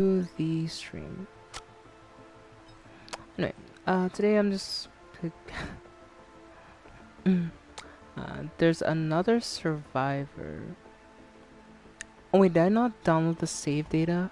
the stream. Anyway, today I'm just there's another survivor. Oh wait, did I not download the save data?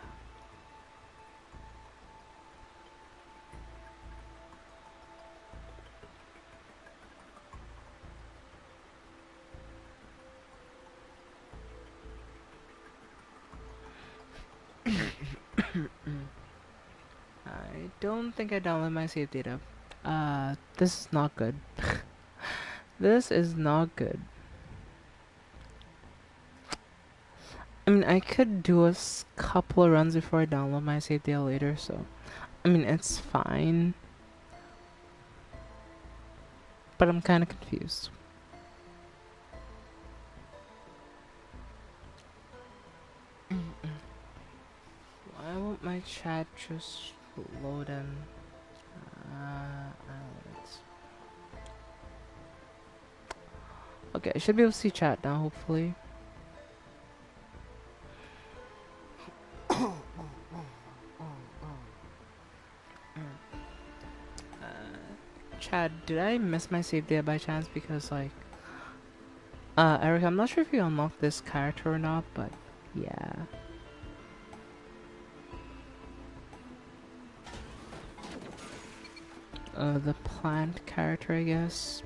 I don't think I downloaded my save data. This is not good. This is not good. I mean, I could do a couple of runs before I download my save data later, so I mean, it's fine. But I'm kind of confused. Why won't my chat just load in? Okay, I should be able to see chat now, hopefully. Chad, did I miss my save data by chance? Because, like, Eric, I'm not sure if you unlocked this character or not, but yeah. The plant character, I guess.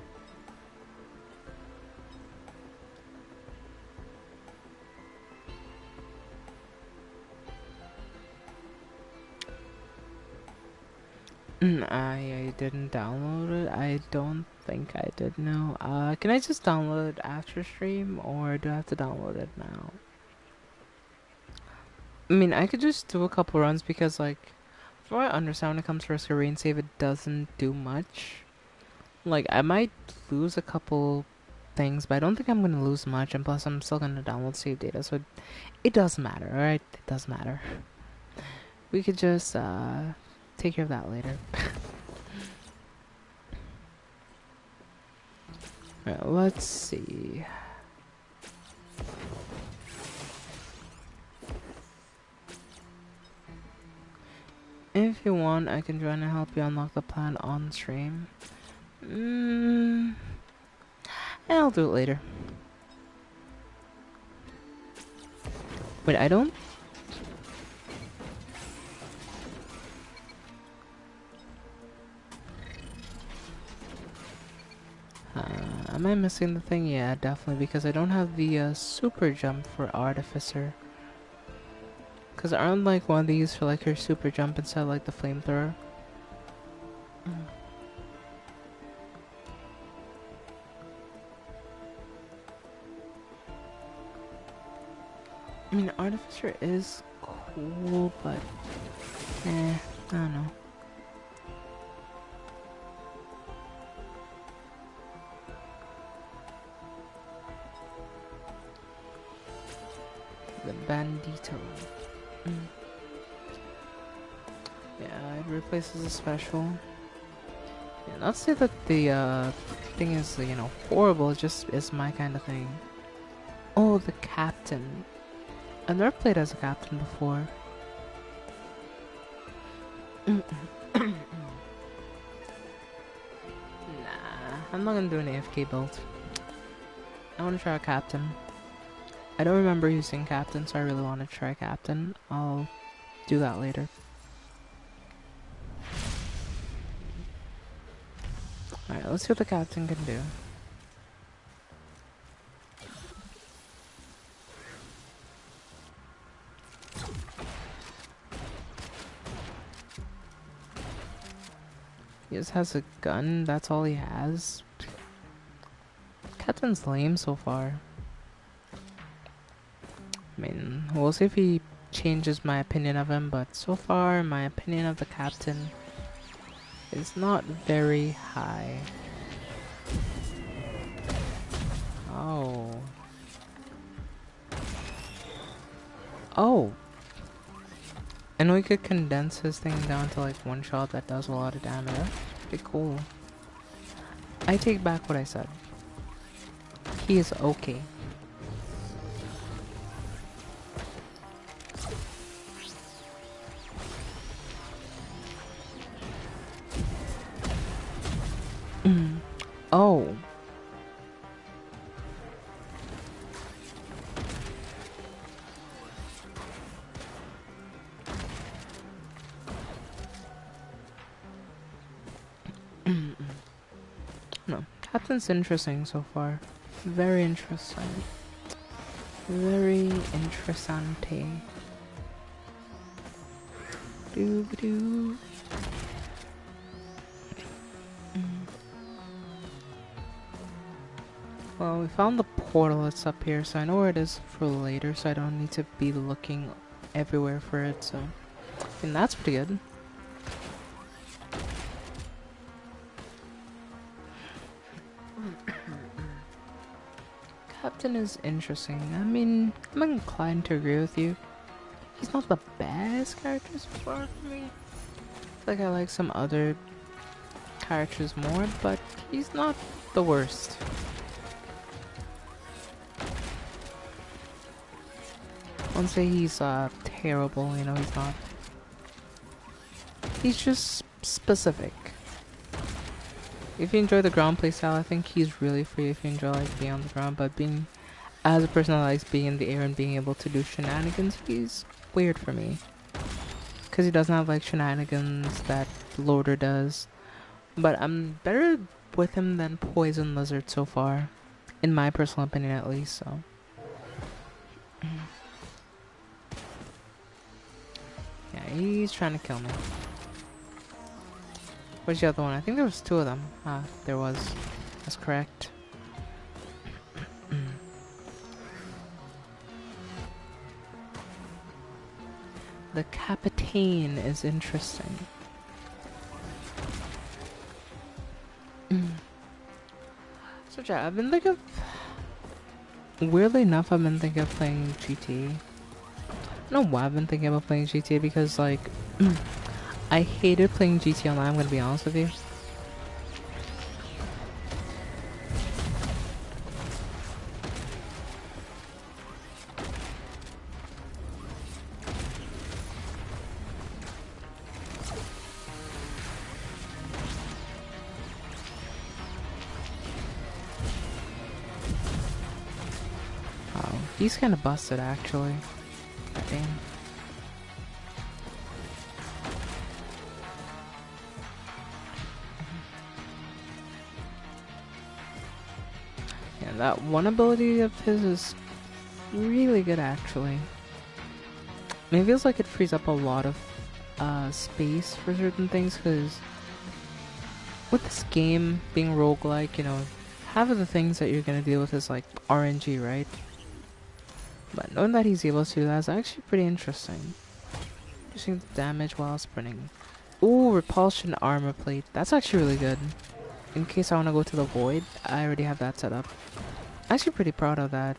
I didn't download it. I don't think I did, no. Can I just download it after stream, or do I have to download it now? I mean, I could just do a couple runs because, like, from what I understand when it comes to risk rain save, it doesn't do much. Like, I might lose a couple things, but I don't think I'm gonna lose much, and plus I'm still gonna download save data, so it does matter, alright? It does matter. We could just, take care of that later. Alright, let's see. If you want, I can try and help you unlock the plan on stream. I'll do it later. Wait, I don't... am I missing the thing? Yeah, definitely, because I don't have the super jump for Artificer. Because aren't like one of these for like your super jump instead of like the flamethrower? I mean, Artificer is cool, but I don't know. The Bandito. Yeah, it replaces a special. Yeah, not to say that the thing is, you know, horrible, it just is my kind of thing. Oh, the captain. I've never played as a captain before. Nah, I'm not gonna do an AFK build. I wanna try a captain. I don't remember using captain, so I really want to try captain. I'll do that later. Alright, let's see what the captain can do. He just has a gun, that's all he has. Captain's lame so far. I mean, we'll see if he changes my opinion of him, but so far my opinion of the captain is not very high. Oh. Oh! I know he could condense his thing down to like one shot that does a lot of damage. That's pretty cool. I take back what I said. He is okay. Oh. No, Captain's interesting so far. Very interesting. Very interessante. Doo doo. Well, we found the portal that's up here, so I know where it is for later, so I don't need to be looking everywhere for it, so... And that's pretty good. Captain is interesting. I mean, I'm inclined to agree with you. He's not the best character so far for me. I feel like I like some other characters more, but he's not the worst. I won't say he's terrible, you know, he's not. He's just specific. If you enjoy the ground playstyle, I think he's really free if you enjoy like being on the ground, but being as a person that likes being in the air and being able to do shenanigans, he's weird for me. Because he doesn't have like shenanigans that Loader does. But I'm better with him than Poison Lizard so far. In my personal opinion at least, so. Yeah, he's trying to kill me. Where's the other one? I think there was two of them. Ah, there was. That's correct. The Capitaine is interesting. So yeah, I've been thinking of... Weirdly enough, I've been thinking of playing GTA. I don't know why I've been thinking about playing GTA, because like... I hated playing GTA Online, I'm gonna be honest with you. Oh, he's kinda busted actually. God damn. Yeah, that one ability of his is really good actually. I mean, it feels like it frees up a lot of space for certain things, because with this game being roguelike, you know, half of the things that you're gonna deal with is like RNG, right? But knowing that he's able to do that is actually pretty interesting. Reducing damage while sprinting. Ooh, repulsion armor plate. That's actually really good. In case I want to go to the void, I already have that set up. Actually pretty proud of that.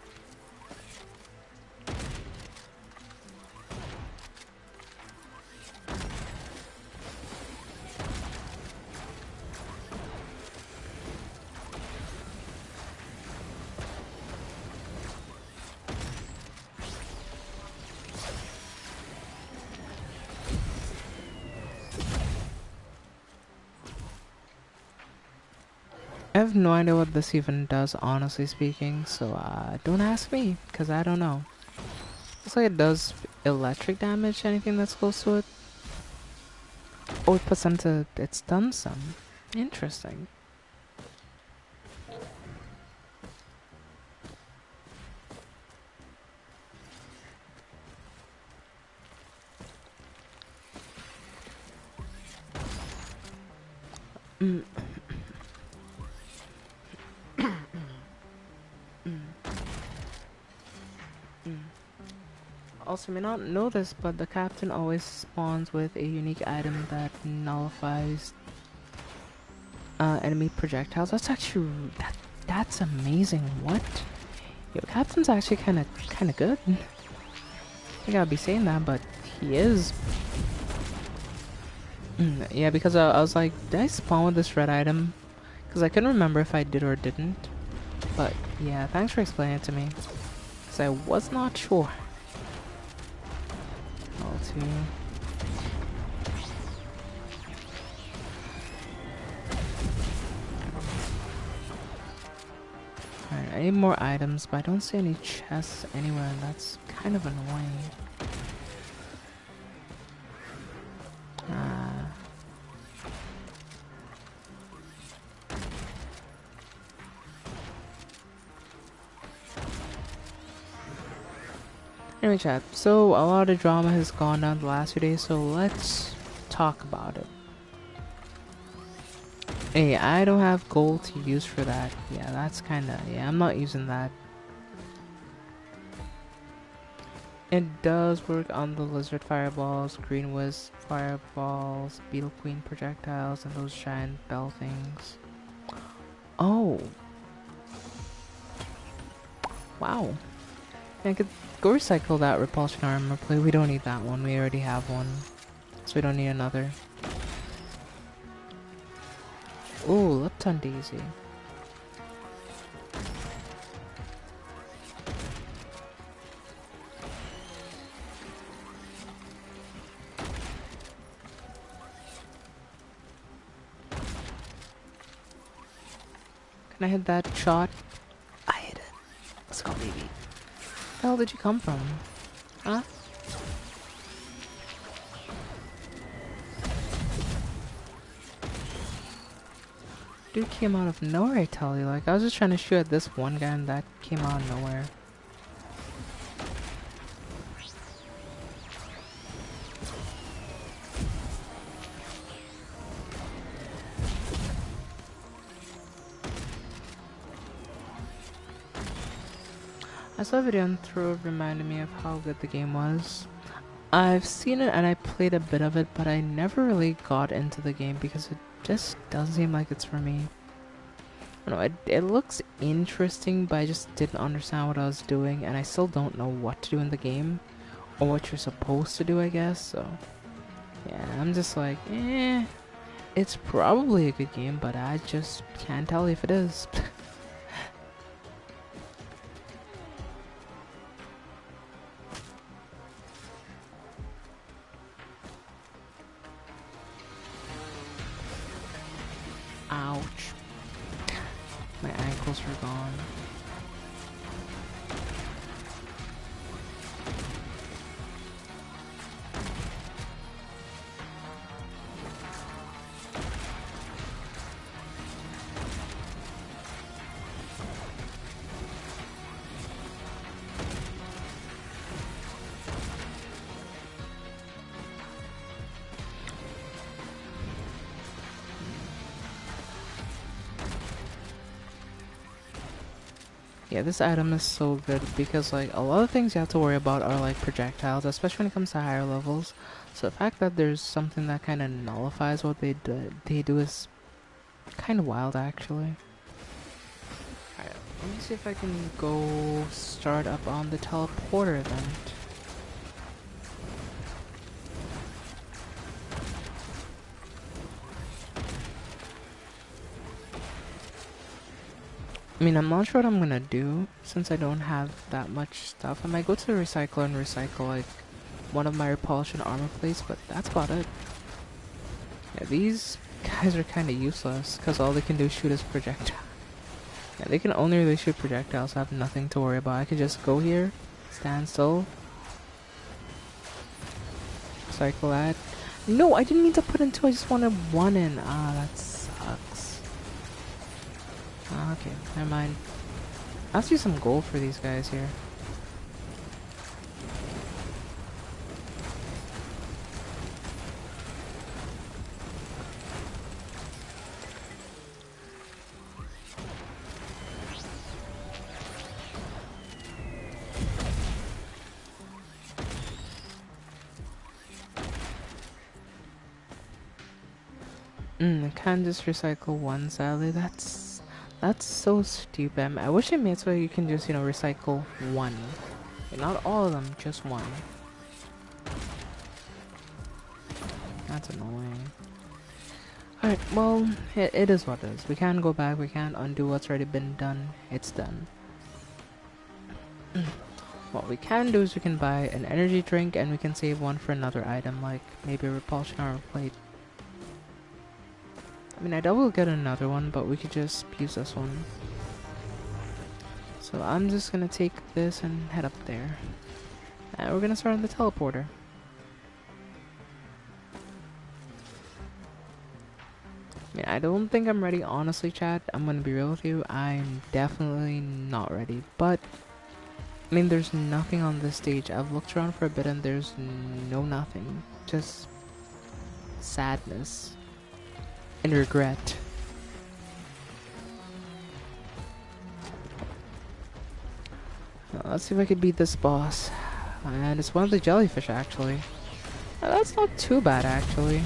I have no idea what this even does, honestly speaking, so don't ask me, because I don't know. Looks like it does electric damage to anything that's close to it. Oh, it puts them to... it stuns them. Interesting. Also, you may not know this, but the captain always spawns with a unique item that nullifies enemy projectiles. That's actually... that's amazing. What? Yo, captain's actually kind of good. I think I'd be saying that, but he is. Yeah, because I was like, did I spawn with this red item? Because I couldn't remember if I did or didn't. But yeah, thanks for explaining it to me. Because I was not sure. L2. need more items, but I don't see any chests anywhere, and that's kind of annoying. Anyway, chat, so a lot of drama has gone down the last few days, so let's talk about it. Hey, I don't have gold to use for that. Yeah, that's kinda... yeah, I'm not using that. It does work on the lizard fireballs, green wisp fireballs, beetle queen projectiles, and those giant bell things. Oh. Wow. I could go recycle that repulsion armor plate. We don't need that one. We already have one. So we don't need another. Ooh, Lipton Daisy. Can I hit that shot? I hit it. Let's go, baby. Where the hell did you come from? Huh? Dude came out of nowhere, I tell you. Like, I was just trying to shoot at this one guy and that came out of nowhere. I saw a video on through it reminded me of how good the game was. I've seen it and I played a bit of it, but I never really got into the game because it just doesn't seem like it's for me. I don't know, it looks interesting, but I just didn't understand what I was doing, and I still don't know what to do in the game, or what you're supposed to do, I guess, so... yeah, I'm just like, it's probably a good game, but I just can't tell if it is. Ouch. My ankles are gone. Yeah, this item is so good because like a lot of things you have to worry about are like projectiles, especially when it comes to higher levels. So the fact that there's something that kind of nullifies what they do is kind of wild, actually. Alright, let me see if I can go start up on the teleporter event. I mean, I'm not sure what I'm gonna do since I don't have that much stuff. I might go to the recycler and recycle like one of my repulsion armor plates, but that's about it. Yeah, these guys are kind of useless because all they can do is shoot as projectiles. Yeah, they can only really shoot projectiles, so I have nothing to worry about. I can just go here, stand still, recycle that. No, I didn't mean to put in two, I just wanted one in. Ah, that sucks. Ah, okay, never mind. I'll see some gold for these guys here. I can't just recycle one, sadly. That's so stupid. I wish I made so you can just, recycle one. Not all of them, just one. That's annoying. Alright, well, it is what it is. We can't go back, we can't undo what's already been done. It's done. What we can do is we can buy an energy drink and we can save one for another item, like maybe a repulsion armor plate. I mean, I doubt we'll get another one, but we could just use this one. So I'm just gonna take this and head up there. And we're gonna start on the teleporter. I mean, I don't think I'm ready, honestly, chat. I'm gonna be real with you. I'm definitely not ready. But, I mean, there's nothing on this stage. I've looked around for a bit and there's nothing. Just sadness and regret. Let's see if I can beat this boss. And it's one of the jellyfish, actually. That's not too bad, actually.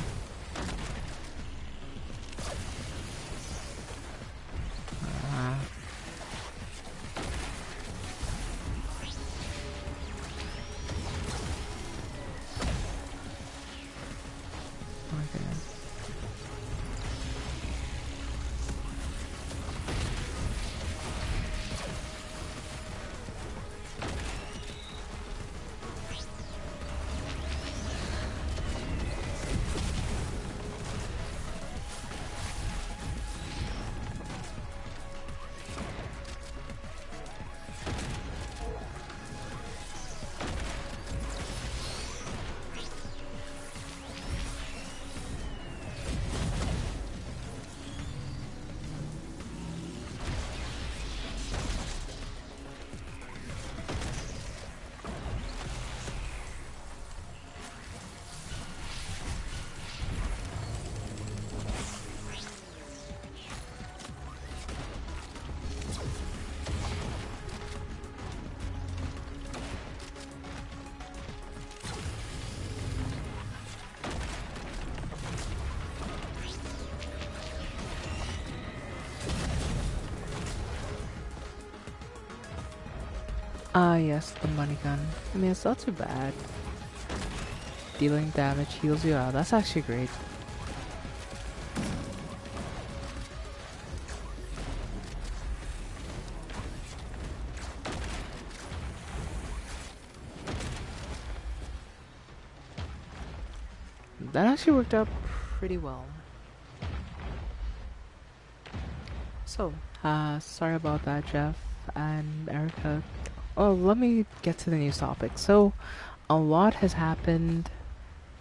Ah, yes, the money gun. I mean, it's not too bad. Dealing damage heals you out. That's actually great. That actually worked out pretty well. So, sorry about that, Jeff and Erica. Oh, let me get to the news topic. So, a lot has happened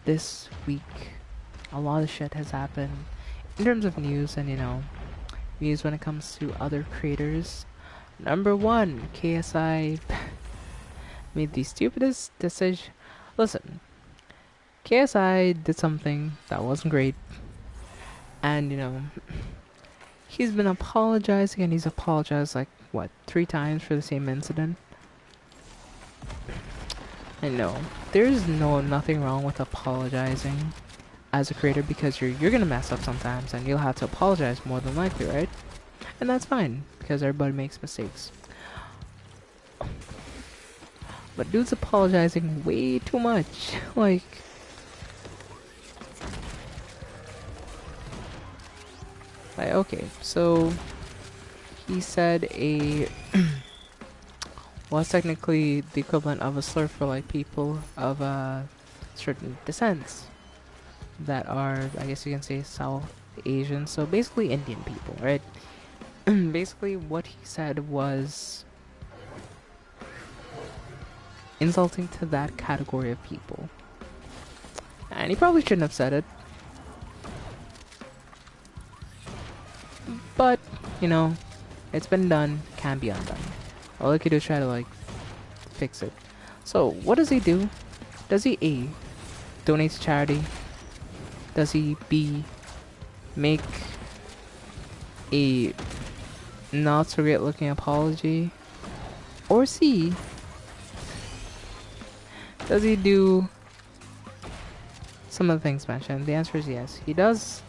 this week. A lot of shit has happened in terms of news and, news when it comes to other creators. Number one, KSI made the stupidest decision. Listen, KSI did something that wasn't great. And, he's been apologizing and he's apologized like, what, 3 times for the same incident? I know there's nothing wrong with apologizing as a creator because you're gonna mess up sometimes and you'll have to apologize more than likely, right? And that's fine because everybody makes mistakes. But dude's apologizing way too much. Like, okay, so he said a was technically the equivalent of a slur for like people of certain descents that are, I guess you can say, South Asian, so basically Indian people, right? Basically what he said was insulting to that category of people. And he probably shouldn't have said it. But, it's been done, can't be undone. All I could do is try to, like, fix it. So, what does he do? Does he A, donate to charity? Does he B, make a not so great looking apology? Or C, does he do some of the things mentioned? The answer is yes. He does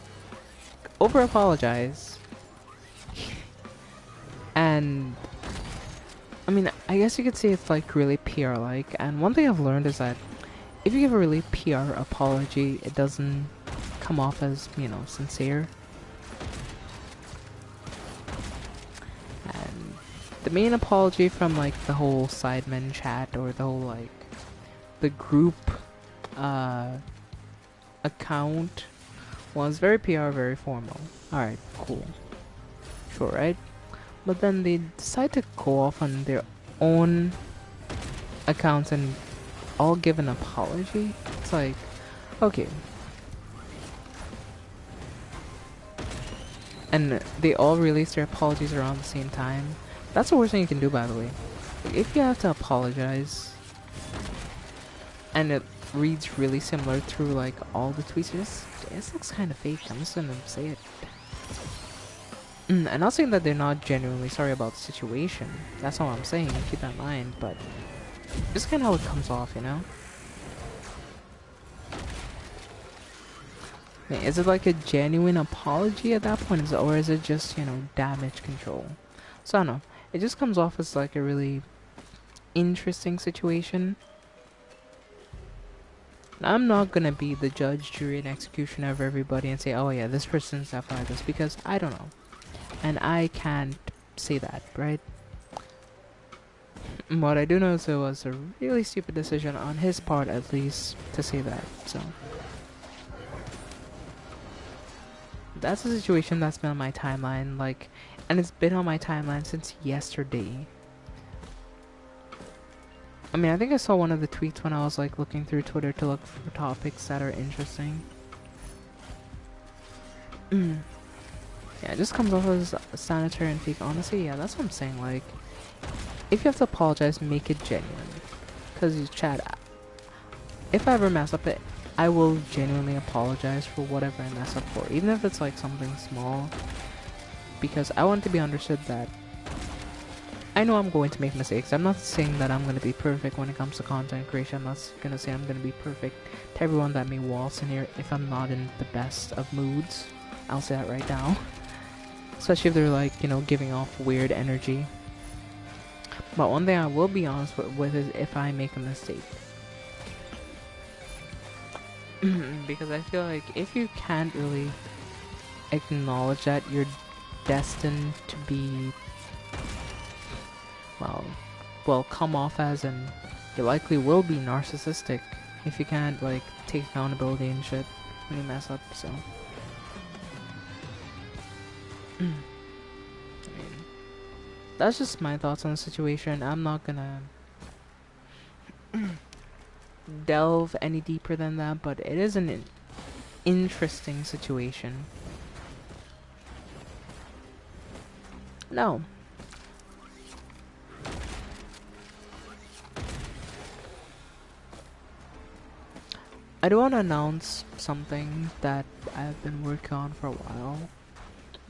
over apologize. And I mean, I guess you could say it's like really PR-like. And one thing I've learned is that if you give a really PR apology, it doesn't come off as, sincere. And the main apology from like the whole Sidemen chat or the whole like the group account was very PR, very formal. Alright, cool. Sure, right? but then they decide to go off on their own accounts and all give an apology. It's like, okay. And they all release their apologies around the same time. That's the worst thing you can do, by the way. Like, if you have to apologize and it reads really similar through like all the tweets, it looks kind of fake. I'm just gonna say it. And not saying that they're not genuinely sorry about the situation. That's not what I'm saying. Keep that in mind. But just kind of how it comes off, you know? I mean, is it like a genuine apology at that point? Or is it just, you know, damage control? So I don't know. It just comes off as like a really interesting situation. I'm not gonna be the judge, jury, and executioner of everybody and say, oh yeah, this person's definitely like this, because I don't know. And I can't say that, right? What I do know is it was a really stupid decision on his part, at least, to say that, so. That's a situation that's been on my timeline, like, and it's been on my timeline since yesterday. I mean, I think I saw one of the tweets when I was, like, looking through Twitter to look for topics that are interesting. Yeah, it just comes off as sanitary and fake. Honestly, yeah, that's what I'm saying. Like, if you have to apologize, make it genuine. Because you chat. If I ever mess up it, I will genuinely apologize for whatever I mess up for. Even if it's like something small. Because I want to be understood that I know I'm going to make mistakes. I'm not saying that I'm going to be perfect when it comes to content creation. I'm not going to say I'm going to be perfect to everyone that may waltz in here if I'm not in the best of moods. I'll say that right now. Especially if they're like, you know, giving off weird energy. But one thing I will be honest with is if I make a mistake. Because I feel like if you can't really acknowledge that you're destined to be, well, come off as, and you likely will be narcissistic if you can't, like, take accountability and shit when you mess up, so. I mean, that's just my thoughts on the situation. I'm not gonna delve any deeper than that, but it is an interesting situation. No. I do want to announce something that I've been working on for a while.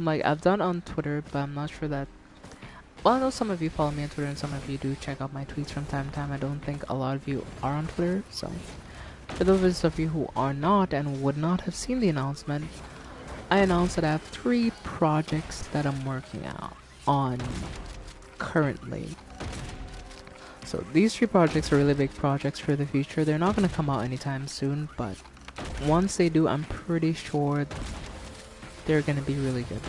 Like, I've done on Twitter, but I'm not sure that... Well, I know some of you follow me on Twitter and some of you do check out my tweets from time to time. I don't think a lot of you are on Twitter, so... For those of you who are not and would not have seen the announcement, I announced that I have 3 projects that I'm working on currently. So these 3 projects are really big projects for the future. They're not going to come out anytime soon, but once they do, I'm pretty sure they're going to be really good.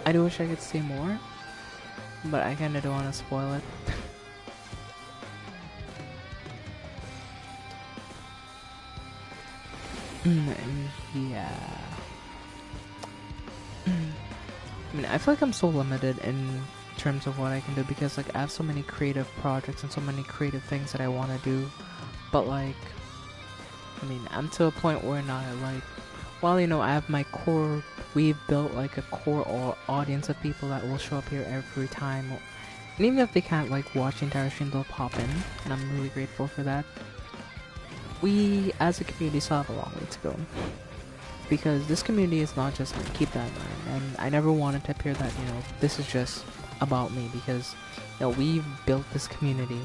I do wish I could say more, but I kinda don't wanna spoil it. Yeah. I mean, I feel like I'm so limited in terms of what I can do because, like, I have so many creative projects and so many creative things that I want to do. But, like, I mean, I'm to a point where now, like, while, you know, I have my core, we've built, like, a core audience of people that will show up here every time. And even if they can't, like, watch the entire stream, they'll pop in. And I'm really grateful for that. We, as a community, still have a long way to go. Because this community is not just me, keep that in mind. And I never wanted to appear that, you know, this is just about me. Because, you know, we've built this community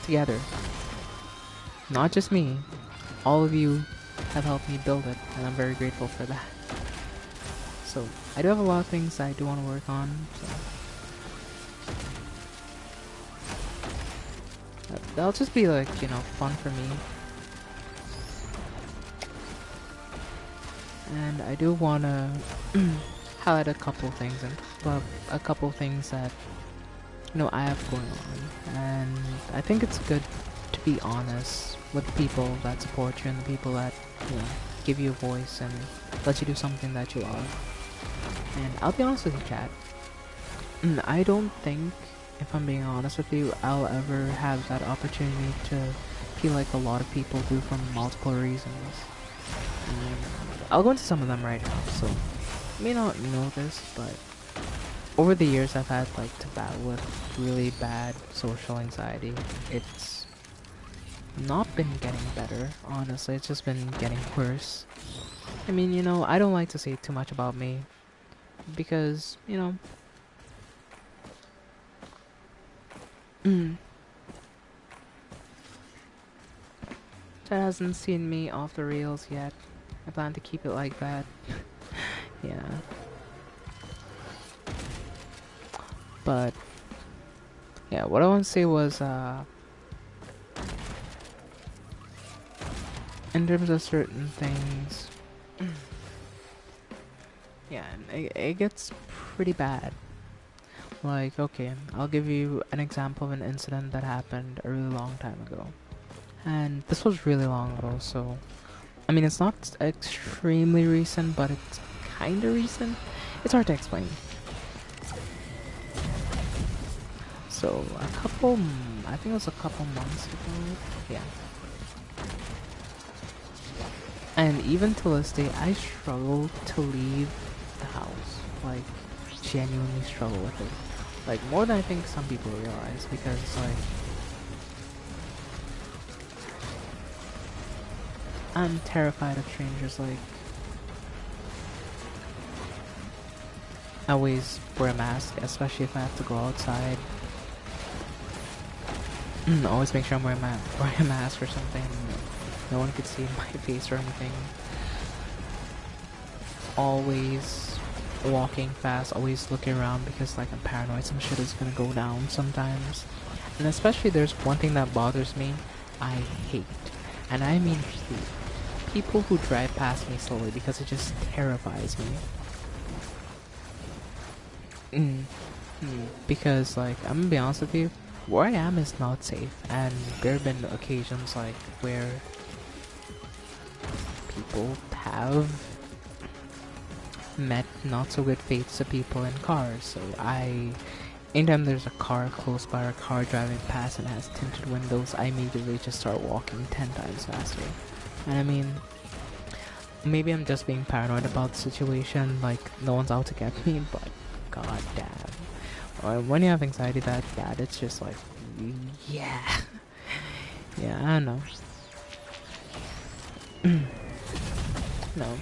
together. Not just me. All of you have helped me build it. And I'm very grateful for that. So, I do have a lot of things I do want to work on. So. That'll just be, like, you know, fun for me. And I do want to highlight a couple things and a couple things that I have going on, and I think it's good to be honest with the people that support you and the people that give you a voice and let you do something that you love. And I'll be honest with you, chat. I don't think, if I'm being honest with you, I'll ever have that opportunity to feel like a lot of people do for multiple reasons. And I'll go into some of them right now. So you may not know this, but over the years I've had to battle with really bad social anxiety. It's not been getting better, honestly. It's just been getting worse. I mean, I don't like to say too much about me because, Chad hasn't seen me off the rails yet. I plan to keep it like that. Yeah. But yeah, what I want to say was in terms of certain things, yeah, it gets pretty bad. Like, okay, I'll give you an example of an incident that happened a really long time ago. And this was really long ago, so I mean, it's not extremely recent, but it's kinda recent. It's hard to explain. So, I think it was a couple months ago. Yeah. And even to this day, I struggle to leave the house. Like, genuinely struggle with it. Like, more than I think some people realize, because, I'm terrified of strangers. Like, I always wear a mask, especially if I have to go outside. Always make sure I'm wearing a mask or something. No one could see my face or anything. Always walking fast, always looking around because I'm paranoid some shit is gonna go down sometimes. And especially there's one thing that bothers me, I hate. And I mean hate. People who drive past me slowly because it just terrifies me. Because I'm gonna be honest with you, where I am is not safe, and there have been occasions where people have met not so good fates of people in cars. So anytime there's a car close by or a car driving past and has tinted windows, I immediately just start walking 10 times faster. And I mean, maybe I'm just being paranoid about the situation, no one's out to get me, but god damn. When you have anxiety that bad, it's just yeah. Yeah, I don't know. No.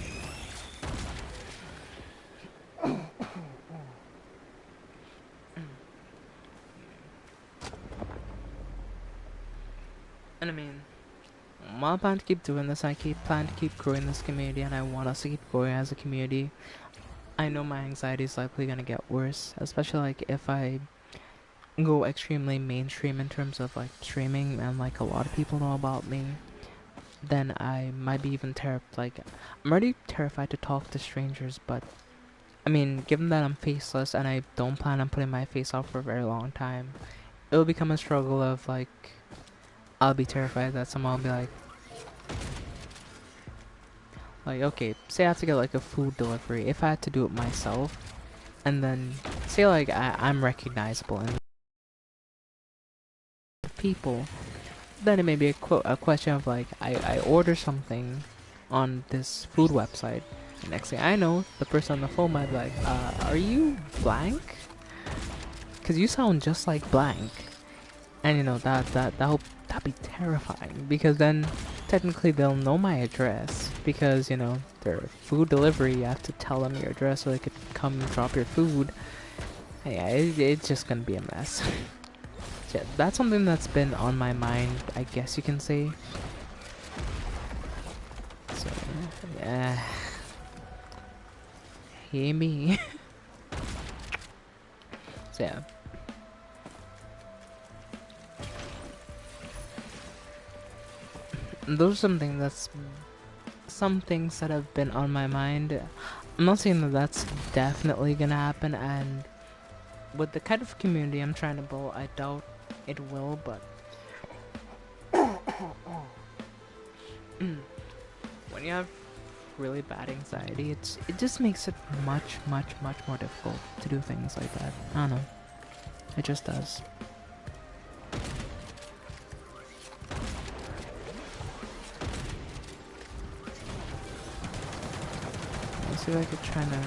And I mean, I plan to keep doing this, I plan to keep growing this community, and I want us to keep growing as a community. I know my anxiety is likely gonna get worse, especially if I go extremely mainstream in terms of streaming and a lot of people know about me. Then I might be even terrified. I'm already terrified to talk to strangers, but I mean, given that I'm faceless and I don't plan on putting my face out for a very long time, it'll become a struggle of I'll be terrified that someone will be okay, say I have to get a food delivery. If I had to do it myself, and then say I'm recognizable and people, then it may be a question of I order something on this food website. And next thing I know, the person on the phone might be are you blank? Cause you sound just like blank. And that'd be terrifying, because then technically they'll know my address, because their food delivery, you have to tell them your address so they could come drop your food. Yeah, it's just gonna be a mess. Yeah, that's something that's been on my mind, I guess you can say. So yeah, hey me. So yeah. Those are some things that have been on my mind. I'm not saying that that's definitely gonna happen, and with the kind of community I'm trying to build, I doubt it will, but when you have really bad anxiety, it just makes it much, much, much more difficult to do things like that. I don't know. It just does. Let's see if I could try to...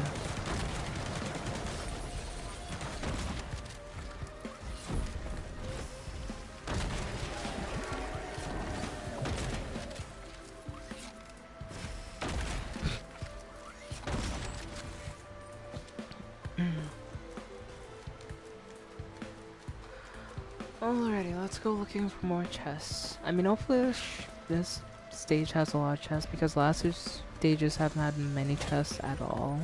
Alrighty, let's go looking for more chests. I mean, hopefully this stage has a lot of chests, because last two stages haven't had many chests at all.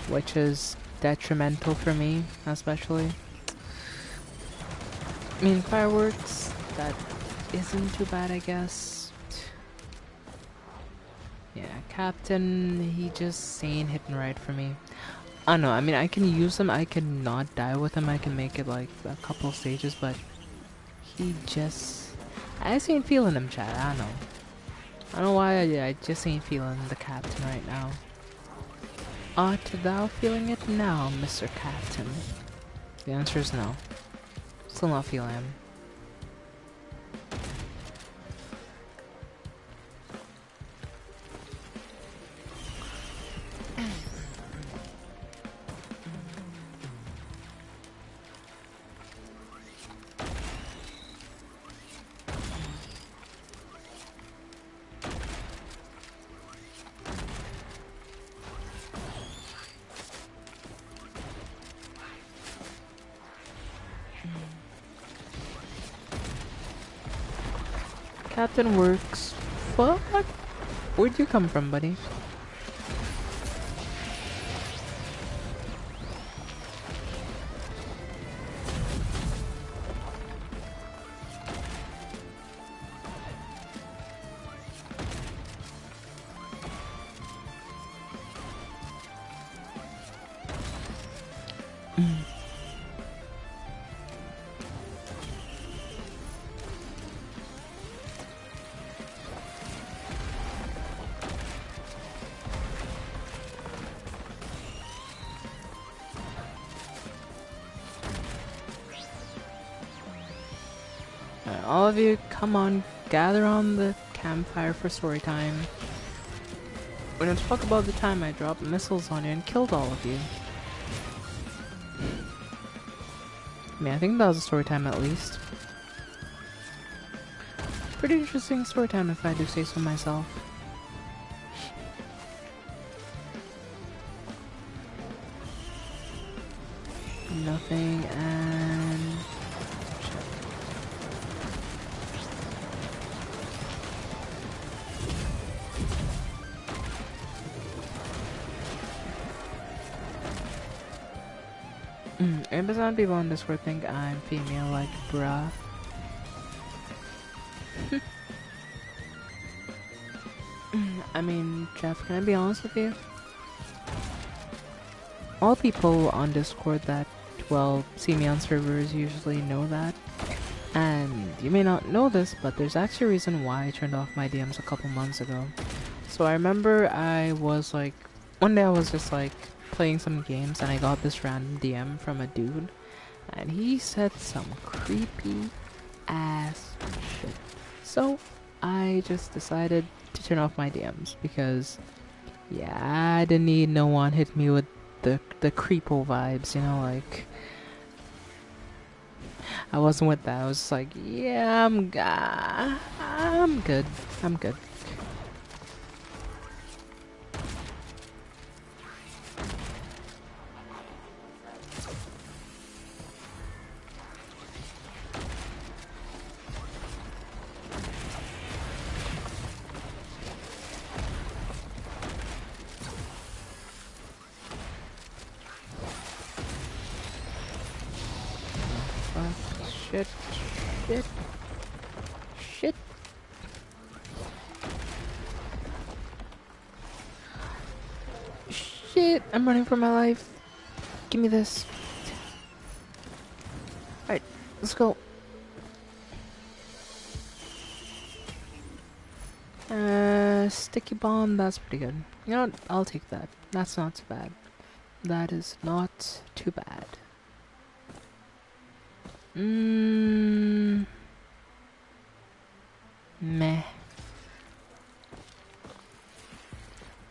Which is detrimental for me, especially. I mean, fireworks, that isn't too bad, I guess. Yeah, Captain, he just ain't hitting right for me. I don't know, I mean, I can use him, I can not die with him, I can make it like a couple stages, but he just... I just ain't feeling him, chat, I don't know. I don't know why, I just ain't feeling the Captain right now. Art thou feeling it now, Mr. Captain? The answer is no. Still not feeling him. Captain works. Fuck? Where'd you come from, buddy? All of you, come on, gather on the campfire for story time. We're gonna talk about the time I dropped missiles on you and killed all of you. I mean, I think that was a story time at least. Pretty interesting story time if I do say so myself. Nothing, and... Amazon people on Discord think I'm female, like, bruh. I mean, Jeff, can I be honest with you? All people on Discord that, well, see me on servers usually know that. And you may not know this, but there's actually a reason why I turned off my DMs a couple months ago. So I remember I was like, one day I was just like, playing some games and I got this random DM from a dude and he said some creepy ass shit. So I just decided to turn off my DMs because yeah, I didn't need no one hit me with the creepo vibes, you know, like I wasn't with that. I was just like, yeah, I'm good. I'm good. Shit. Shit. shit, I'm running for my life. Give me this. Alright, let's go. Sticky bomb, that's pretty good. You know what? I'll take that. That's not too bad. That is not too bad. Meh.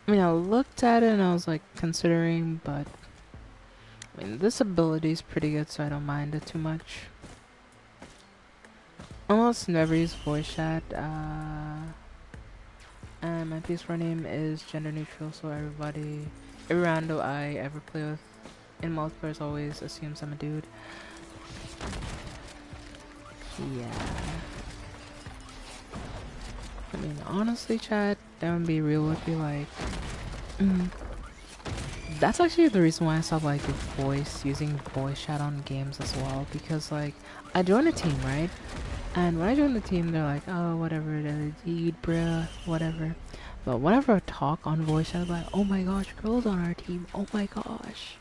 I mean, I looked at it and I was like considering, but I mean, this ability is pretty good, so I don't mind it too much. Almost never use voice chat. And my PS4 name is gender neutral, so every rando I ever play with in multiplayer always assumes I'm a dude. Yeah. I mean, honestly, chat, that would be real would be like... That's actually the reason why I stopped like using voice chat on games as well, because like, I joined a team, right? And when I joined the team, they're like, oh, whatever, dude, bruh, whatever. But whenever I talk on voice chat, I'm like, oh my gosh, girls on our team, oh my gosh.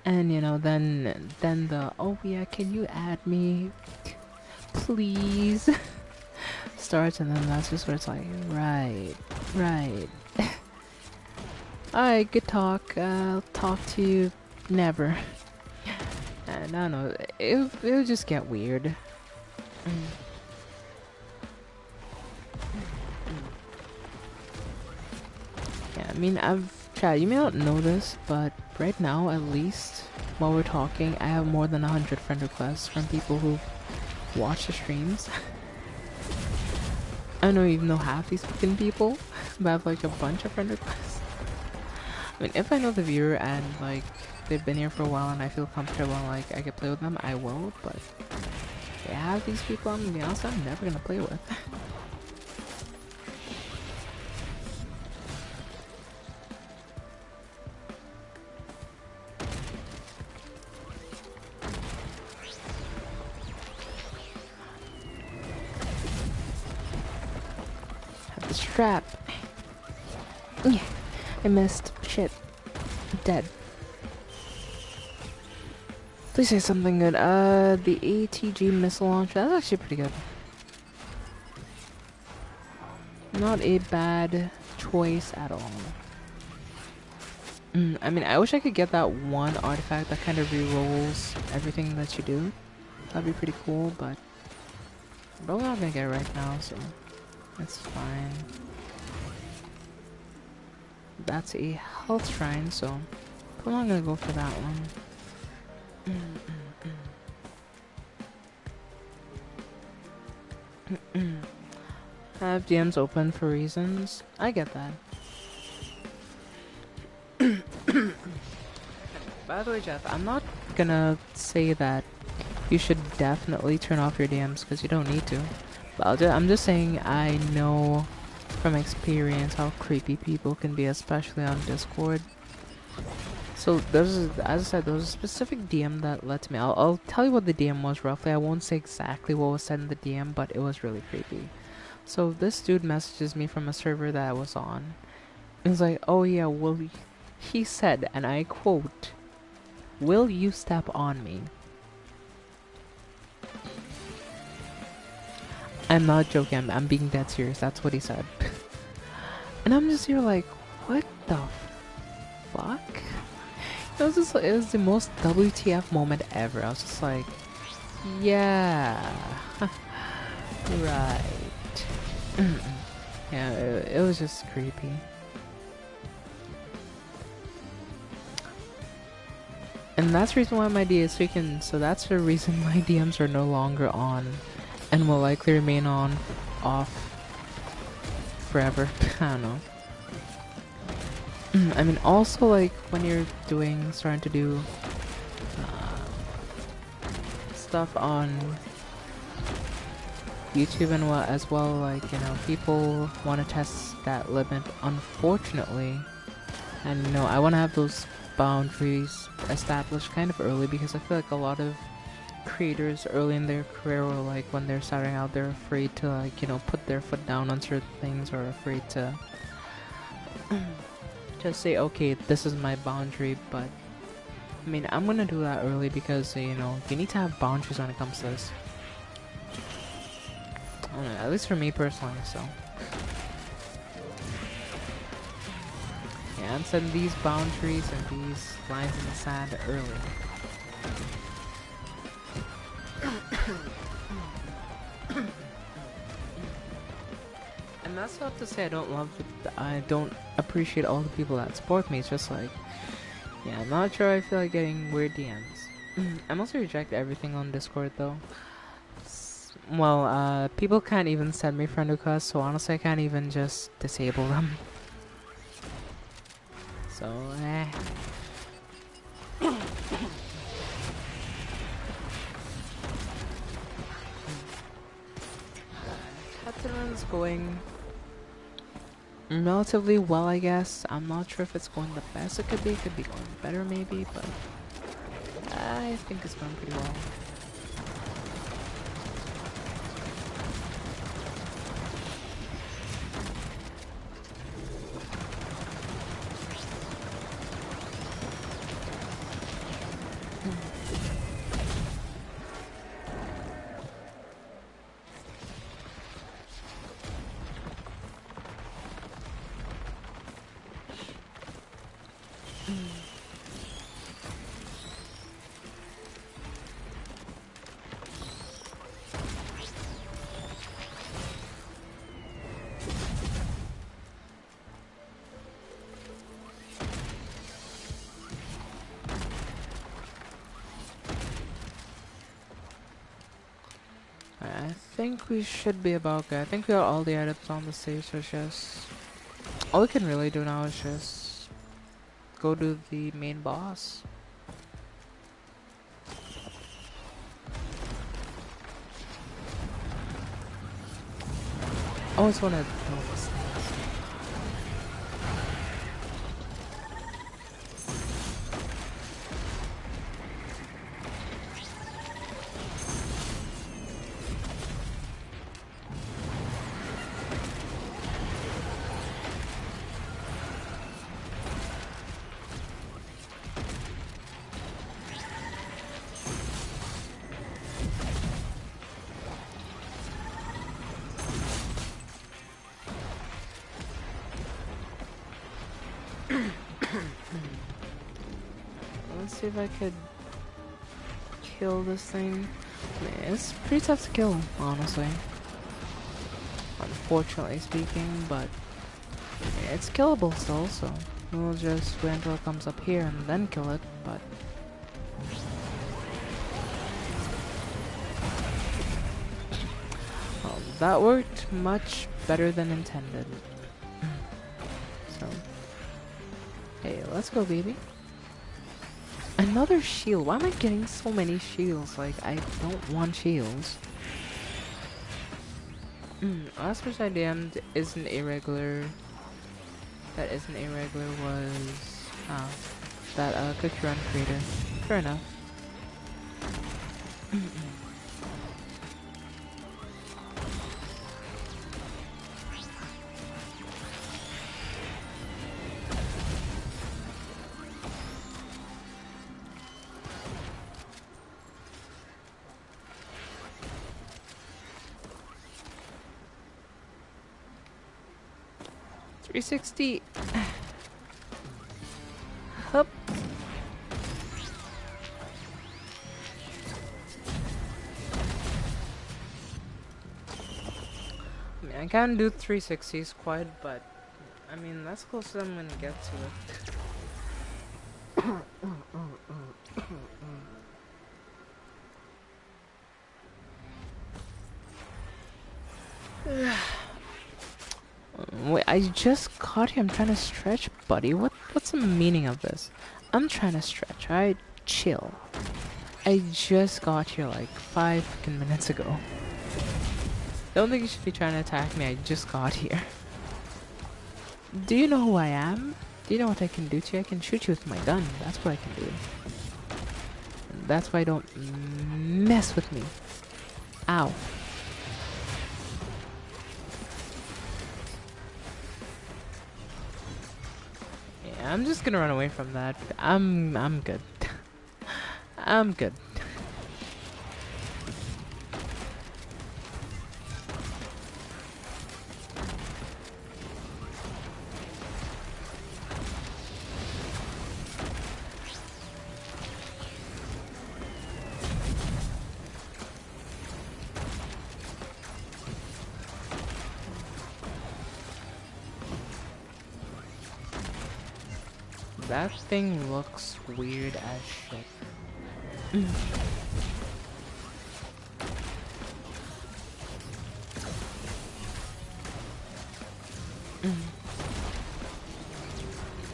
And you know, then the, oh yeah, can you add me, please? Starts, and then that's just where it's like, right. Alright, good talk. I'll talk to you never. And I don't know, it would just get weird. Yeah, I mean, Chad, you may not know this, but right now, at least, while we're talking, I have more than 100 friend requests from people who watch the streams. I don't even know half these fucking people, but I have like a bunch of friend requests. I mean, if I know the viewer and like they've been here for a while and I feel comfortable and like I can play with them, I will, but they have these people, I'm gonna be honest, I'm never gonna play with. Have this trap. Yeah, I missed. Shit. Dead. Please say something good. The ATG missile launcher. That's actually pretty good. Not a bad choice at all. I mean, I wish I could get that one artifact that kind of re-rolls everything that you do. That'd be pretty cool, but I'm probably not gonna get it right now, so that's fine. That's a health shrine, so probably not gonna go for that one. I have DMs open for reasons. I get that. By the way, Jeff, I'm not gonna say that you should definitely turn off your DMs because you don't need to. But I'm just saying I know from experience how creepy people can be, especially on Discord. So as I said, there was a specific DM that led to me. I'll tell you what the DM was roughly. I won't say exactly what was said in the DM, but it was really creepy. So this dude messages me from a server that I was on. He's like, oh yeah, he said, and I quote, "Will you step on me?" I'm not joking, I'm being dead serious, that's what he said. And I'm just here like, what the fuck? It was the most WTF moment ever. I was just like, yeah, right. Yeah, it was just creepy. And that's the reason why my D is taken, so that's the reason my DMs are no longer on and will likely remain off forever. I don't know. I mean, also like when you're starting to do stuff on YouTube and what as well, like, you know, people want to test that limit, unfortunately. And you know, I want to have those boundaries established kind of early, because I feel like a lot of creators early in their career, or like when they're starting out, they're afraid to, like, you know, put their foot down on certain things, or afraid to just say, okay, this is my boundary, but I mean, I'm gonna do that early because, you know, you need to have boundaries when it comes to this. I don't know, at least for me personally, so. Yeah, I'm setting these boundaries and these lines in the sand early. And that's not to say I don't appreciate all the people that support me. It's just like, yeah, I'm not sure I feel like getting weird DMs. I mostly reject everything on Discord though. Well, people can't even send me friend requests, so honestly I can't even just disable them. So, Catalan's going relatively well, I guess. I'm not sure if it's going the best it could be. It could be going better maybe, but I think it's going pretty well. I think we should be about good. I think we got all the items on the stage, so it's just... all we can really do now is just go to the main boss. I always want to kill this thing. Let's see if I could kill this thing. I mean, it's pretty tough to kill, honestly. Unfortunately speaking, but it's killable still, so we'll just wait until it comes up here and then kill it, but... well, that worked much better than intended. So... hey, let's go, baby. Another shield. Why am I getting so many shields? Like, I don't want shields. Last person I DM'd isn't irregular. That isn't irregular was... that cookie run creator. Fair enough. 360. Hup. I mean, I can't do 360s quite, but I mean, that's close as I'm gonna get to it. Wait, I just got here. I'm trying to stretch, buddy. What's the meaning of this? I'm trying to stretch, alright? Chill. I just got here like 5 freaking minutes ago. Don't think you should be trying to attack me. I just got here. Do you know who I am? Do you know what I can do to you? I can shoot you with my gun. That's what I can do. That's why I don't mess with me. Ow. Yeah, I'm just gonna run away from that. I'm good. I'm good. That thing looks weird as shit.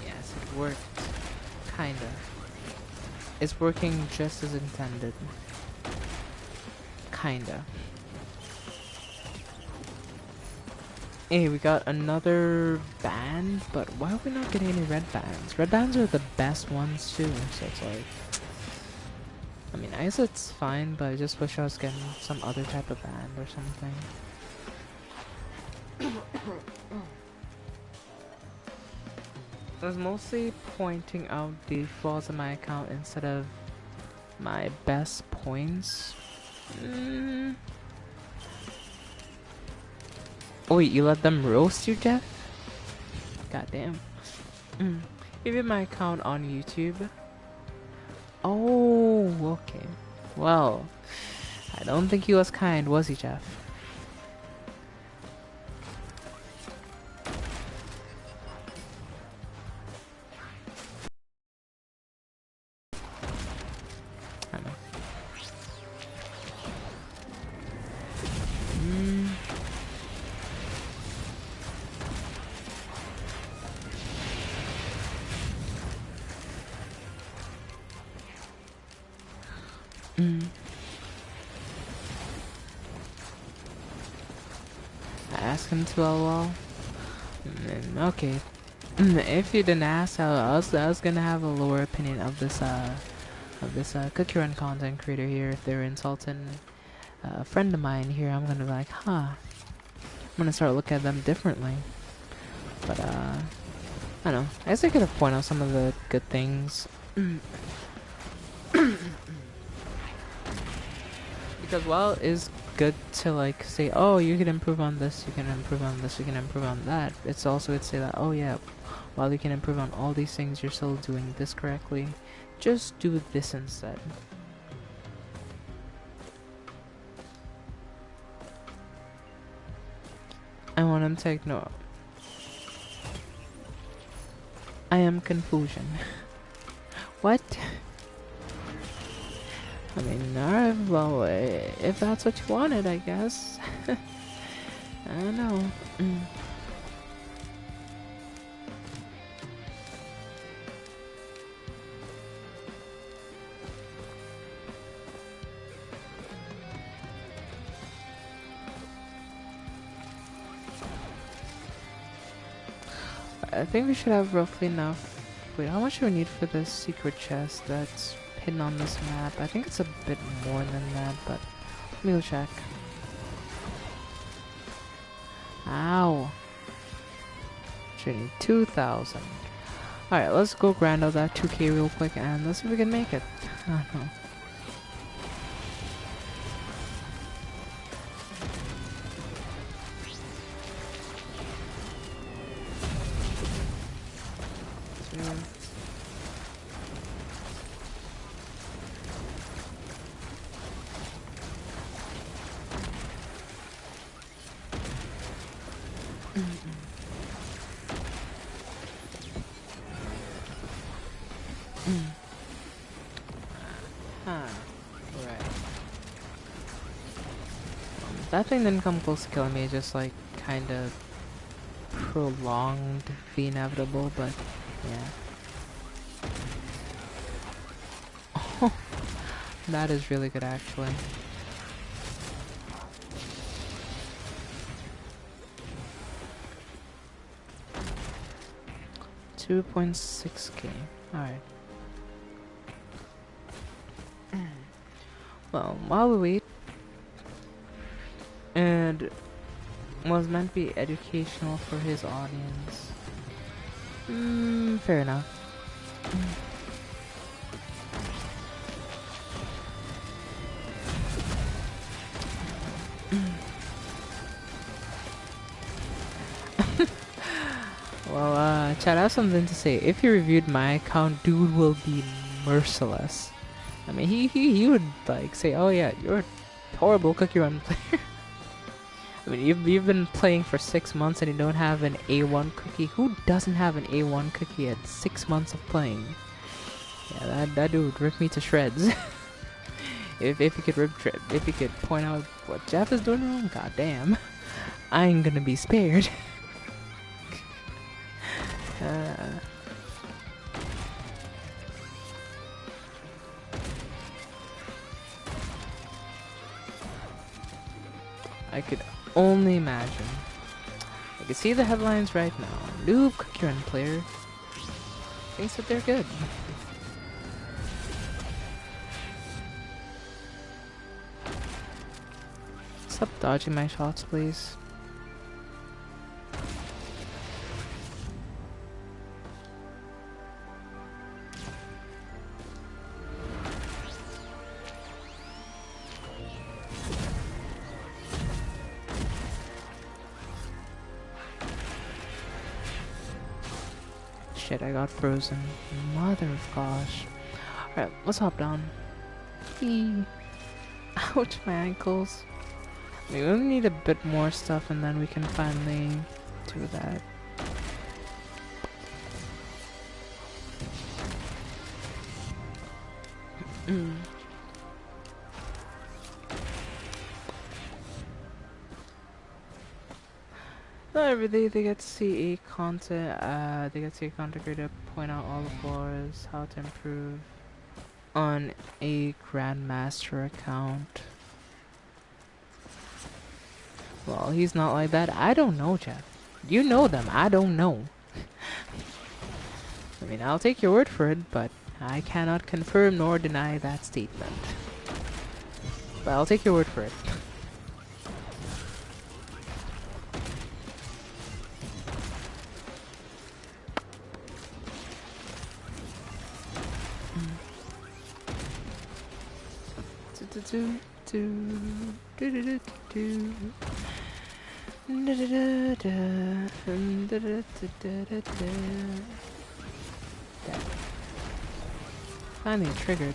Yes, it worked. Kinda. It's working just as intended. Kinda. Hey, we got another band, but why are we not getting any red bands? Red bands are the best ones too, so it's like... I mean, I guess it's fine, but I just wish I was getting some other type of band or something. I was mostly pointing out the flaws in my account instead of my best points. Oh wait, you let them roast you, Jeff? Goddamn. Even my account on YouTube. Oh, okay. Well, I don't think he was kind, was he, Jeff? I know. I asked him to LOL. Okay. If you didn't ask, I was gonna have a lower opinion of this cookie run content creator here. If they're insulting a friend of mine here, I'm gonna be like, huh. I'm gonna start looking at them differently. But I don't know. I guess I could have pointed out some of the good things. Because while it is good to like say, oh, you can improve on this, you can improve on this, you can improve on that, it's also good to say that, oh yeah, while you can improve on all these things, you're still doing this correctly, just do this instead. I want him to ignore. I am confusion. What? I mean, alright, well, if that's what you wanted, I guess. I don't know. I think we should have roughly enough. Wait, how much do we need for this secret chest that's hidden on this map? I think it's a bit more than that, but let me go check. Ow. Should need 2,000. Alright, let's go grind out that 2k real quick and let's see if we can make it. I don't know. That thing didn't come close to killing me, it just like kinda prolonged the inevitable, but yeah. Oh, that is really good actually. $2.6k. Alright. Well, while we wait, and was meant to be educational for his audience. Fair enough. Well, Chad, I have something to say. If you reviewed my account, dude will be merciless. I mean, he would like say, "Oh yeah, you're a horrible cookie run player." I mean, you've been playing for 6 months and you don't have an A1 cookie. Who doesn't have an A1 cookie at 6 months of playing? Yeah, that dude would rip me to shreds. if he could if he could point out what Jeff is doing wrong, goddamn, I ain't gonna be spared. I could only imagine. I can see the headlines right now. Noob cookie run player thinks that they're good. Stop dodging my shots, please. Shit, I got frozen. Mother of gosh. Alright, let's hop down. Eee. Ouch, my ankles. We only need a bit more stuff and then we can finally do that. Not every day they get to see a content, they get to see a content creator point out all the flaws, how to improve on a Grandmaster account. Well, he's not like that. I don't know, Jeff. You know them. I don't know. I mean, I'll take your word for it, but I cannot confirm nor deny that statement. But I'll take your word for it. Finally triggered.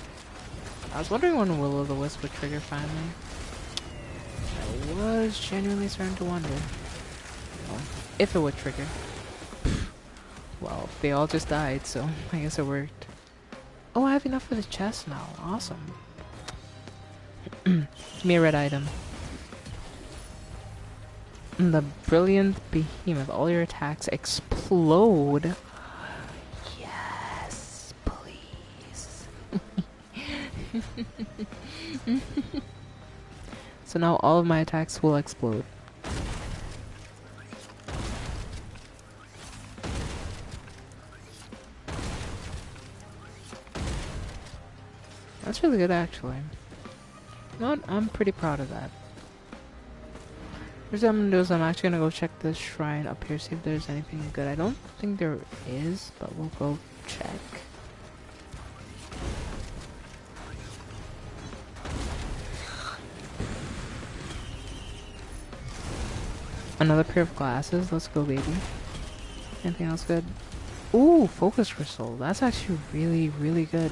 I was wondering when Will-O-the-Wisp would trigger finally. I was genuinely starting to wonder. Well, if it would trigger. Well, they all just died, so I guess it worked. Oh, I have enough for the chest now. Awesome. Give me a red item. The brilliant behemoth. All your attacks explode. Yes, please. So now all of my attacks will explode. That's really good, actually. You know what? I'm pretty proud of that. First thing I'm gonna do is I'm actually gonna go check this shrine up here, see if there's anything good. I don't think there is, but we'll go check. Another pair of glasses. Let's go, baby. Anything else good? Ooh, focus crystal. That's actually really, really good.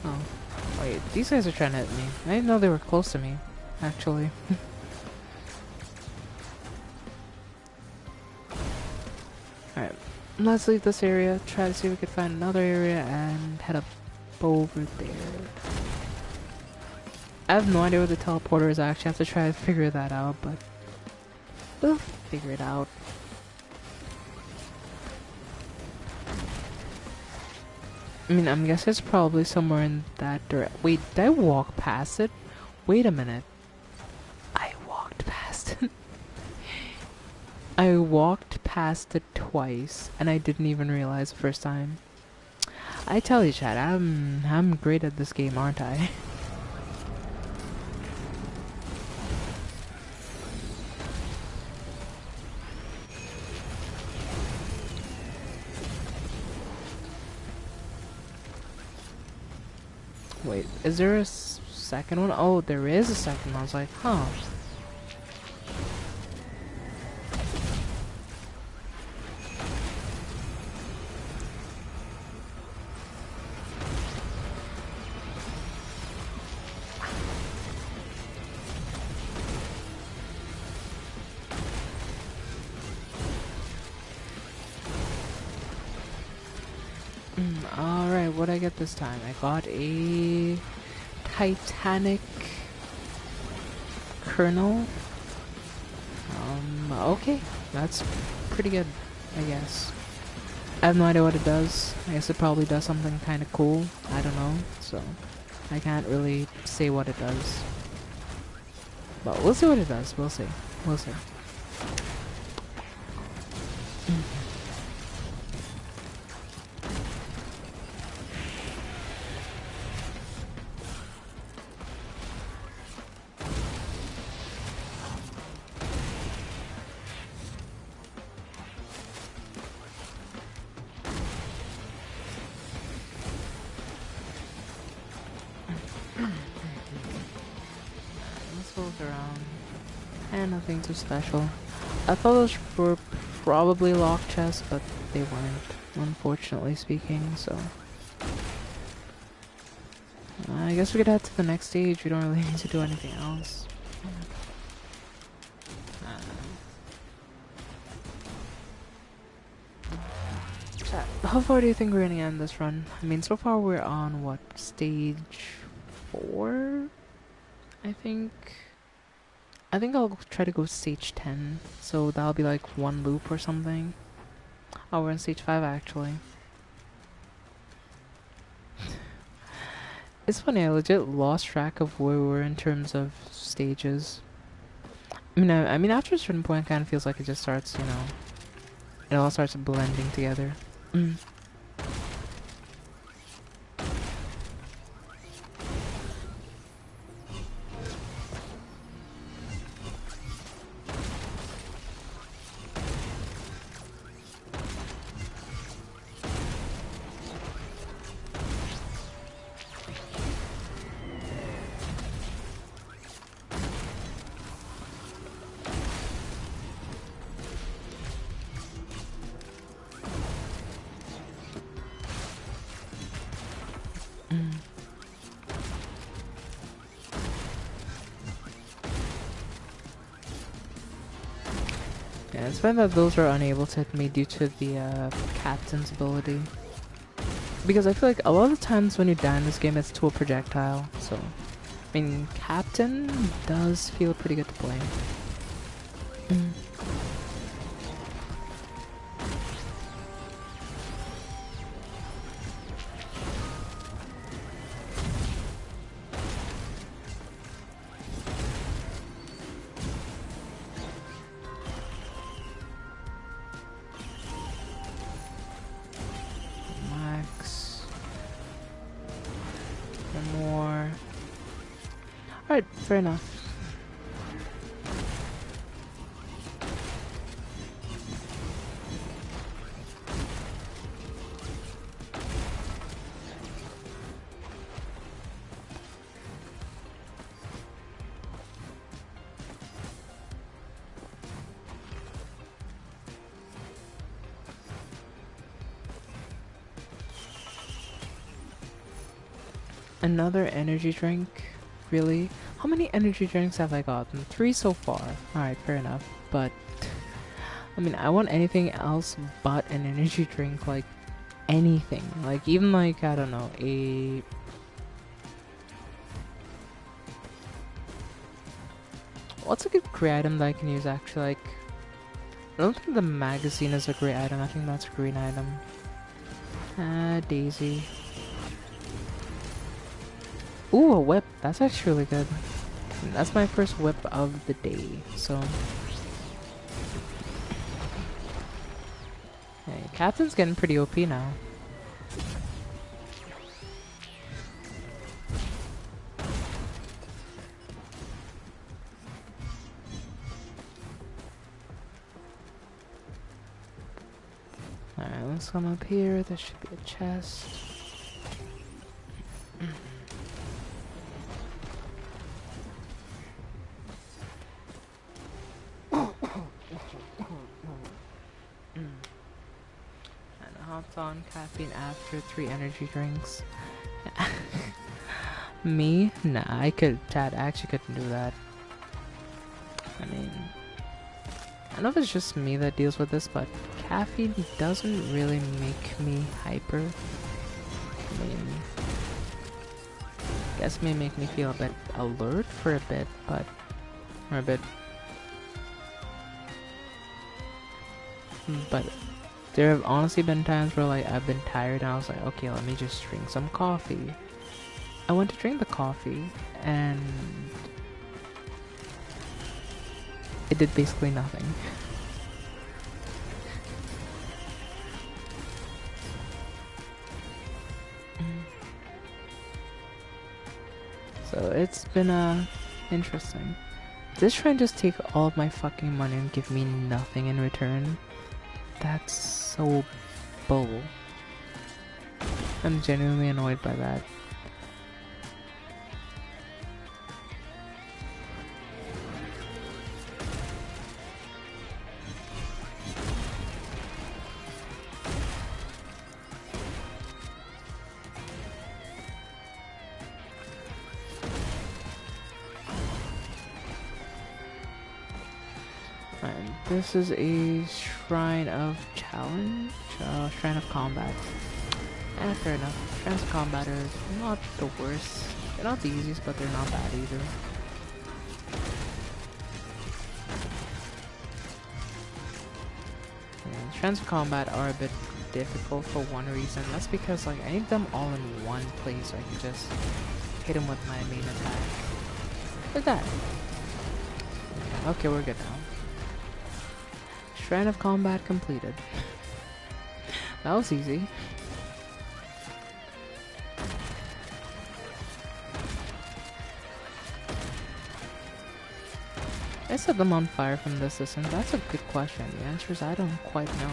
Oh, wait. These guys are trying to hit me. I didn't know they were close to me, actually. Alright. Let's leave this area, try to see if we can find another area, and head up over there. I have no idea where the teleporter is. I actually have to try to figure that out, but we'll figure it out. I mean, I'm guessing it's probably somewhere in that direction. Wait, did I walk past it? Wait a minute. I walked past it. I walked past it twice, and I didn't even realize the first time. I tell you, Chad, I'm great at this game, aren't I? Wait, is there a second one? Oh, there is a second one. I was like, huh. Alright, what'd I get this time? I got a Titanic Kernel. Okay, that's pretty good, I guess. I have no idea what it does. I guess it probably does something kind of cool. I don't know, so I can't really say what it does. But we'll see what it does. We'll see. We'll see. Let's look around. And nothing too special. I thought those were probably lock chests, but they weren't, unfortunately speaking, so. I guess we could head to the next stage. We don't really need to do anything else. Chat, how far do you think we're gonna end this run? I mean, so far we're on, what, stage 4? I think I'll try to go stage 10, so that'll be like one loop or something. Oh, we're on stage 5 actually. It's funny, I legit lost track of where we were in terms of stages. I mean, after a certain point, it kind of feels like it just starts, you know, it all starts blending together. Yeah, it's fine that those are unable to hit me due to the captain's ability. Because I feel like a lot of the times when you die in this game, it's to a projectile. So, I mean, captain does feel pretty good to play. Max. One more. Alright, fair enough. Another energy drink? Really? How many energy drinks have I gotten? 3 so far. Alright, fair enough. But, I mean, I want anything else but an energy drink. Like, anything. Like, even like, I don't know, a... What's a good grey item that I can use actually? Like, I don't think the magazine is a grey item. I think that's a green item. Daisy. Ooh, a whip. That's actually really good. That's my first whip of the day, so... Hey, Captain's getting pretty OP now. Alright, let's come up here. There should be a chest. marathon caffeine after 3 energy drinks. Me? Nah, I actually couldn't do that. I mean, I don't know if it's just me that deals with this, but caffeine doesn't really make me hyper. I mean, I guess it may make me feel a bit alert for a bit, but there have honestly been times where like I've been tired and I was like, okay, let me just drink some coffee. I went to drink the coffee and it did basically nothing. So it's been interesting. This trying to just take all of my fucking money and give me nothing in return. That's so bull. I'm genuinely annoyed by that. This is a Shrine of Challenge, Shrine of Combat. Fair enough. Shrines of Combat are not the worst. They're not the easiest, but they're not bad either. And Shrines of Combat are a bit difficult for one reason. That's because like I need them all in one place so I can just hit them with my main attack. Look at that. Okay, we're good now. Shrine of Combat completed. That was easy. I set them on fire from this distance. That's a good question. The answer is I don't quite know.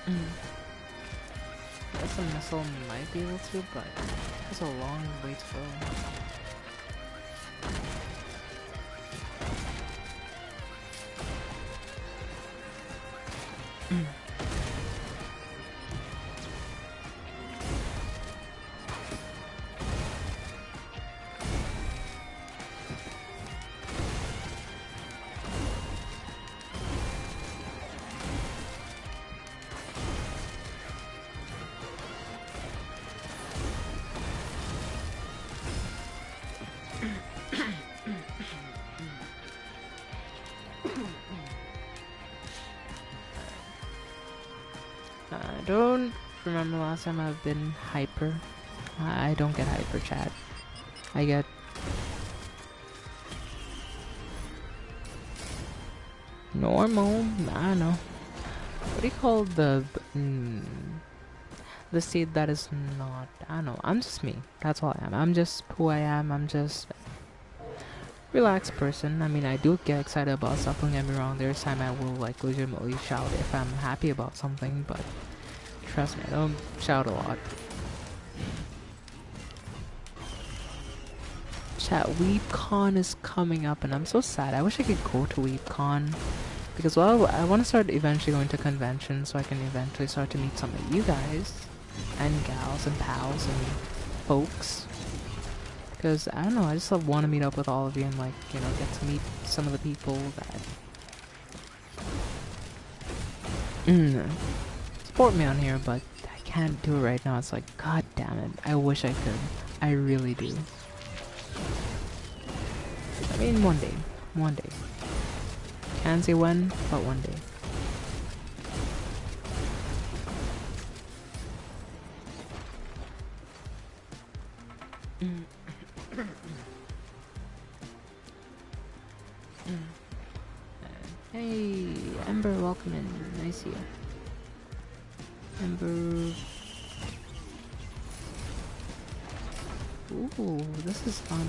I guess a missile might be able to, but it's a long way to go. I don't remember last time I've been hyper. I don't get hyper, chat. I get normal. I don't know. What do you call the state that is not? I don't know. I'm just me. That's all I am. I'm just who I am. I'm just relaxed person. I mean, I do get excited about stuff. Don't get me wrong. There's time I will like legitimately shout if I'm happy about something, but trust me, I don't shout a lot. Chat, WeebCon is coming up and I'm so sad. I wish I could go to WeebCon. Because, well, I want to start eventually going to conventions so I can eventually start to meet some of you guys. And gals and pals and folks. Because, I don't know, I just want to meet up with all of you and, like, you know, get to meet some of the people that support me on here, but I can't do it right now. It's like, god damn it, I wish I could. I really do. I mean, one day. One day. Can't say when, but one day. Hey, Ember, welcome in. I see you. Ember. Ooh, this is fun.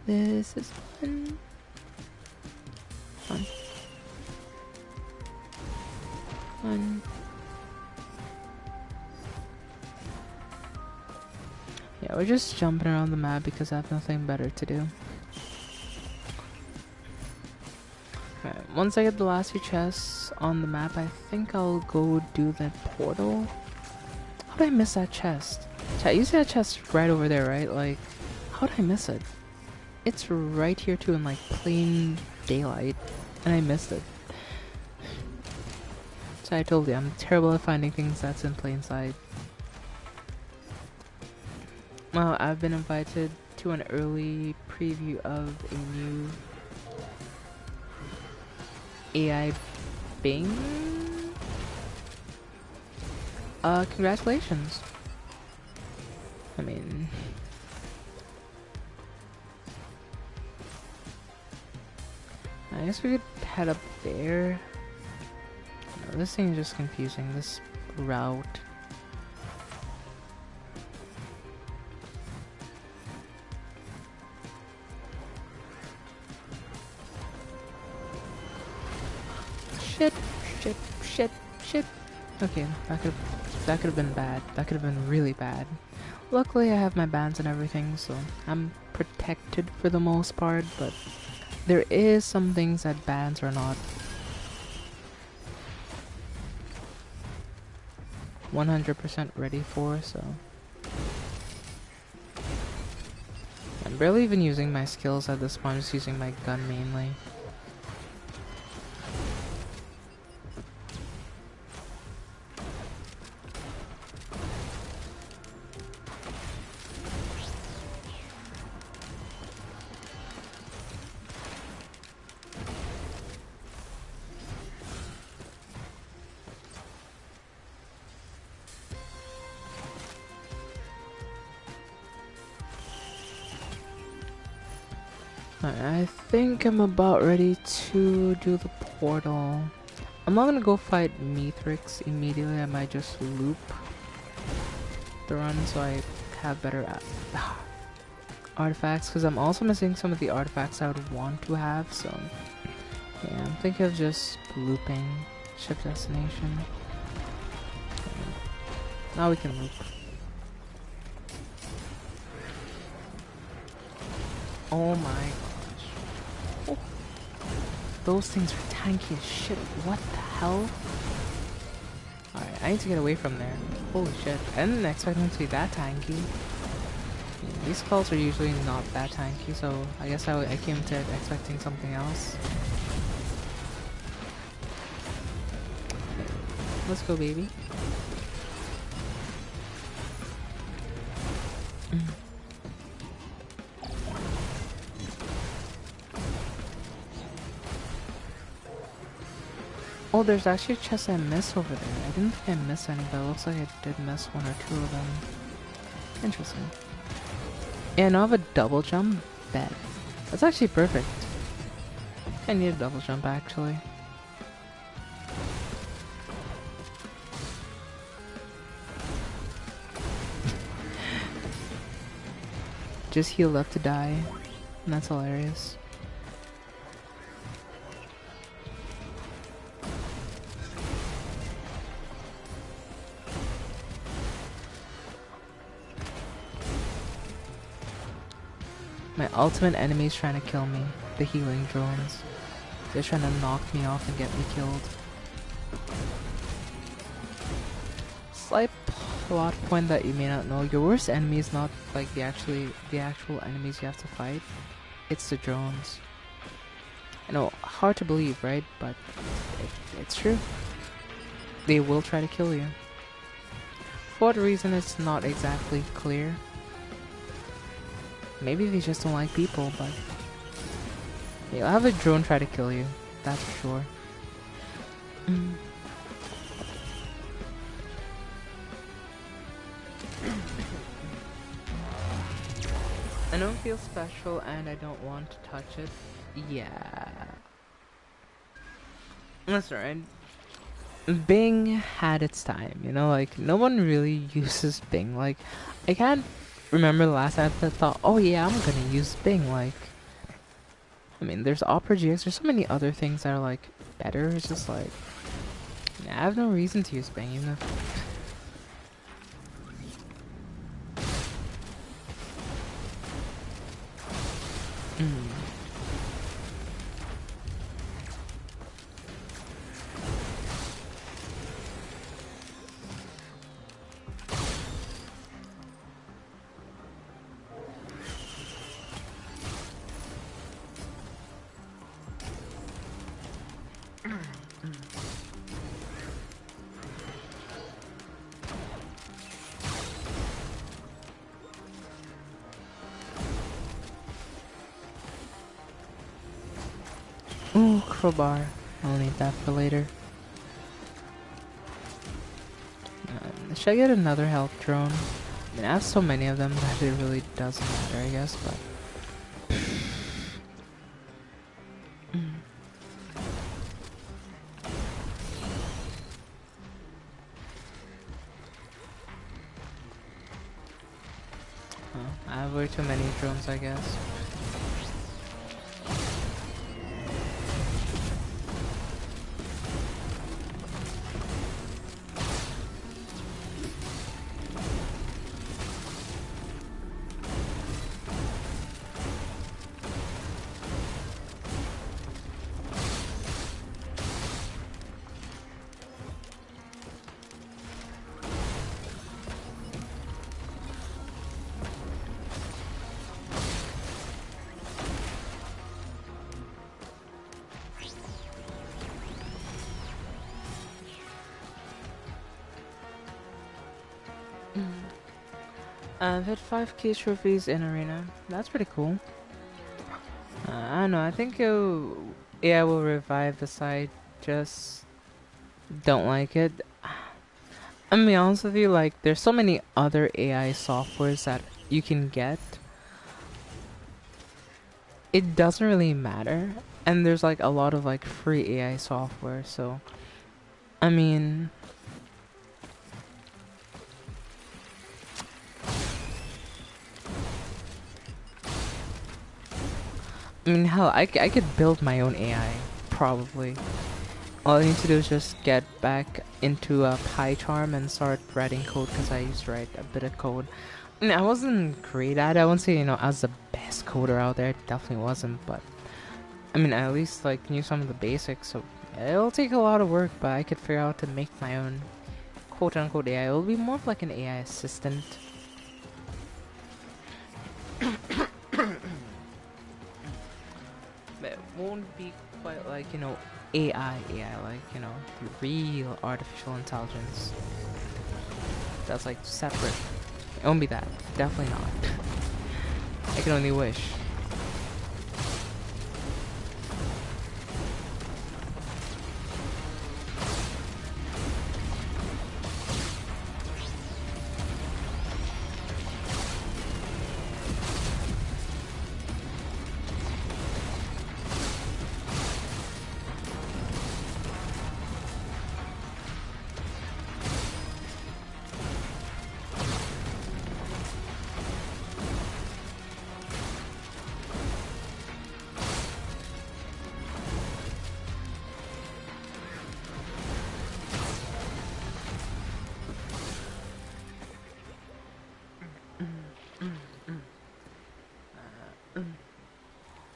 This is fun. Fun. Fun. Yeah, we're just jumping around the map because I have nothing better to do. Alright, Once I get the last few chests on the map, I think I'll go do that portal. How did I miss that chest? Chat, you see that chest right over there, right? Like, how did I miss it? It's right here too in like plain daylight, and I missed it. So I told you, I'm terrible at finding things that's in plain sight. Well, I've been invited to an early preview of a new AI Bing. Congratulations. I mean, I guess we could head up there. No, this thing is just confusing, this route. Shit, shit, shit, shit. Okay, that could have been bad. That could have been really bad. Luckily I have my bands and everything, so I'm protected for the most part, but there is some things that bands are not 100% ready for, so I'm barely even using my skills at this point, I'm just using my gun mainly. I think I'm about ready to do the portal. I'm not gonna go fight Mithrix immediately, I might just loop the run so I have better artifacts, because I'm also missing some of the artifacts I would want to have, so yeah, I'm thinking of just looping ship destination. Now we can loop. Oh my gosh. Oh. Those things are tanky as shit. What the hell? Alright, I need to get away from there. Holy shit. I didn't expect them to be that tanky. Yeah, these calls are usually not that tanky, so I guess I came to it expecting something else. Let's go, baby. Oh, there's actually a chest I missed over there. I didn't think I missed any, but it looks like I did miss one or two of them. Interesting. Yeah, now I have a double jump bed. That's actually perfect. I need a double jump, actually. Just healed up to die. And that's hilarious. My ultimate enemy is trying to kill me. The healing drones. They're trying to knock me off and get me killed. Slight plot point that you may not know. Your worst enemy is not like the actual enemies you have to fight. It's the drones. I know, hard to believe, right? But it's true. They will try to kill you. For what reason, it's not exactly clear. Maybe they just don't like people, but you'll have a drone try to kill you. That's for sure. I don't feel special and I don't want to touch it. Yeah. That's right. Bing had its time, you know, like no one really uses Bing. Like I can't remember the last time I thought, oh yeah, I'm gonna use Bing. Like, I mean, there's Opera GX, there's so many other things that are like better. It's just like, I have no reason to use Bing, even if crowbar. I'll need that for later. Should I get another health drone? I mean, I have so many of them that it really doesn't matter, I guess, but... I have way too many drones, I guess. I've hit 5 key trophies in arena. That's pretty cool. I don't know. I think AI will revive the site. Just don't like it. I'm gonna be honest with you. Like, there's so many other AI softwares that you can get. It doesn't really matter, and there's like a lot of like free AI software. So, I mean. Hell, I could build my own AI, probably. All I need to do is just get back into PyCharm and start writing code, because I used to write a bit of code. I mean, I wasn't great at it. I wouldn't say, I was the best coder out there. Definitely wasn't, but... I mean, I at least, like, knew some of the basics, so... It'll take a lot of work, but I could figure out how to make my own quote-unquote AI. It'll be more of like an AI assistant. But it won't be quite like, AI, like, the real artificial intelligence. That's like separate. It won't be that. Definitely not. I can only wish.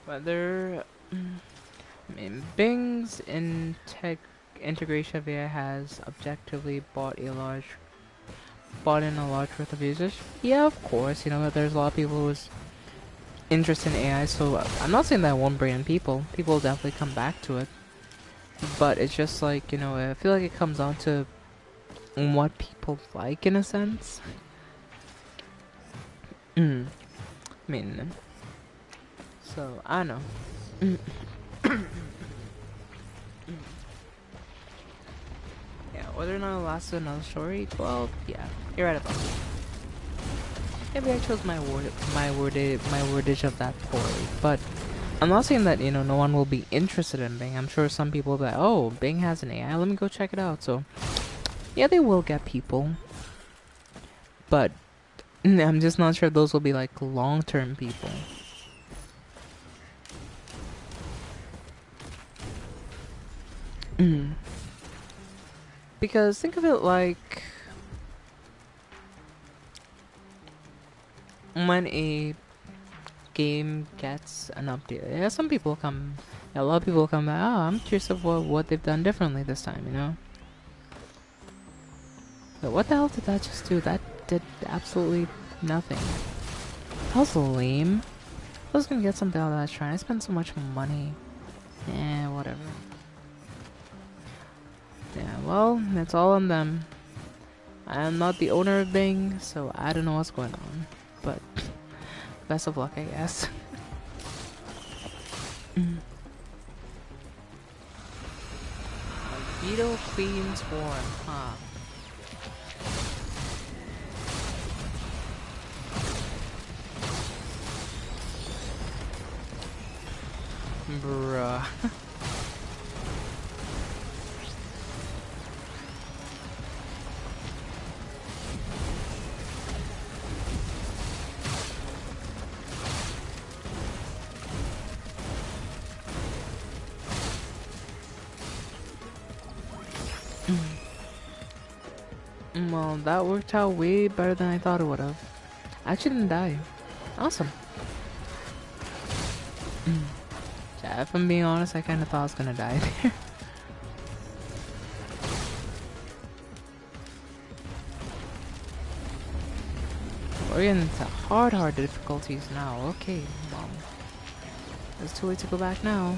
Whether Bing's integration of AI has objectively bought in a large worth of users. Yeah, of course. There's a lot of people who's interested in AI, so I'm not saying that I won't bring in people. People will definitely come back to it. But it's just like, I feel like it comes down to what people like, in a sense. I mean, so I don't know. Yeah, whether or not it'll last to another story, well, yeah, you're right about that. Maybe I chose my wordage of that poorly, but I'm not saying that no one will be interested in Bing. I'm sure some people will be like, oh, Bing has an AI, let me go check it out. So yeah, they will get people, but I'm just not sure if those will be like long-term people. Because think of it like when a game gets an update. Yeah, some people come. Yeah, a lot of people come back. Oh, I'm curious of what they've done differently this time. But what the hell did that just do? That did absolutely nothing. That was lame. I was gonna get something out of that shrine. I spent so much money. Yeah, whatever. Yeah, well, it's all on them. I am not the owner of Bing, so I don't know what's going on. But best of luck, I guess. Beetle Queen's Horn, huh? Bruh. Well, that worked out way better than I thought it would have. I actually didn't die. Awesome. Yeah, if I'm being honest, I kind of thought I was gonna die there. We're getting into hard difficulties now. Okay, well, there's too late to go back now.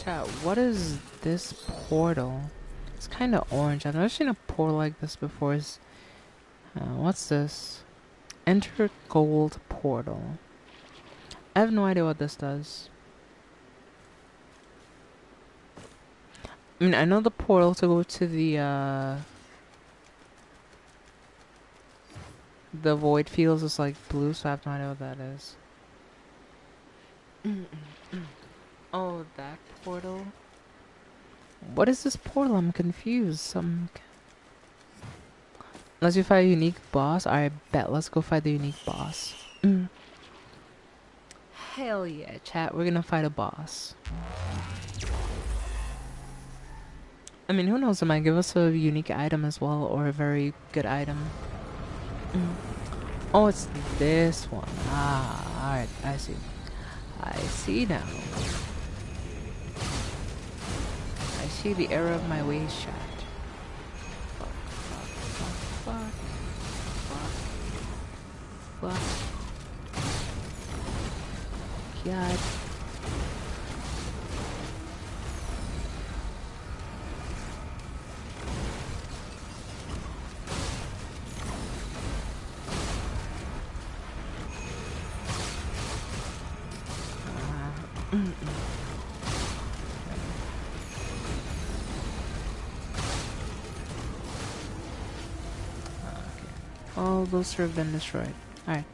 Chat, what is this portal? It's kind of orange. I've never seen a portal like this before. What's this? Enter gold portal. I have no idea what this does. I mean, I know the portal to go to the void fields is like blue, so I have no idea what that is. Oh, that portal? What is this portal? I'm confused. Unless you fight a unique boss, I bet. Let's go fight the unique boss. Hell yeah, chat. We're gonna fight a boss. I mean, who knows? It might give us a unique item as well, or a very good item. Oh, it's this one. Ah, alright. I see. I see now. I see the error of my ways, chat. Fuck. God. All those have been destroyed. Alright.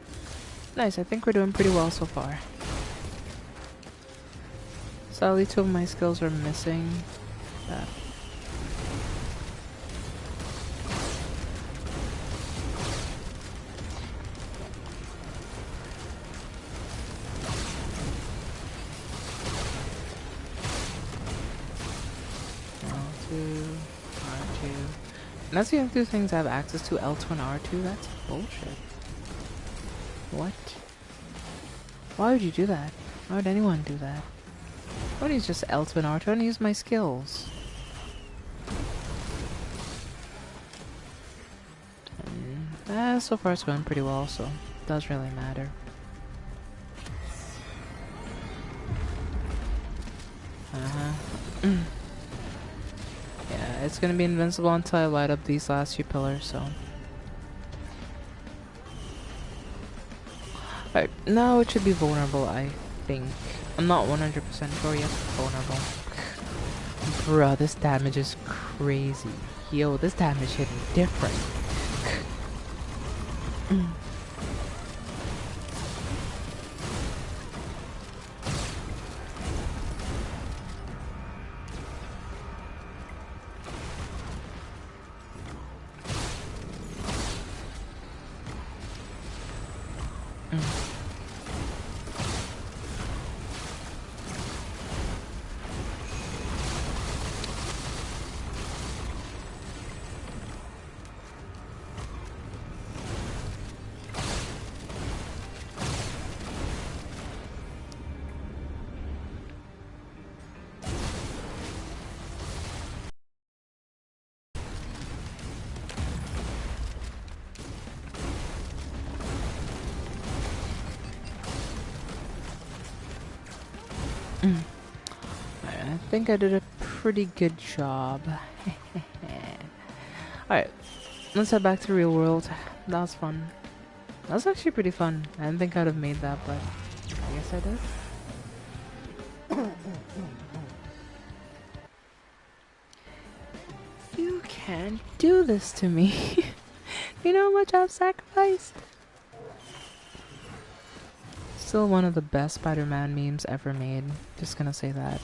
Nice, I think we're doing pretty well so far. Sadly, 2 of my skills are missing. That. L2, R2. And that's the only 2 things I have access to, L2 and R2. That's bullshit. What? Why would you do that? Why would anyone do that? I want to use just L2 and R2. I want to use my skills. So far it's going pretty well, so it doesn't really matter. Yeah, it's gonna be invincible until I light up these last few pillars, so. Alright, now it should be vulnerable, I think. I'm not 100% sure yet. Vulnerable. Bruh, this damage is crazy. Yo, this damage hit different. I think I did a pretty good job. Alright, let's head back to the real world. That was fun. That was actually pretty fun. I didn't think I'd have made that, but I guess I did. You can't do this to me. You know how much I've sacrificed? Still one of the best Spider-Man memes ever made. Just gonna say that.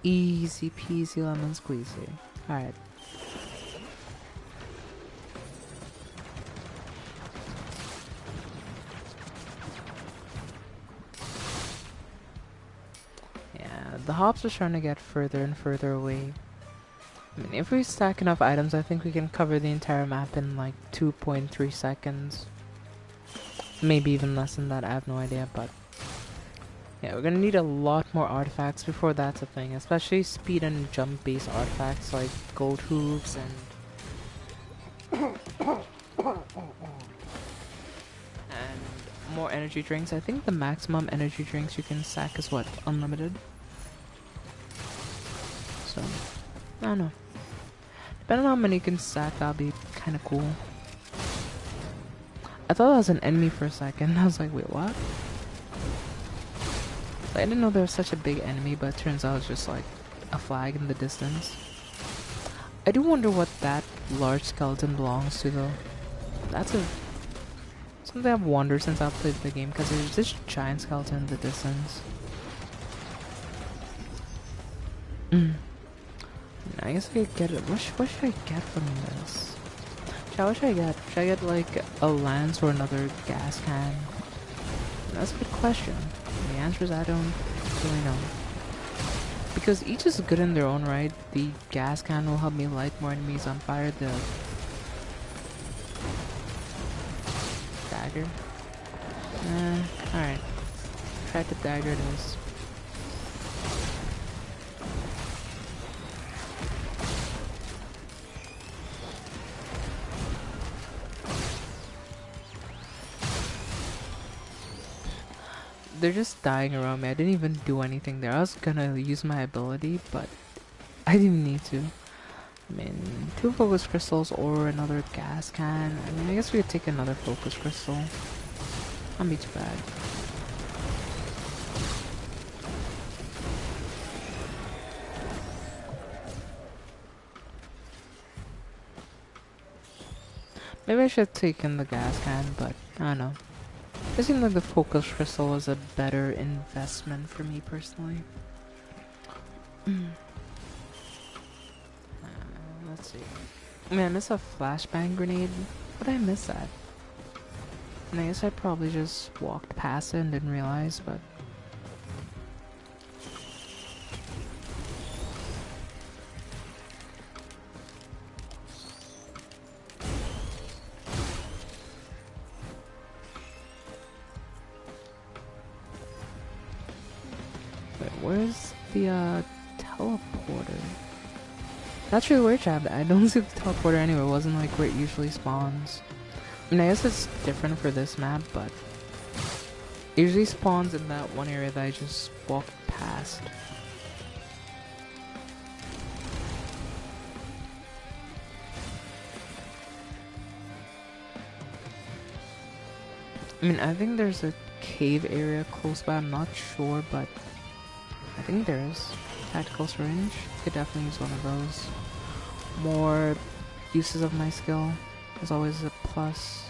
Easy peasy lemon squeezy. Alright. Yeah, the hops are trying to get further and further away. I mean, if we stack enough items, I think we can cover the entire map in like 2.3 seconds. Maybe even less than that, I have no idea, but... yeah, we're gonna need a lot more artifacts before that's a thing, especially speed and jump based artifacts like gold hooves and more energy drinks. I think the maximum energy drinks you can stack is what? Unlimited? So, I don't know. Depending on how many you can stack, that'll be kinda cool. I thought that was an enemy for a second. I was like, wait, what? I didn't know there was such a big enemy, but it turns out it's just like a flag in the distance. I do wonder what that large skeleton belongs to though. That's something I've wondered since I've played the game, because there's this giant skeleton in the distance. I guess I could get it. What should I get from this? What should I get? Should I get like a lance or another gas can? That's a good question. The answer is I don't really know. Because each is good in their own right. The gas can will help me light more enemies on fire. The dagger. Alright. Try the dagger it is. They're just dying around me. I didn't even do anything there. I was gonna use my ability, but I didn't need to. I mean, 2 focus crystals or another gas can. I mean, I guess we could take another focus crystal. Not be too bad. Maybe I should have taken the gas can, but I don't know. It seemed like the focus crystal was a better investment for me personally. Let's see. I mean, I missed a flashbang grenade. How did I miss that? And I guess I probably just walked past it and didn't realize, but... wait, where's the, teleporter? That's really weird, Chad. I don't see the teleporter anywhere. It wasn't like where it usually spawns. I mean, I guess it's different for this map, but it usually spawns in that one area that I just walked past. I mean, I think there's a cave area close by. I'm not sure, but I think there is. Tactical syringe. Could definitely use one of those. More uses of my skill is always a plus.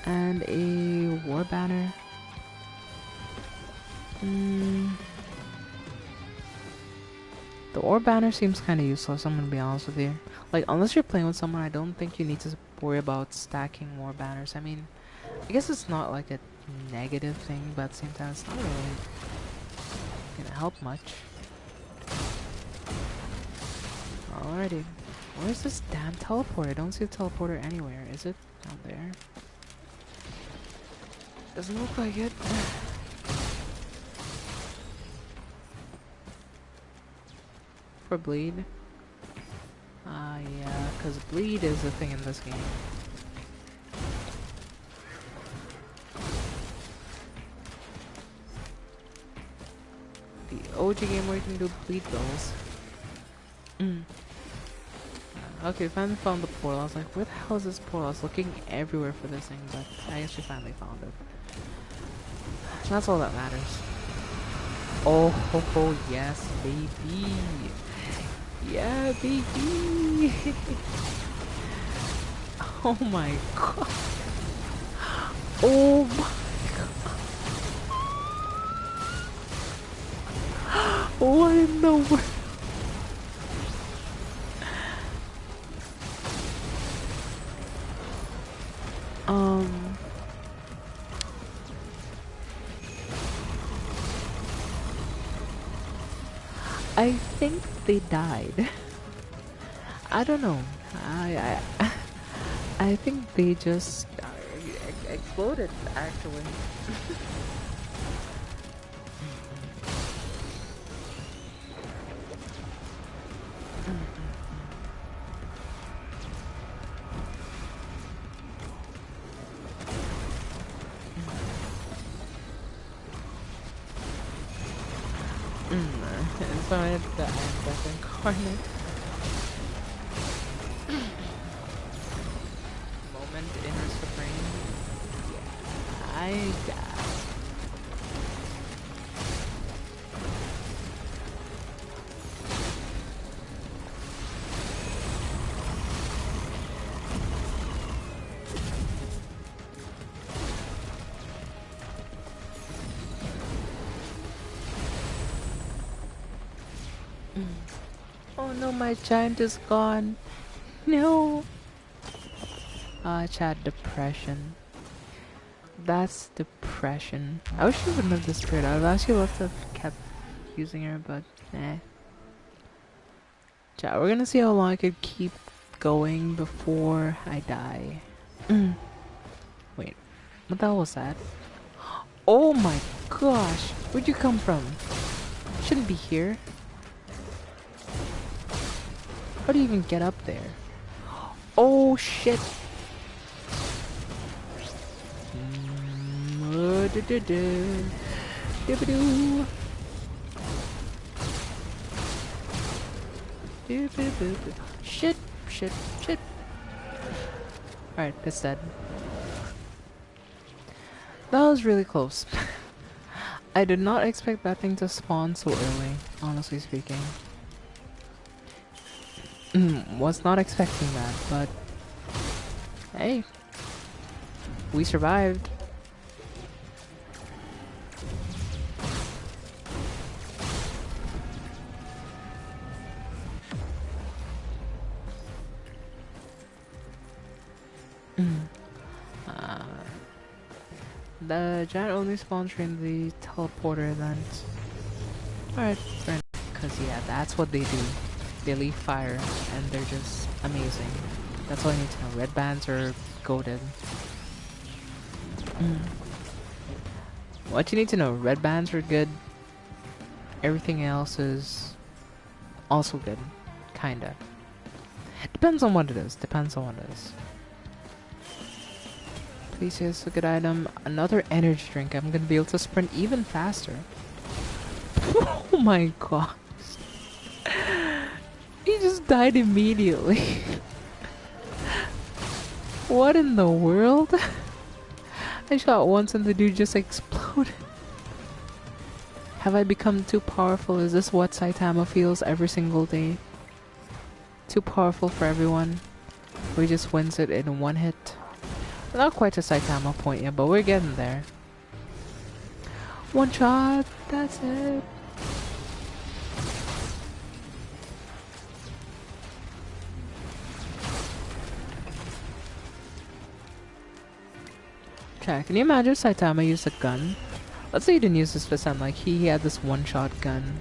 And a war banner. The war banner seems kind of useless, I'm gonna be honest with you. Like, unless you're playing with someone, I don't think you need to worry about stacking more banners. I mean, I guess it's not like a negative thing, but at the same time, it's not really gonna help much. Alrighty. Where's this damn teleporter? I don't see a teleporter anywhere. Is it down there? Doesn't look like it. For bleed? Yeah, because bleed is a thing in this game. The OG game where you can do bleed bills. Okay, finally found the portal. I was like, where the hell is this portal? I was looking everywhere for this thing, but I guess we finally found it. That's all that matters. Oh, ho, ho, yes, baby. Yeah, baby. Oh my god. Oh my god. What in the world? I think they died. I don't know. I think they just exploded actually. So I had the death incarnate. Moment in supreme. Yeah, I died. Oh no, my giant is gone. No. Chat depression. That's depression. I wish she wouldn't have disappeared. I would actually love to have kept using her, but eh. Chat, we're gonna see how long I could keep going before I die. Wait, what the hell was that? Oh my gosh, where'd you come from? Shouldn't be here. How do you even get up there? Oh shit! Shit, shit, shit. Alright, it's dead. That was really close. I did not expect that thing to spawn so early, honestly speaking. Was not expecting that, but hey, we survived. The giant only spawns during the teleporter event. Alright, because yeah, that's what they do. They leave fire, and they're just amazing. That's all I need to know. Red bands are goated. What you need to know, red bands are good. Everything else is also good. Kinda. Depends on what it is. Depends on what it is. Please, yes, a good item. Another energy drink. I'm gonna be able to sprint even faster. Oh my god. He just died immediately. What in the world? I shot once and the dude just exploded. Have I become too powerful? Is this what Saitama feels every single day? Too powerful for everyone? Or he just wins it in one hit? Not quite to Saitama point yet, but we're getting there. One shot, that's it. Chat, can you imagine if Saitama used a gun? Let's say he didn't use his fist and like he had this one-shot gun.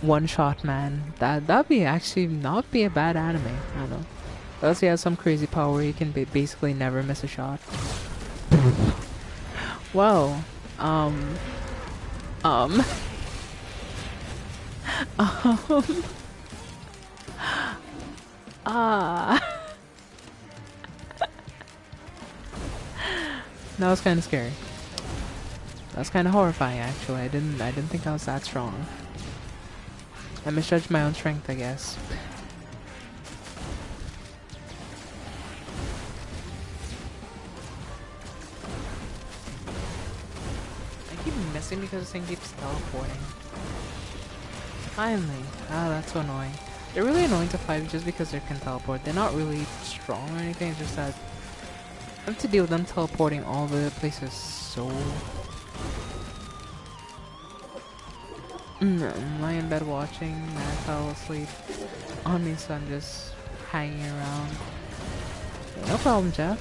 One-shot man. That'd be actually not be a bad anime. I don't know. Unless he has some crazy power where he can basically never miss a shot. Well, um, um, um, ah, that was kind of scary. That was kind of horrifying, actually. I didn't think I was that strong. I misjudged my own strength, I guess. I keep missing because this thing keeps teleporting. Finally. Ah, that's so annoying. They're really annoying to fight just because they can teleport. They're not really strong or anything, it's just that I have to deal with them teleporting all the places so... I'm lying in bed watching, and I fell asleep on me, so I'm just hanging around. No problem, Jeff.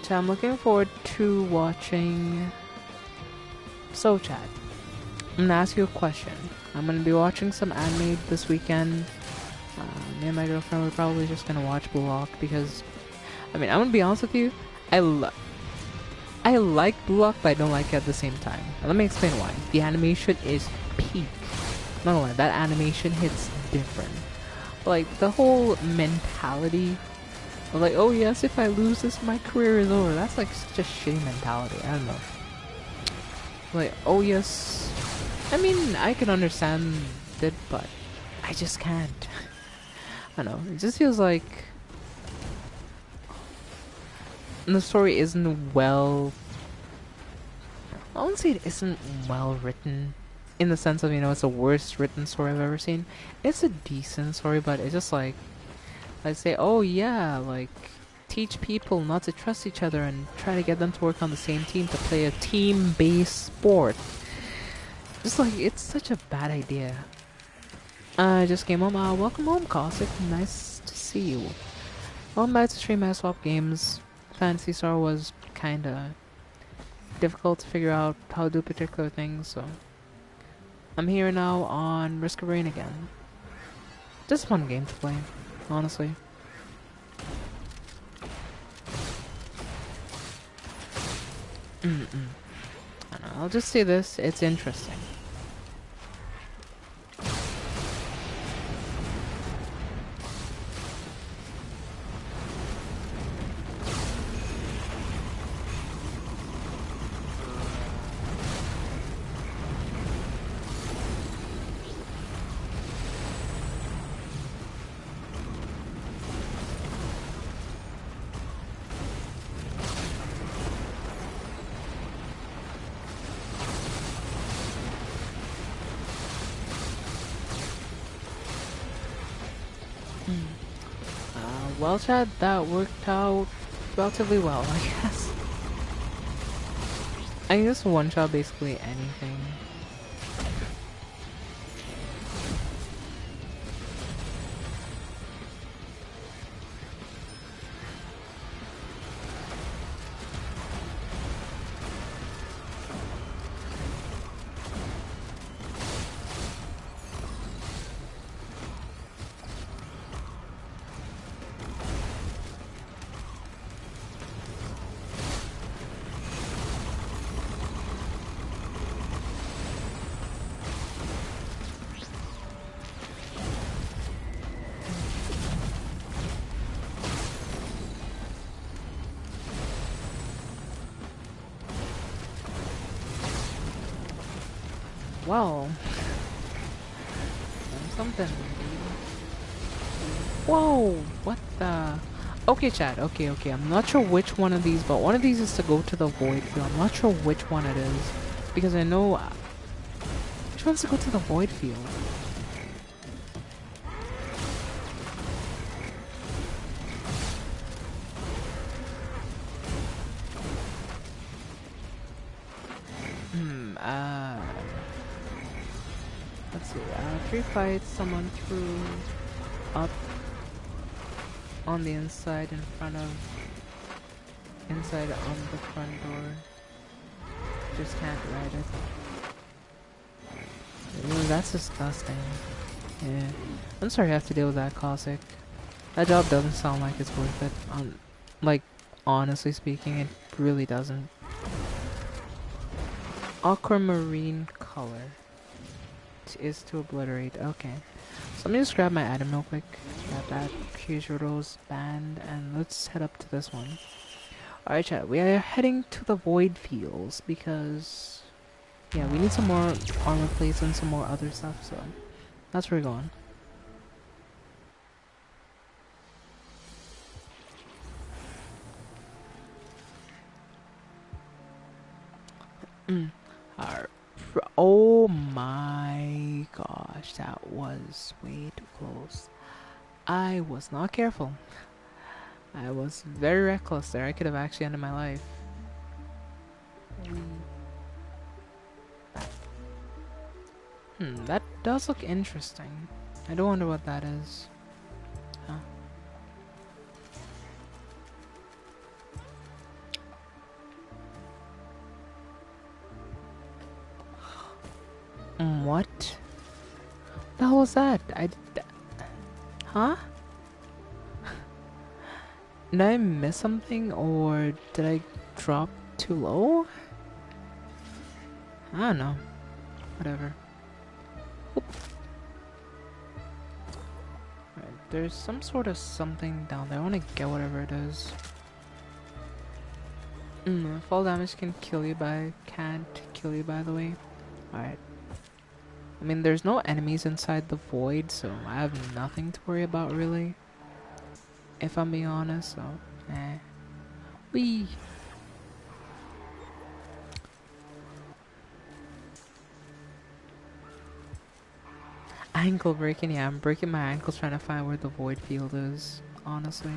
So I'm looking forward to watching So Chat. I'm gonna ask you a question. I'm gonna be watching some anime this weekend. Me and my girlfriend, we're probably just gonna watch Blue Lock because, I mean, I'm gonna be honest with you, I like Blue Lock, but I don't like it at the same time. And let me explain why. The animation is peak. Not gonna lie, that animation hits different. Like, the whole mentality of like, oh yes, if I lose this, my career is over. That's like such a shitty mentality. I don't know. Like, oh yes. I mean, I can understand it, but I just can't. I don't know. It just feels like the story isn't well... I wouldn't say it isn't well written in the sense of, you know, it's the worst written story I've ever seen. It's a decent story, but it's just like say, oh yeah, like, teach people not to trust each other and try to get them to work on the same team to play a team-based sport. Just like, it's such a bad idea. I just came home. Welcome home, Cossack. Nice to see you. Welcome back to Stream I Swap Games. Fantasy Star was kinda difficult to figure out how to do particular things, so I'm here now on Risk of Rain again. Just one game to play, honestly. I don't know, I'll just say this, it's interesting. Well, Chad, that worked out relatively well, I guess. I can just one-shot basically anything. Well, something. Whoa, what the? Okay, Chad. Okay. I'm not sure which one of these, but one of these is to go to the void field. I'm not sure which one it is because I know which one's to go to the void field. Uh, let's see. Three fights. Someone threw up on the inside in front of inside on the front door. Just can't ride it. Ooh, that's disgusting. Yeah. I'm sorry I have to deal with that, Cossack. That job doesn't sound like it's worth it. Like, honestly speaking, it really doesn't. Aquamarine color is to obliterate. Okay. So let me just grab my item real quick. Grab that Kyujiro's band, and let's head up to this one. Alright, chat. We are heading to the Void Fields because, yeah, we need some more armor plates and some more other stuff, so that's where we're going. Oh my gosh, that was way too close. I was not careful. I was very reckless there. I could have actually ended my life. That does look interesting. I do wonder what that is. Huh. What? The hell was that? Huh? Did I miss something, or did I drop too low? I don't know. Whatever. Right, there's some sort of something down there. I want to get whatever it is. Fall damage can kill you, can't kill you, by the way. Alright. I mean, there's no enemies inside the void, so I have nothing to worry about, really. If I'm being honest, so, Whee! Ankle breaking, yeah, I'm breaking my ankles trying to find where the void field is, honestly.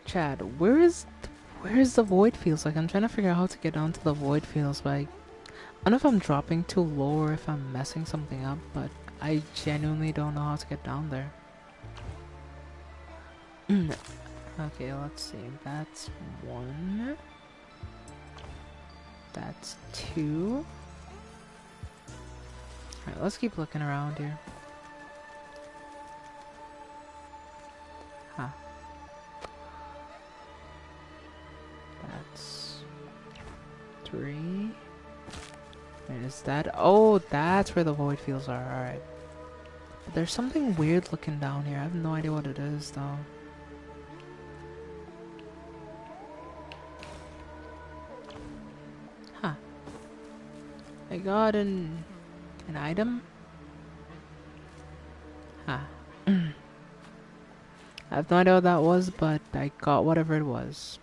Chad, where's the void fields? Like, I'm trying to figure out how to get down to the void fields, but I don't know if I'm dropping too low or if I'm messing something up, but I genuinely don't know how to get down there. Okay, let's see. That's one. That's two. Alright, let's keep looking around here. Huh. That's three. Wait, is that? Oh, that's where the void fields are. Alright. There's something weird looking down here. I have no idea what it is, though. Huh. I got an item? Huh. I have no idea what that was, but I got whatever it was.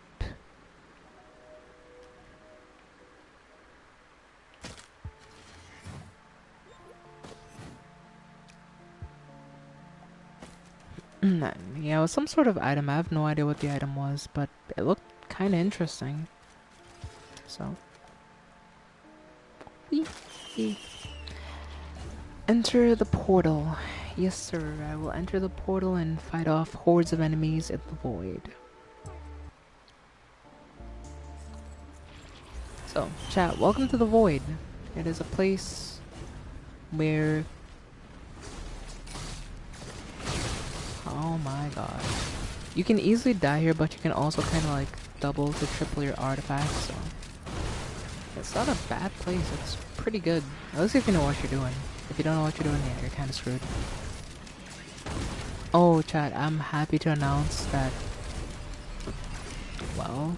Yeah, it was some sort of item. I have no idea what the item was, but it looked kind of interesting. So. Enter the portal. Yes, sir. I will enter the portal and fight off hordes of enemies in the void. So, chat, welcome to the void. It is a place where... Oh my god. You can easily die here, but you can also kind of like double to triple your artifacts, so... It's not a bad place, it's pretty good. At least if you know what you're doing. If you don't know what you're doing, yeah, you're kind of screwed. Oh, chat, I'm happy to announce that... Well...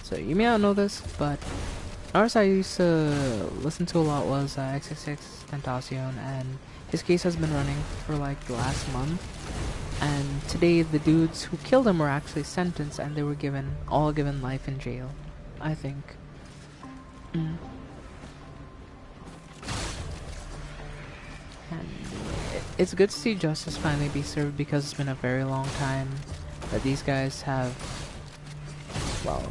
So, you may not know this, but... Artist I used to listen to a lot was XXX Tentacion, and his case has been running for like the last month. And today, the dudes who killed him were actually sentenced, and they were all given life in jail. I think. And it's good to see justice finally be served because it's been a very long time that these guys have, well,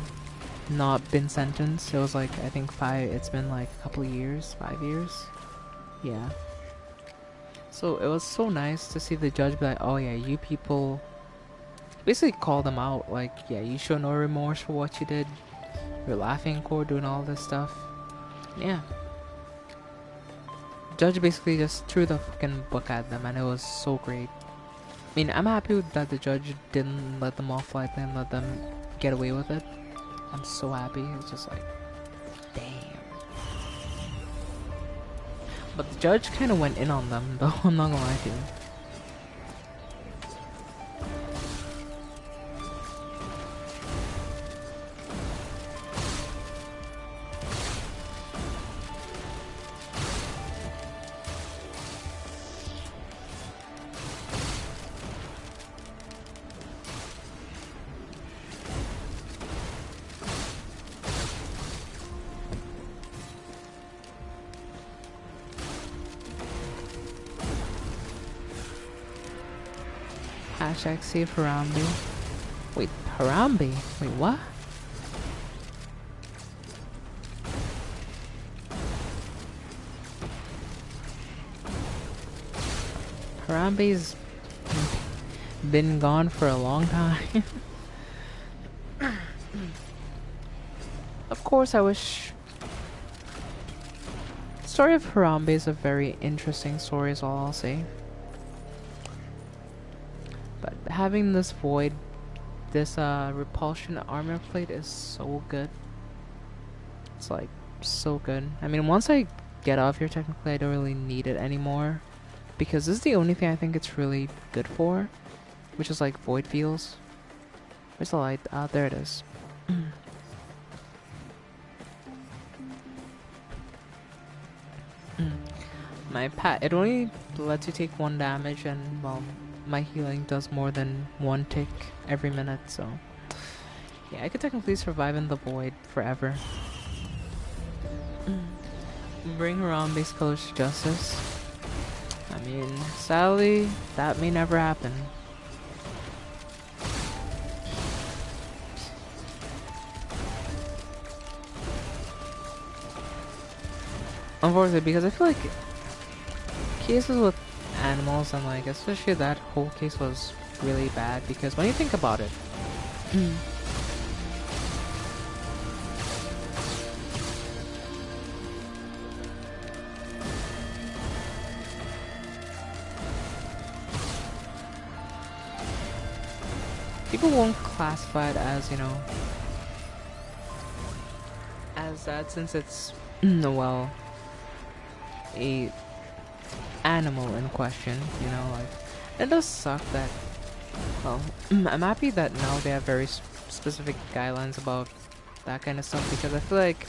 not been sentenced. It was like, I think it's been like a couple of years, 5 years. Yeah. So it was so nice to see the judge be like, oh yeah, you people, basically call them out. Like, yeah, you show no remorse for what you did. You're laughing in court, doing all this stuff. Yeah. Judge basically just threw the fucking book at them, and it was so great. I mean, I'm happy that the judge didn't let them off lightly and let them get away with it. I'm so happy. It's just like, damn. But the judge kind of went in on them, though. I'm not gonna lie to you. Hashtag save Harambe. Wait, Harambe? Wait, what? Harambe's been gone for a long time. Of course, I wish... The story of Harambe is a very interesting story is all I'll say. But having this void, this repulsion armor plate is so good. It's like, so good. I mean, once I get off here, technically I don't really need it anymore. Because this is the only thing I think it's really good for. Which is like void fields. Where's the light? Ah, there it is. My it only lets you take 1 damage, and well, my healing does more than 1 tick every minute, so yeah, I could technically survive in the void forever. Bring Harambe's colors to justice. I mean, sadly, that may never happen. Unfortunately, because I feel like cases with animals and like especially that whole case was really bad because when you think about it, people won't classify it as, you know, as that since it's well, a animal in question, you know, like, it does suck that, well, I'm happy that now they have very specific guidelines about that kind of stuff because I feel like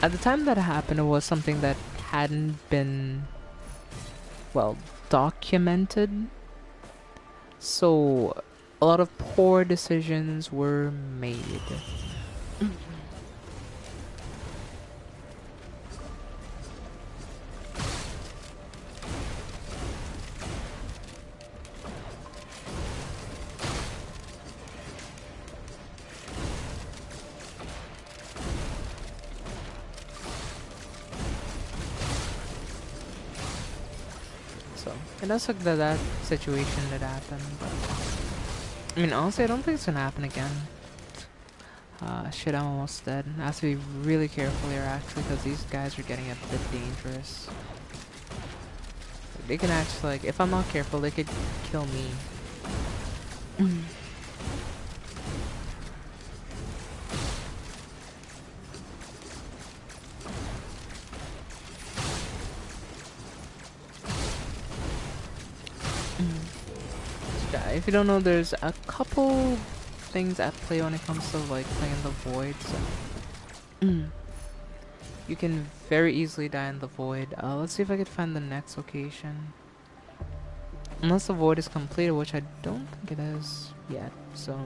at the time that it happened it was something that hadn't been, well, documented, so a lot of poor decisions were made. It does suck that that situation did happen, but I mean, honestly, I don't think it's gonna happen again. Shit, I'm almost dead. I have to be really careful here, actually, because these guys are getting a bit dangerous. They can actually, like, if I'm not careful, they could kill me. If you don't know, there's a couple things at play when it comes to like playing the void. So you can very easily die in the void. Let's see if I could find the next location. Unless the void is completed, which I don't think it is yet. So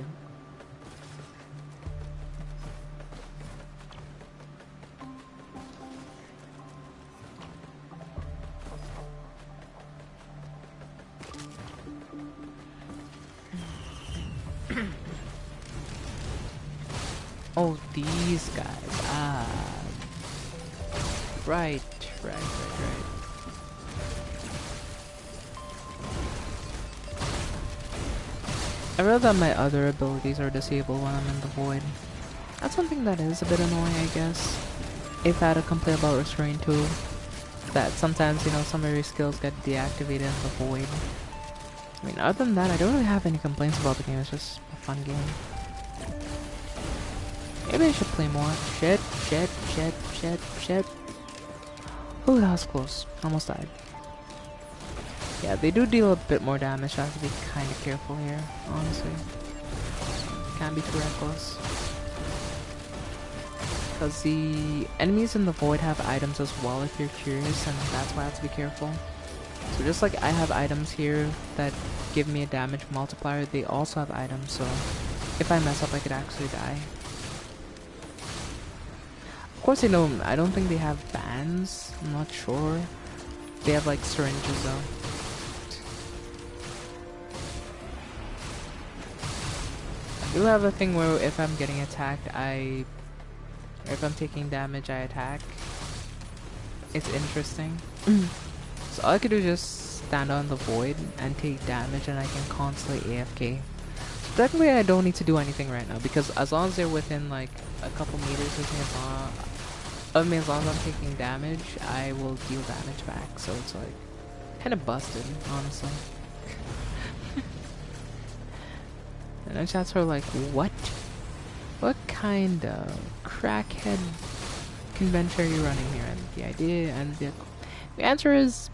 Oh, these guys. Ah. Right, right, right, right. I realized that my other abilities are disabled when I'm in the void. That's something that is a bit annoying, I guess. If I had a complaint about Restraint 2, that sometimes, you know, some of your skills get deactivated in the void. I mean, other than that, I don't really have any complaints about the game. It's just a fun game. Maybe I should play more. Shit, shit, shit, shit, shit. Ooh, that was close. Almost died. Yeah, they do deal a bit more damage. I have to be kind of careful here, honestly. Can't be too reckless. Because the enemies in the void have items as well if you're curious, and that's why I have to be careful. So just like I have items here that give me a damage multiplier, they also have items, so if I mess up I could actually die. Of course, I don't think they have bans. I'm not sure. They have like syringes though. I do have a thing where if I'm getting attacked, if I'm taking damage, I attack. It's interesting. So all I could do is just stand on the void and take damage, and I can constantly AFK. So technically I don't need to do anything right now, because as long as they're within like a couple meters of me, as long as I'm taking damage, I will deal damage back. So it's like kind of busted, honestly. And then chats are like, what? What kind of crackhead convention are you running here? And the idea and the answer is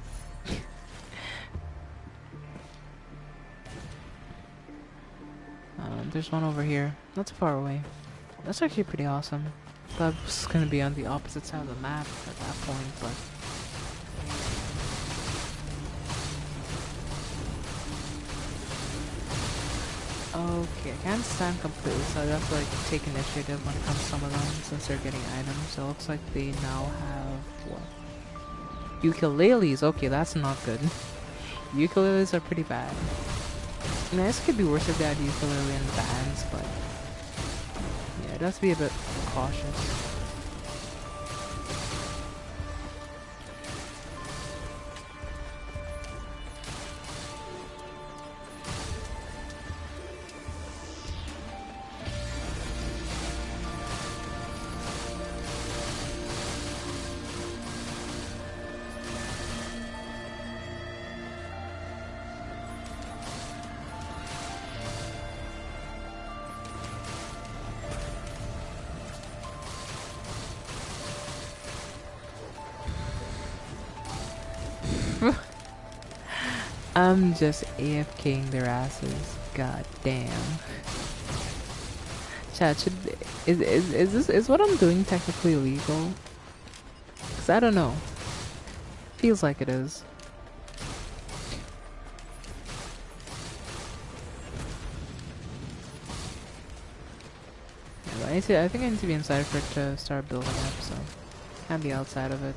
there's one over here, not too far away. That's actually pretty awesome. Thought it was gonna be on the opposite side of the map at that point, but okay, I can't stand completely, so I have to like take initiative when it comes to some of them since they're getting items. So it looks like they now have what? Ukuleles. Okay, that's not good. Ukuleles are pretty bad. I mean, this could be worse if they had ukulele and bands, but yeah, it has to be a bit cautious. I'm just AFKing their asses. God damn. Chat, is what I'm doing technically illegal? Cause I don't know. Feels like it is. Yeah, but I think I need to be inside for it to start building up, so can't be outside of it.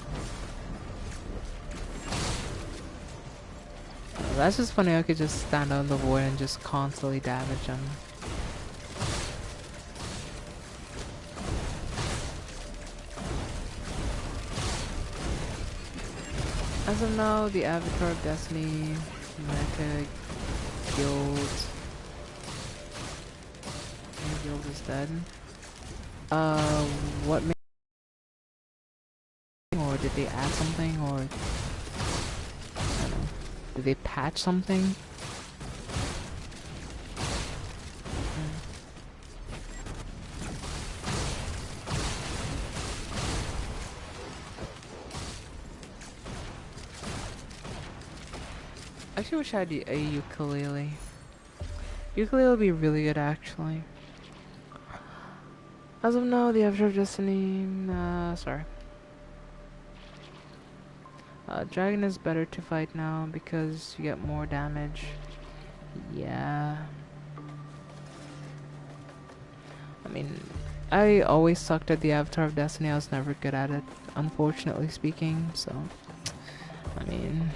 That's just funny, I could just stand on the void and just constantly damage them. As of now, the Avatar of Destiny, Meta, Guild... Guild is dead. What made... Or did they add something, or... I don't know. Did they patch something? I actually wish I had a ukulele. Ukulele would be really good, actually. As of now, the Avatar of Destiny... sorry. Dragon is better to fight now because you get more damage. Yeah. I mean, I always sucked at the Avatar of Destiny. I was never good at it, unfortunately speaking, so... I mean...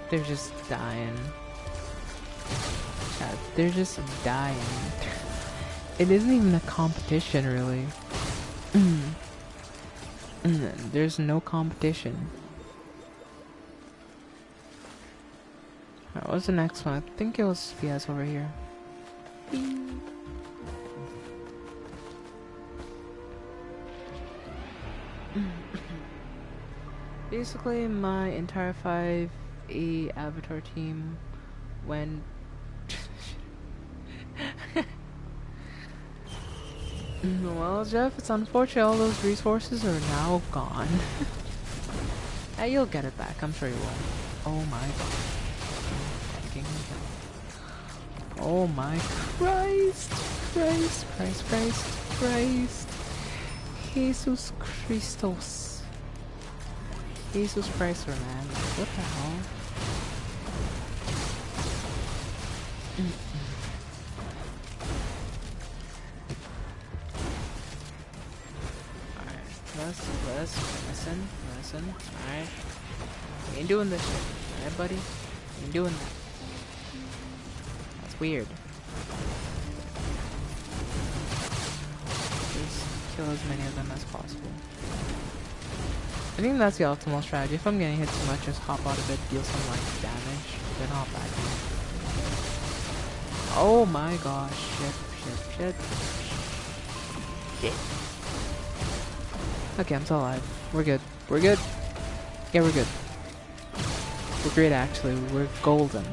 They're just dying. Chat, they're just dying. It isn't even a competition, really. There's no competition. Alright, what's the next one? I think it was PS over here. Basically, my entire 5A Avatar team went. Well, Jeff, it's unfortunate all those resources are now gone. Hey, you'll get it back. I'm sure you will. Oh my god. Oh my Christ! Christ! Jesus Christos. Jesus Christ, man. What the hell? Alright, listen. Alright. You ain't doing this shit. Alright, buddy? You ain't doing that. That's weird. Just kill as many of them as possible. I think that's the optimal strategy. If I'm getting hit too much, just hop out a bit, deal some like damage, then hop back in. Oh my gosh, shit. Okay, I'm still alive. We're good. Yeah, we're good. We're great actually, we're golden.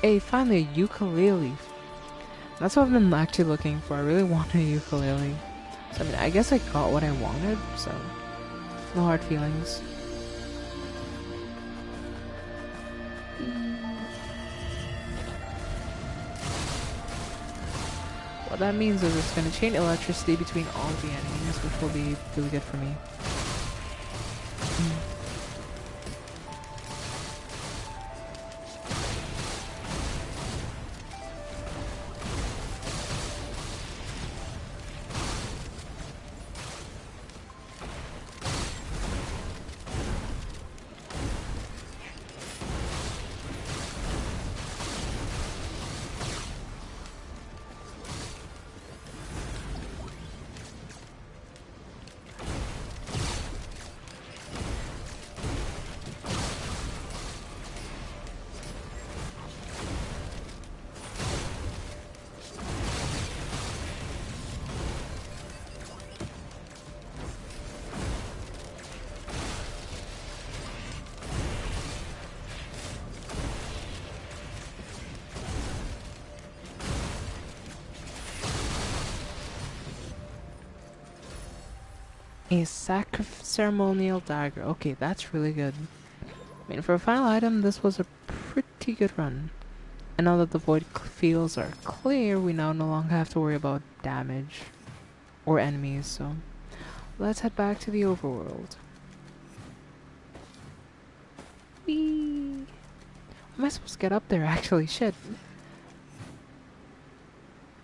Hey, finally a ukulele. That's what I've been actually looking for. I really want a ukulele. So, I mean, I guess I got what I wanted, so no hard feelings. What that means is it's going to chain electricity between all the enemies, which will be really good for me. A ceremonial dagger. Okay, that's really good. I mean, for a final item, this was a pretty good run. And now that the void fields are clear, we now no longer have to worry about damage or enemies, so let's head back to the overworld. Whee! Am I supposed to get up there, actually? Shit.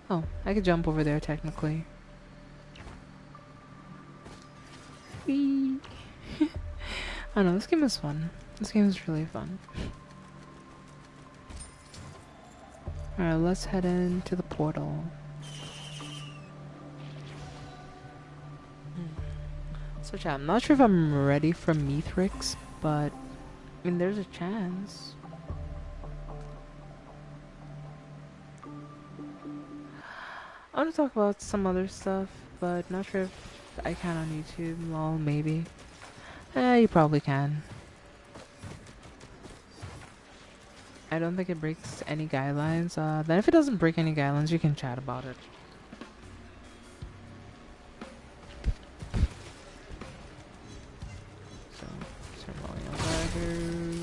Oh, I could jump over there, technically. Whee! I don't know, this game is fun. This game is really fun. Alright, let's head into the portal. So chat, I'm not sure if I'm ready for Mithrix, but I mean there's a chance. I want to talk about some other stuff, but not sure if I can on YouTube. Lol, maybe. You probably can. I don't think it breaks any guidelines. Then if it doesn't break any guidelines, you can chat about it. So, ceremonial daggers.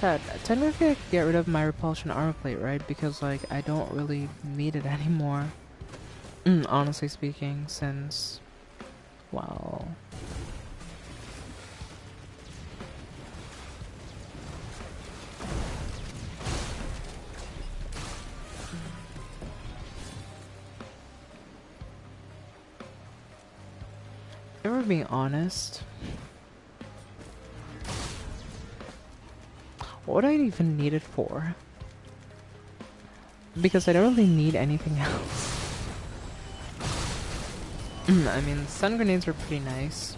Chat, technically I could get rid of my repulsion armor plate, right? Because, like, I don't really need it anymore. Honestly speaking, since... Well... If we're being honest... What would I even need it for? Because I don't really need anything else. I mean, stun grenades are pretty nice.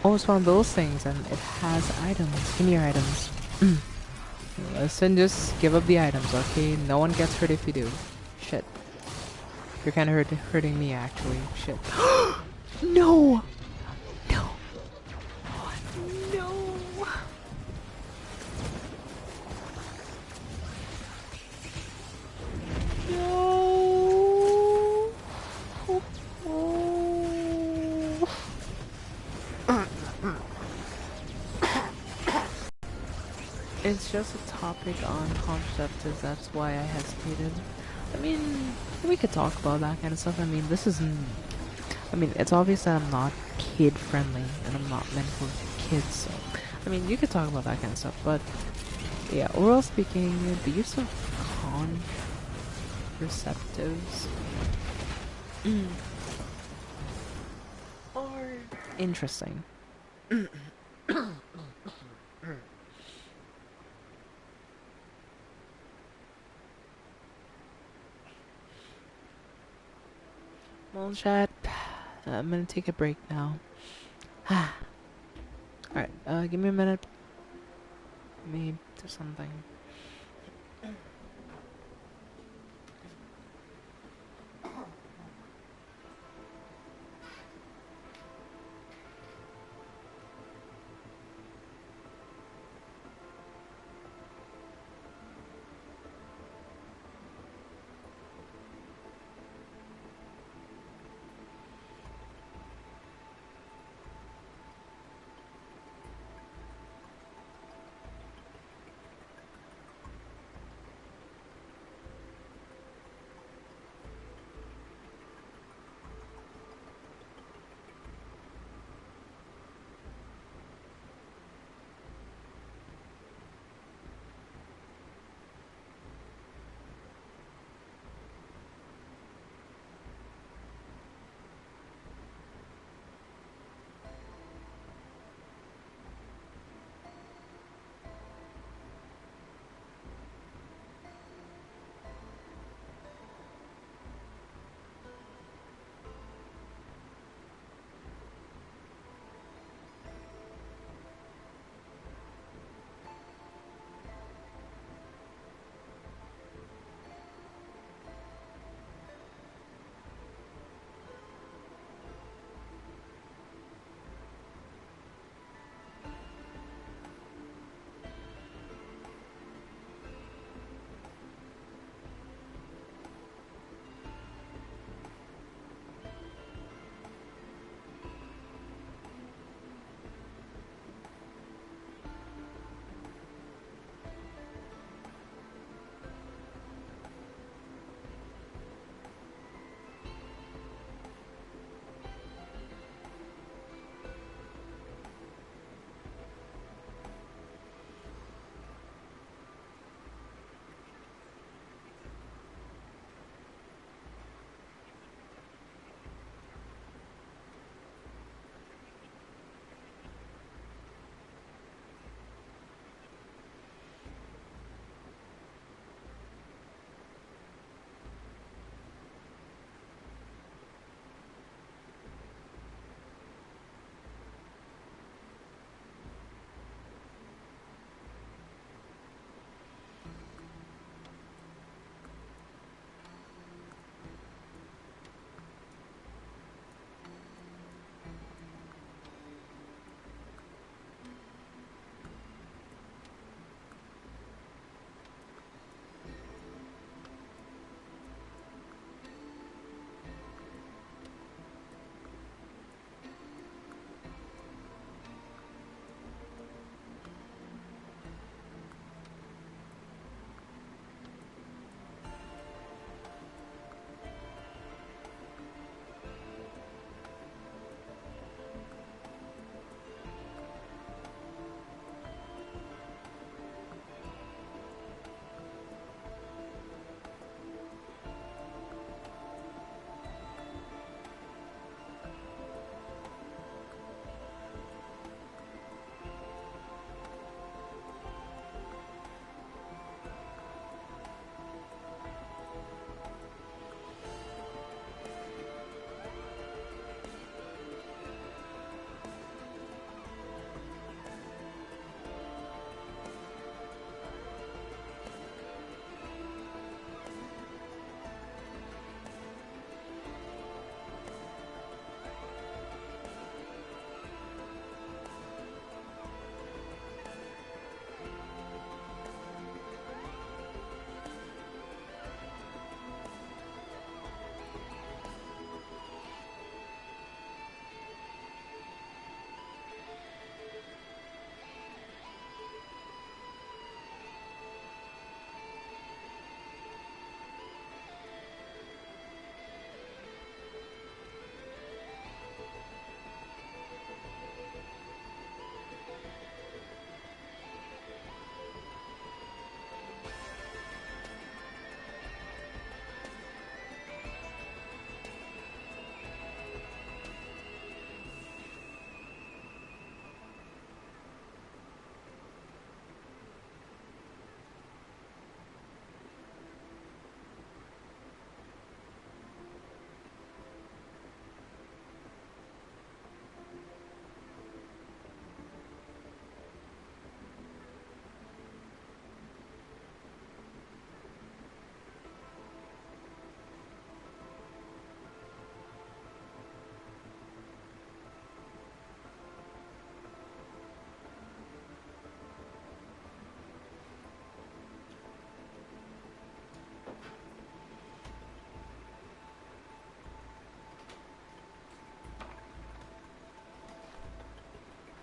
Oh, it's one of those things, and it has items. Give me your items. Listen, just give up the items, okay? No one gets hurt if you do. Shit. You're kind of hurting me, actually. Shit. No! No! No! No! It's just a topic on contraceptives, that's why I hesitated. I mean, we could talk about that kind of stuff. I mean, this isn't... I mean, it's obvious that I'm not kid-friendly, and I'm not meant for kids, so... I mean, you could talk about that kind of stuff, but... Yeah, overall speaking, the use of contraceptives... are interesting. Well, chat, I'm gonna take a break now. Alright, give me a minute. Let me do something.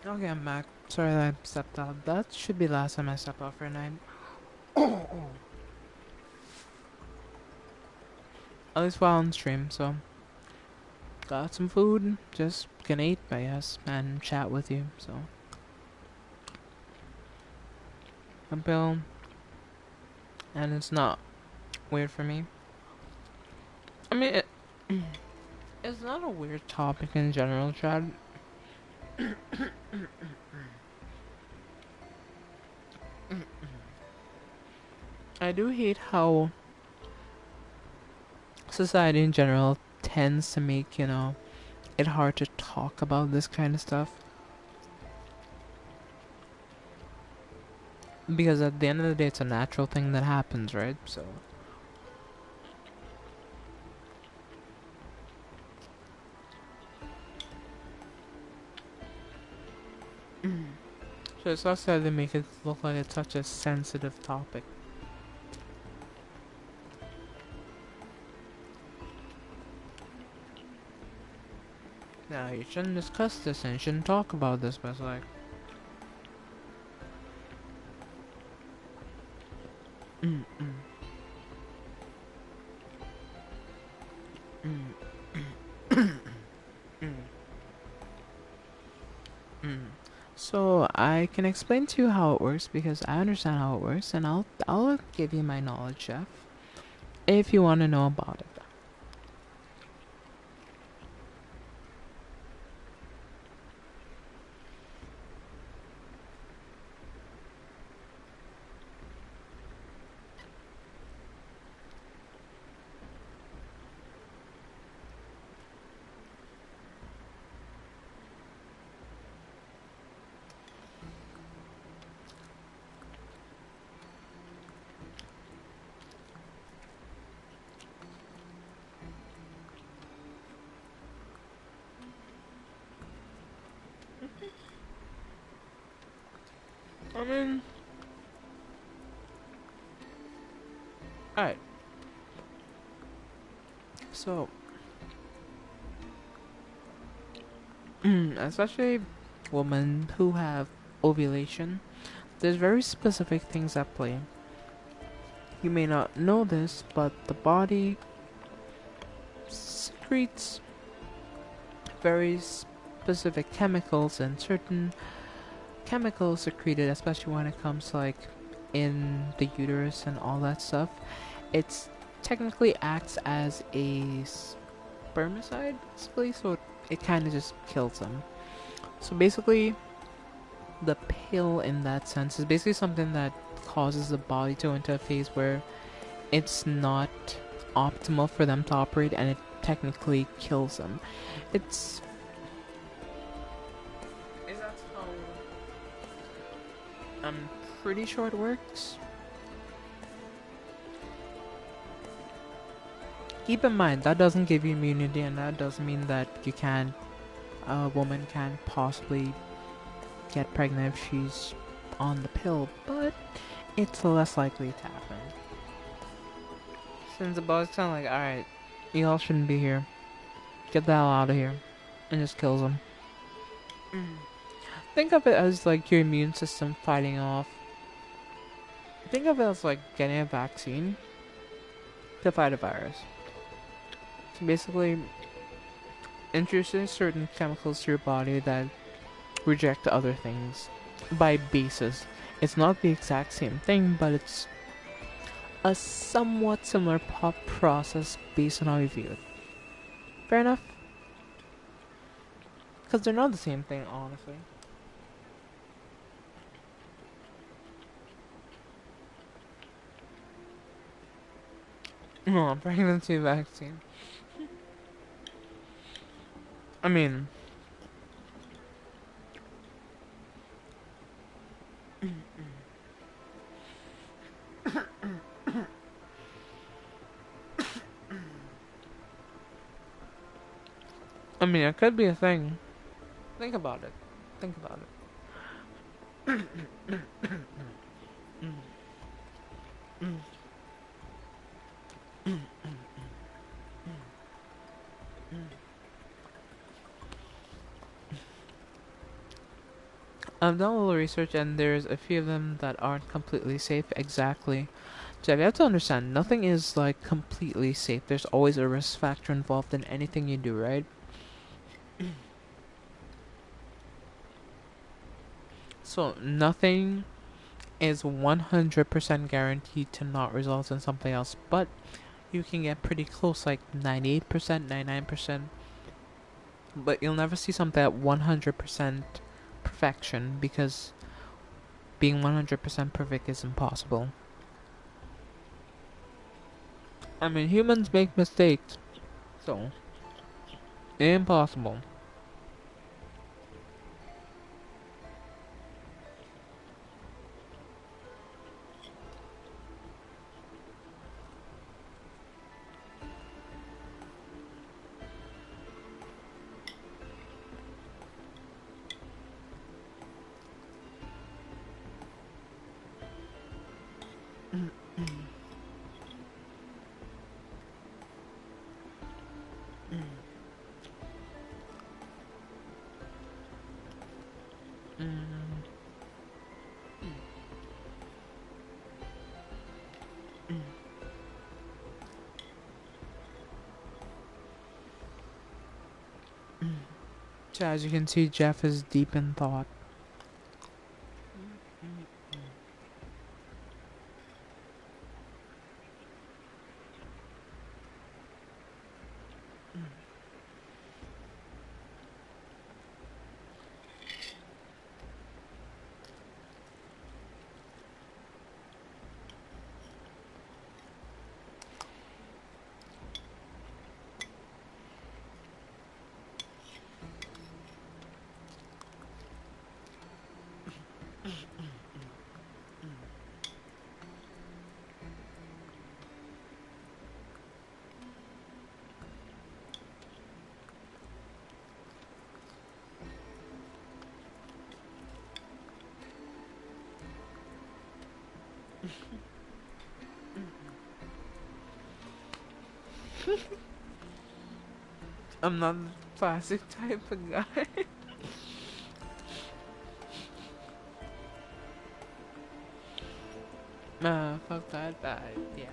Okay, I'm back. Sorry that I stepped out. That should be the last time I step out for a night. At least while on stream, so got some food. Just gonna eat, I guess, and chat with you. So, until and it's not weird for me. I mean, it's not a weird topic in general, Chad. I do hate how society in general tends to make, it hard to talk about this kind of stuff. Because at the end of the day, it's a natural thing that happens, right? So, so it's not that they make it look like it's such a sensitive topic. Now, you shouldn't discuss this and you shouldn't talk about this, but it's like, mm, mm, mm, mm, mm. So I can explain to you how it works because I understand how it works, and I'll give you my knowledge, Jeff, if you want to know about it. I mean, alright. So, especially women who have ovulation, there's very specific things at play. You may not know this, but the body secretes very specific chemicals, and certain chemicals secreted, especially when it comes to like in the uterus and all that stuff. It's technically acts as a spermicide, basically, so it kind of just kills them. So basically, the pill in that sense is basically something that causes the body to enter a phase where it's not optimal for them to operate, and it technically kills them. It's is that how I'm pretty sure it works. Keep in mind that doesn't give you immunity, and that doesn't mean that a woman can't possibly get pregnant if she's on the pill, but it's less likely to happen. Since the body's kind of like, alright, you all shouldn't be here. Get the hell out of here. And just kills them. Think of it as like your immune system fighting off. Think of it as like getting a vaccine to fight a virus. So basically, introducing certain chemicals to your body that reject other things by basis. It's not the exact same thing, but it's a somewhat similar pop process based on how you view it. Fair enough? Because they're not the same thing, honestly. No, pregnancy vaccine. I mean, it could be a thing. Think about it. Think about it. I've done a little research, and there's a few of them that aren't completely safe. Exactly. So you have to understand, nothing is like completely safe. There's always a risk factor involved in anything you do, right? So nothing is 100% guaranteed to not result in something else, but you can get pretty close, like 98%, 99%, but you'll never see something at 100% perfection because being 100% perfect is impossible. I mean, humans make mistakes, so impossible. Mm, so as you can see, Jeff is deep in thought. I'm not the plastic type of guy. Fuck that, but yeah.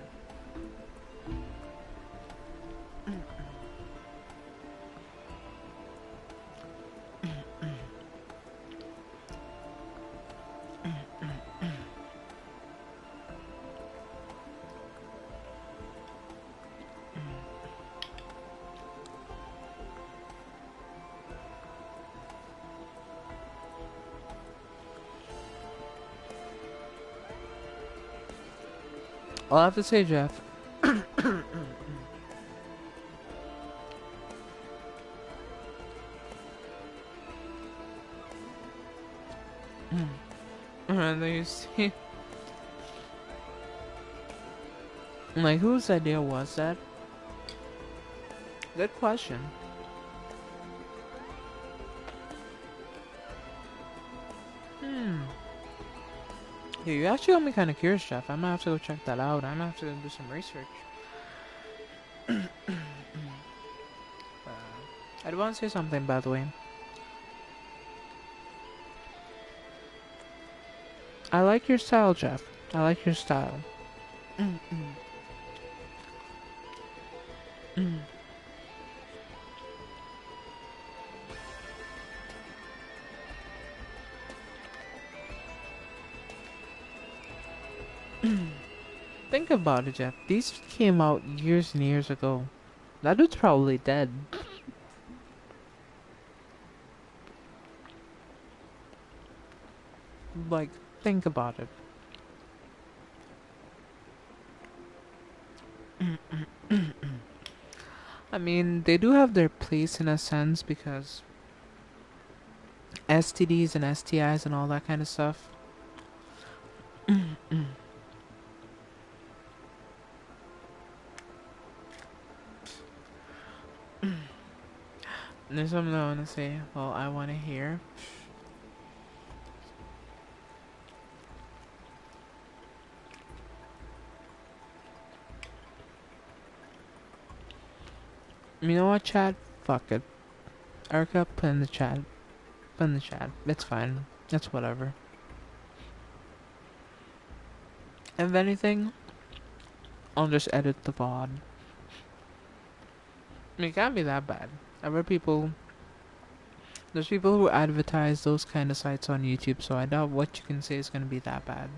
All I have to say, Jeff. And then you see, like, whose idea was that? Good question. Hmm. Yeah, you actually got me kind of curious, Jeff. I'm gonna have to go check that out. I'm gonna have to go do some research. I do want to say something, by the way. I like your style, Jeff. I like your style. Think about it, Jeff. These came out years and years ago. That dude's probably dead. Like, think about it. I mean, they do have their place in a sense because STDs and STIs and all that kind of stuff. There's something I want to say. Well, I want to hear. You know what, chat? Fuck it. Erica, put in the chat. Put in the chat. It's fine. It's whatever. If anything, I'll just edit the VOD. I mean, it can't be that bad. I've heard people. There's people who advertise those kind of sites on YouTube, so I doubt what you can say is gonna be that bad.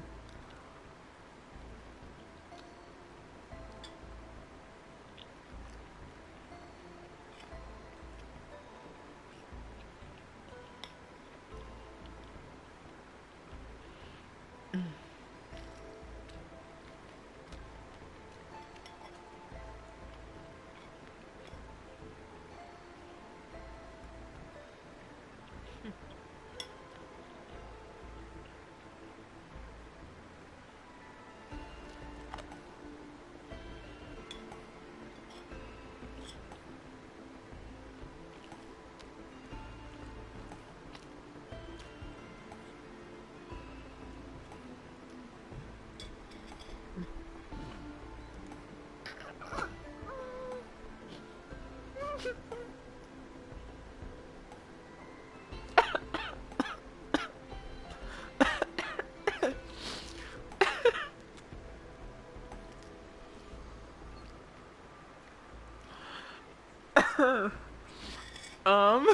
Um,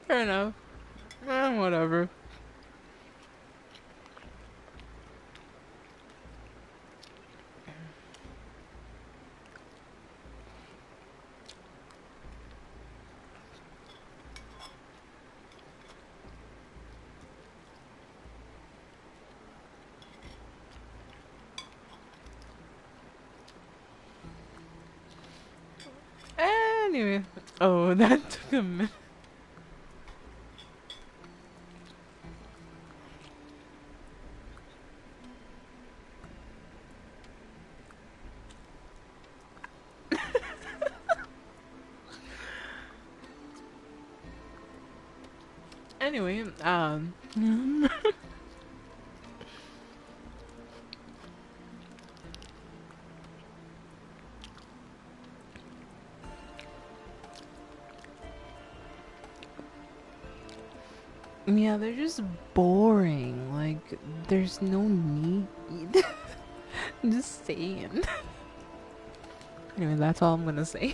fair enough. Whatever. Anyway. Oh, that took a minute. Anyway, yeah, they're just boring. Like, there's no need. Just saying. Anyway, that's all I'm gonna say.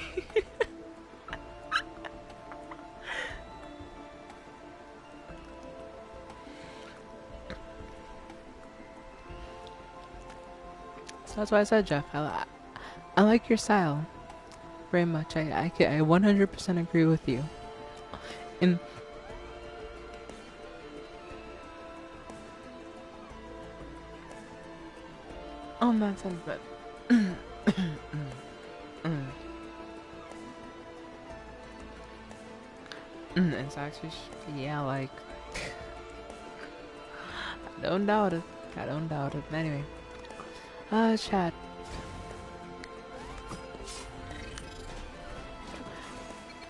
So that's why I said, Jeff. I like your style very much. I 100% agree with you. In on that sense, but it's actually yeah, like I don't doubt it. I don't doubt it. Anyway, chat.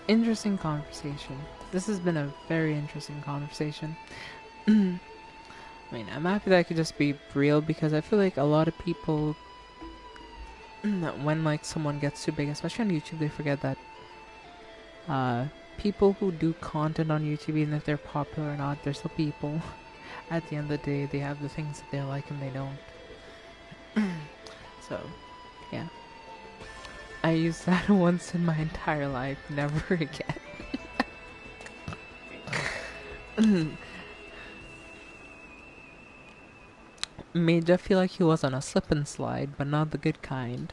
Interesting conversation. This has been a very interesting conversation. I mean, I'm happy that I could just be real because I feel like a lot of people, when like someone gets too big, especially on YouTube, they forget that people who do content on YouTube, even if they're popular or not, they're still people. At the end of the day, they have the things that they like and they don't. So, yeah. I used that once in my entire life, never again. Made Jeff feel like he was on a slip and slide, but not the good kind.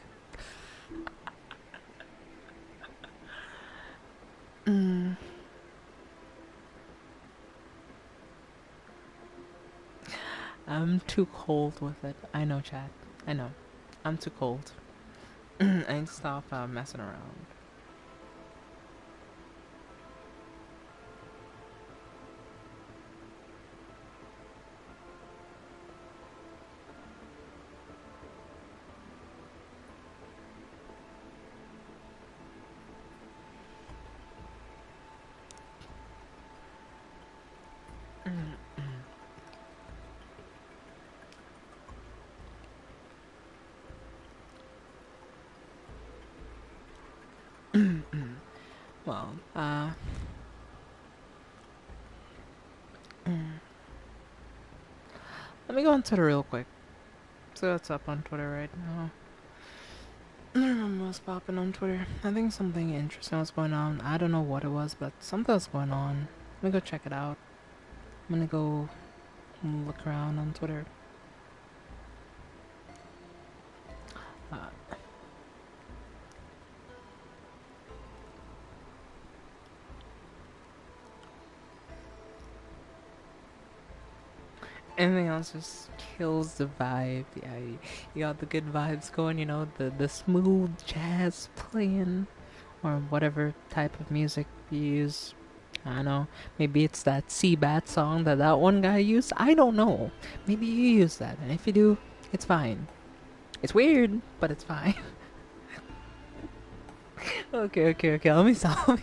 I'm too cold with it. I know, Chad. I know. I'm too cold. I need to stop messing around. Well, Let me go on Twitter real quick. So what's up on Twitter right now? I don't remember what's popping on Twitter. I think something interesting was going on. I don't know what it was, but something was going on. Let me go check it out. I'm gonna go look around on Twitter. Uh, Anything else just kills the vibe. Yeah, you got the good vibes going, you know, the smooth jazz playing, or whatever type of music you use. I don't know. Maybe it's that Seabat song that one guy used. I don't know. Maybe you use that, and if you do, it's fine. It's weird, but it's fine. Okay. Let me stop.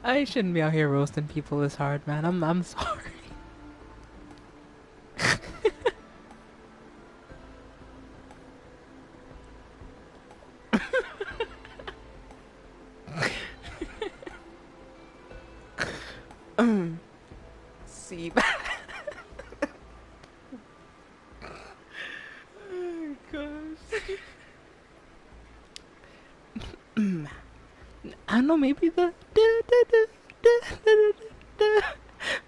I shouldn't be out here roasting people this hard, man. I'm sorry. Seabat. Oh gosh. I don't know, maybe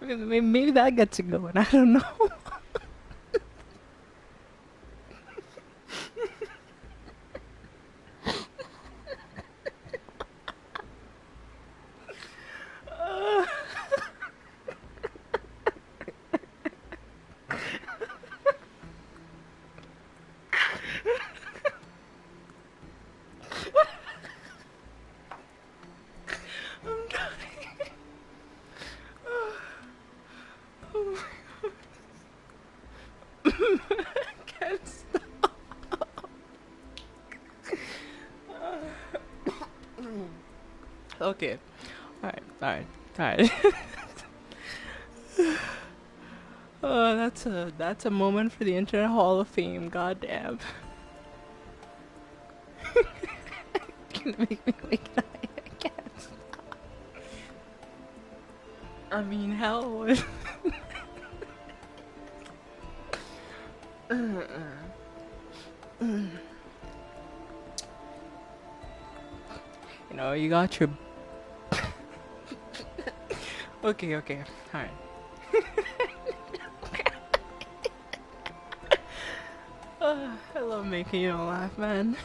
maybe that gets it going. I don't know. I'm dying. Oh my god. I can't stop. Okay. Alright. Oh, that's a moment for the Internet Hall of Fame. Goddamn. Gonna make me wake up. I can't. I mean, hell. You know, you got your. Okay. Alright. I love making you all laugh, man.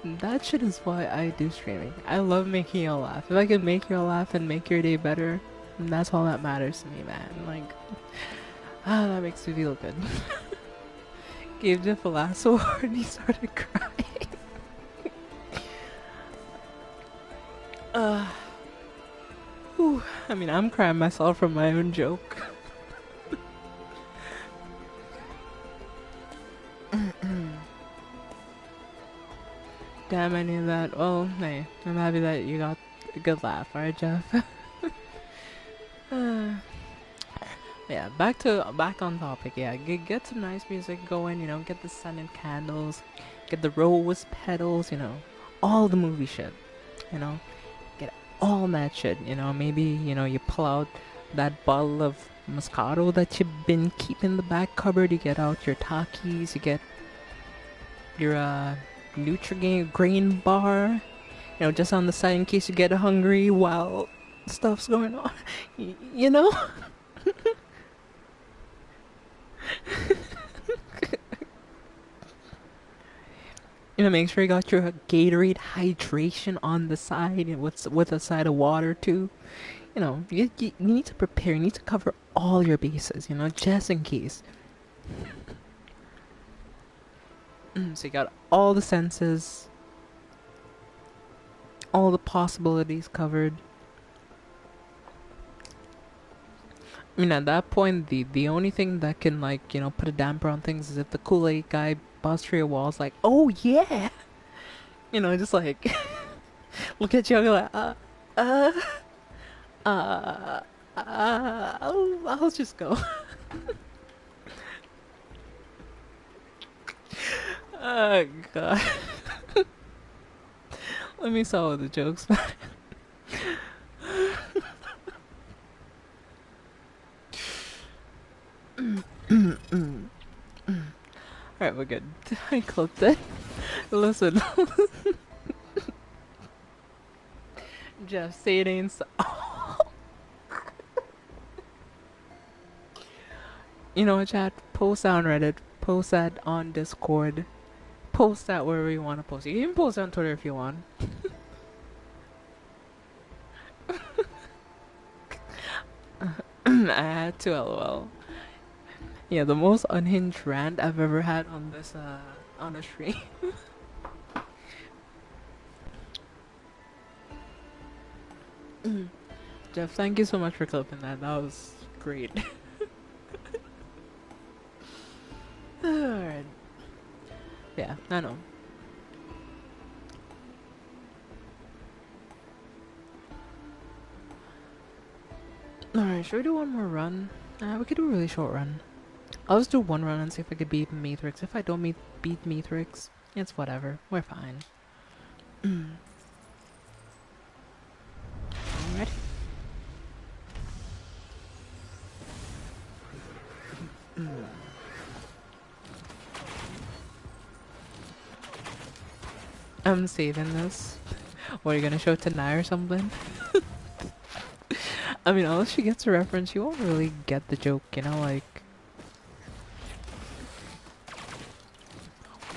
That shit is why I do streaming. I love making you all laugh. If I can make you all laugh and make your day better, that's all that matters to me, man. Like, that makes me feel good. Gave Jeff a last word and he started crying. I mean, I'm crying myself from my own joke. Damn, I knew that. Well, hey, I'm happy that you got a good laugh, alright, Jeff? Yeah, back on topic. Yeah, get some nice music going. You know, get the sun and candles, get the rose petals. You know, all the movie shit. You know, get all that shit. You know, maybe you pull out that bottle of Moscato that you've been keeping in the back cupboard. You get out your Takis. You get your Nutrigrain grain bar. You know, just on the side in case you get hungry while stuff's going on. You know. Make sure you got your Gatorade hydration on the side and with a side of water too. You need to prepare. You need to cover all your bases. Just in case. So you got all the senses, all the possibilities covered. I mean, at that point, the only thing that can put a damper on things is if the Kool-Aid guy busts through your walls like, oh yeah, just like look at you and go like, I'll just go. Oh god. Let me start with the jokes, man. Alright, we're good. I clipped it. Listen. Jeff, say it ain't so. You know what, chat? Post that on Reddit. Post that on Discord. Post that wherever you want to post it. You can post it on Twitter if you want. I had to, lol. Yeah, the most unhinged rant I've ever had on this, on a stream. Jeff, thank you so much for clipping that. That was great. Alright. Yeah, I know. Alright, should we do one more run? We could do a really short run. I'll just do one run and see if I could beat Matrix. If I don't beat Matrix, it's whatever. We're fine. Alright. I'm saving this. What, are you gonna show it to Nye or something? I mean, unless she gets a reference, you won't really get the joke, you know, like...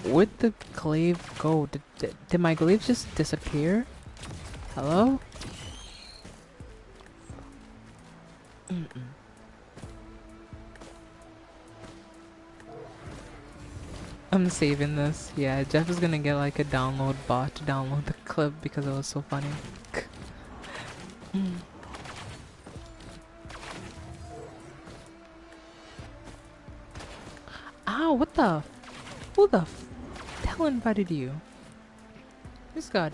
Where'd the glaive go? Did my glaive just disappear? Hello? I'm saving this. Yeah, Jeff is gonna get like a download bot to download the clip because it was so funny. Ow, what the? Who the hell invited you? This got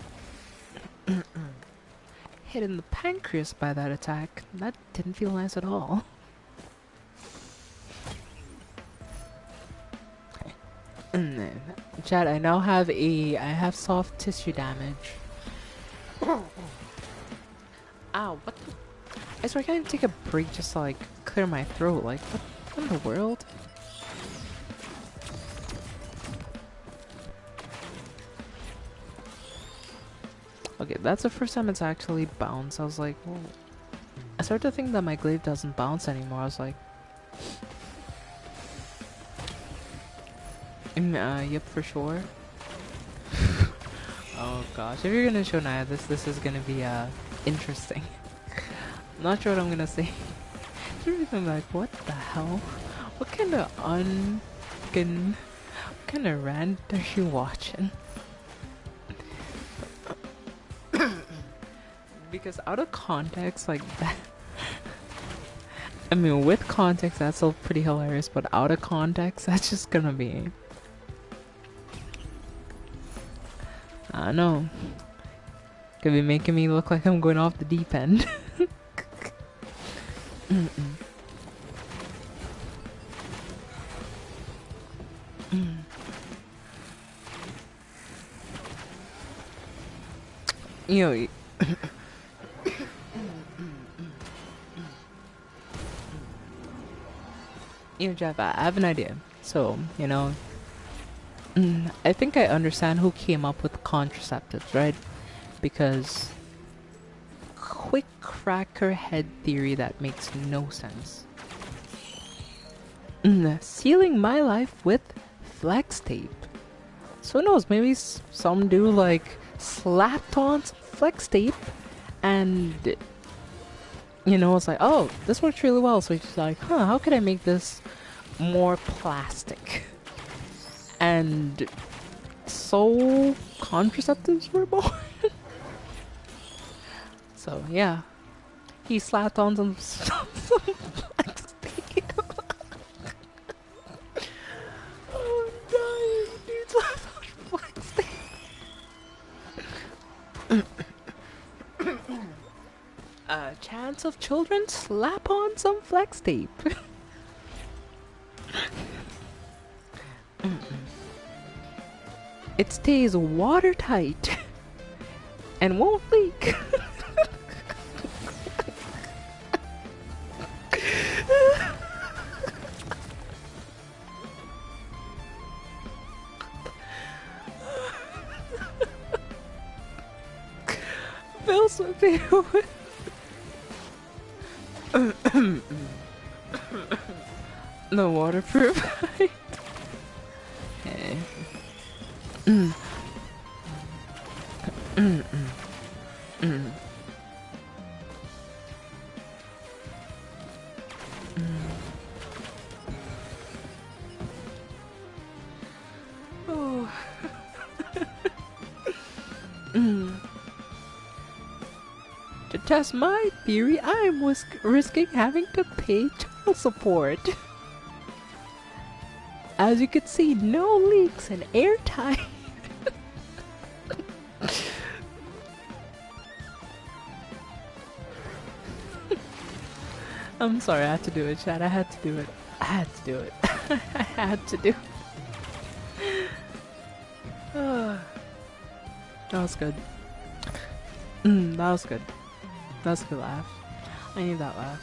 hit in the pancreas by that attack. That didn't feel nice at all. Chat, I now have I have soft tissue damage. Ow, what the? I swear I can't even take a break just to like clear my throat. Like, what in the world? Okay, that's the first time it's actually bounced. I was like, whoa. I started to think that my glaive doesn't bounce anymore. I was like, yep, for sure. Oh gosh, if you're gonna show Naya this is gonna be interesting. I'm not sure what I'm gonna say. She's gonna be like, what the hell? What kind of rant are you watching? Because out of context, like that. I mean, with context, that's still pretty hilarious, but out of context, that's just gonna be. I don't know. Could be making me look like I'm going off the deep end. You know. You know, Jeff, I have an idea. So, you know, I think I understand who came up with contraceptives, right? Because quick cracker head theory that makes no sense. Sealing my life with flex tape. So who knows, maybe some dude like slapped on some flex tape and, you know, it's like, oh, this works really well. So he's like, huh, how could I make this more plastic? And so contraceptives were born. So yeah, he slapped on some flex tape. Oh, I'm dying. Dude slapped on flex tape. Chance of children slap on some flex tape. It stays watertight and won't leak. stay away. No waterproof. Okay. Mm. Mm, mm, mm. Oh. To test my theory, I'm risking having to pay child support. As you can see, no leaks and airtight. I'm sorry, I had to do it, Chad. I had to do it. I had to do it. I had to do it. That was good. That was good. That was a good laugh. I need that laugh.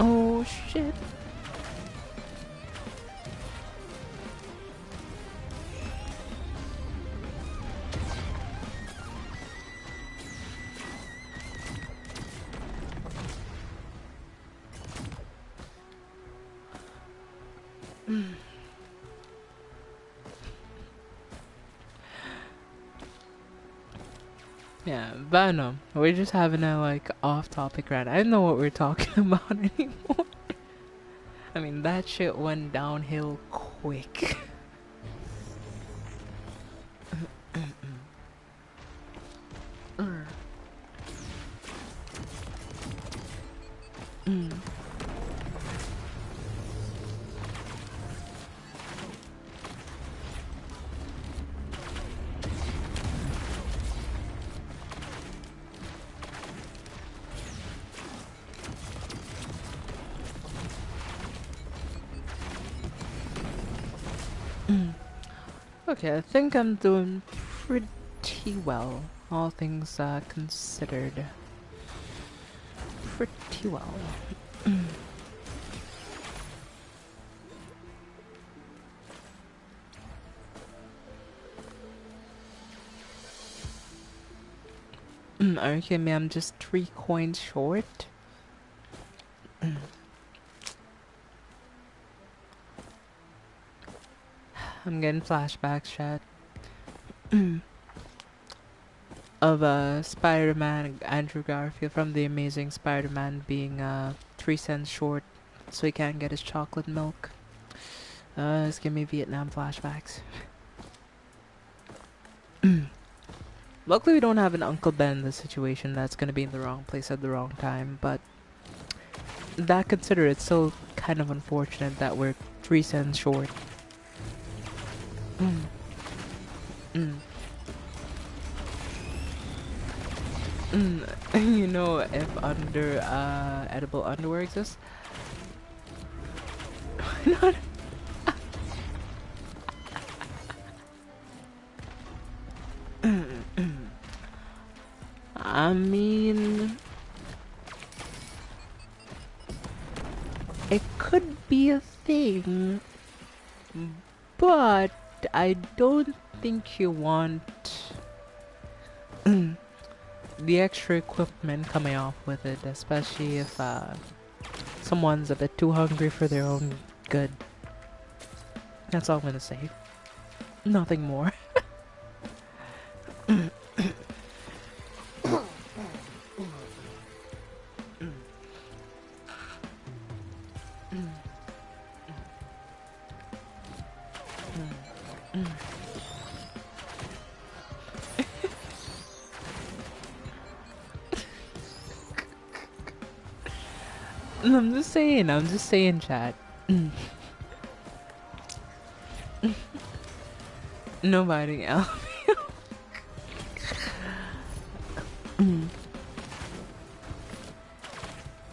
Oh shit. Yeah, but no, we're just having a like off-topic rant. I don't know what we're talking about anymore. I mean, that shit went downhill quick. Okay, I think I'm doing pretty well, all things considered. Pretty well. Are you kidding me? I'm just 3 coins short. I'm getting flashbacks, chat. Of Spider-Man, Andrew Garfield from The Amazing Spider-Man being 3 cents short, so he can't get his chocolate milk. It's giving me Vietnam flashbacks. Luckily, we don't have an Uncle Ben in this situation that's gonna be in the wrong place at the wrong time, but that considered, it's still kind of unfortunate that we're 3 cents short. You know, if edible underwear exists, not. I mean, it could be a thing, but I don't think you want the extra equipment coming off with it, especially if someone's a bit too hungry for their own good. That's all I'm gonna say. Nothing more. I'm just saying, chat. Nobody else.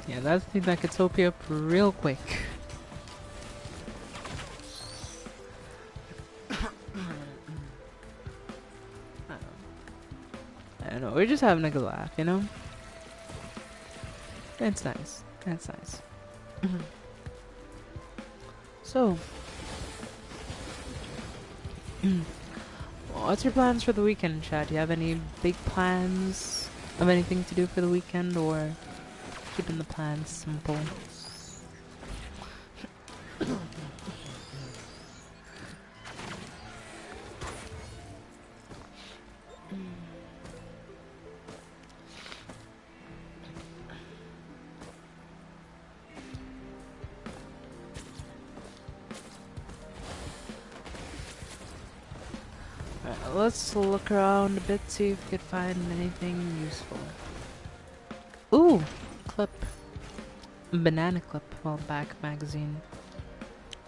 Yeah, that's the thing that could soap you up real quick. I don't know, we're just having a good laugh, you know? That's nice. That's nice. So, What's your plans for the weekend, Chad? Do you have any big plans of anything to do for the weekend, or keeping the plans simple? Alright, let's look around a bit, see if we could find anything useful. Ooh, clip. Banana clip, well, back magazine.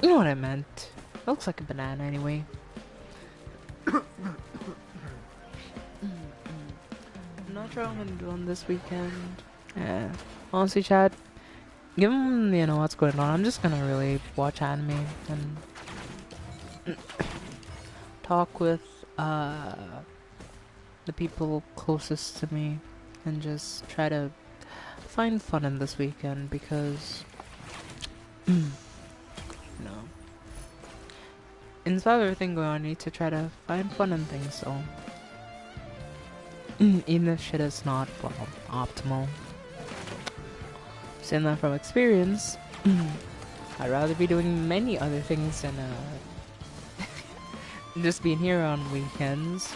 You know what I meant. It looks like a banana anyway. I'm not sure what I'm gonna do on this weekend. Yeah. Honestly, Chad, given, you know, what's going on, I'm just gonna really watch anime and talk with, the people closest to me and just try to find fun in this weekend because, you know, in spite of everything going on, I need to try to find fun in things, so even if shit is not, well, optimal. Saying that from experience, I'd rather be doing many other things than just being here on weekends.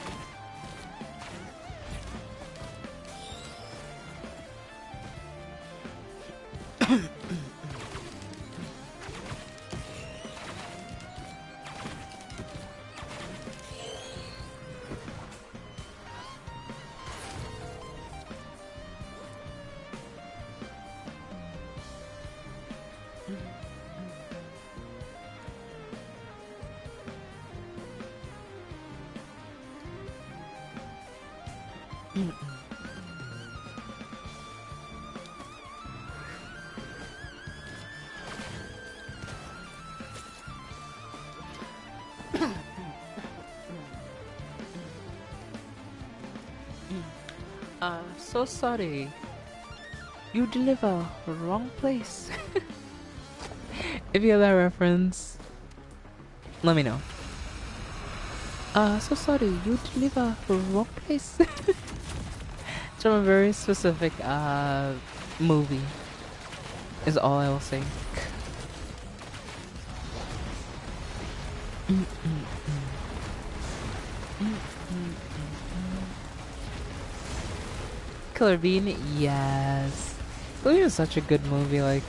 So sorry. You deliver wrong place. If you have that reference, let me know. So sorry, you deliver wrong place. It's from a very specific movie. Is all I will say. Killer Bean, yes. Killer Bean is such a good movie, like.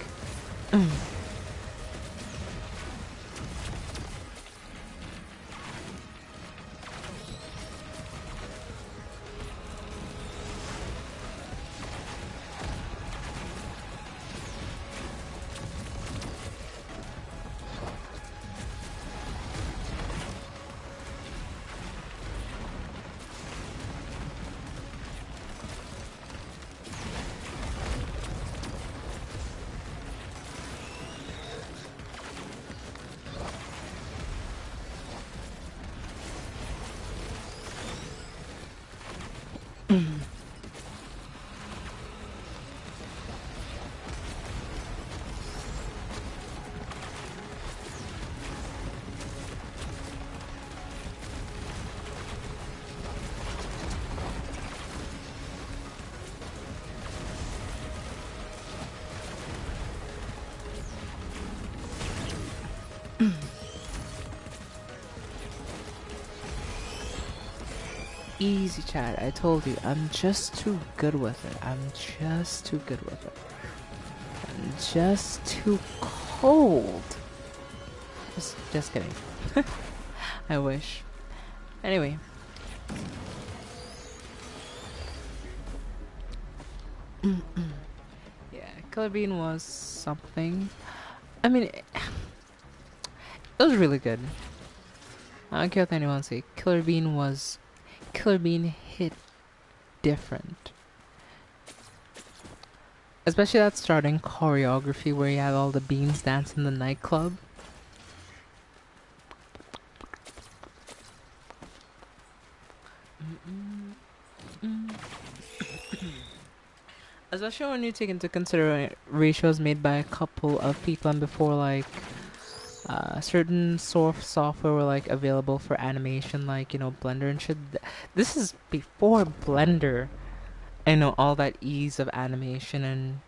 Easy, Chad. I told you, I'm just too good with it. I'm just too good with it. I'm just too cold. Just kidding. I wish. Anyway. Yeah, Killer Bean was something. I mean, it was really good. I don't care what anyone say. Killer Bean hit different. Especially that starting choreography where you have all the beans dance in the nightclub. Especially when you take into consideration ratios made by a couple of people and before, like, certain software were like available for animation, like Blender and shit. This is before Blender. I know all that ease of animation and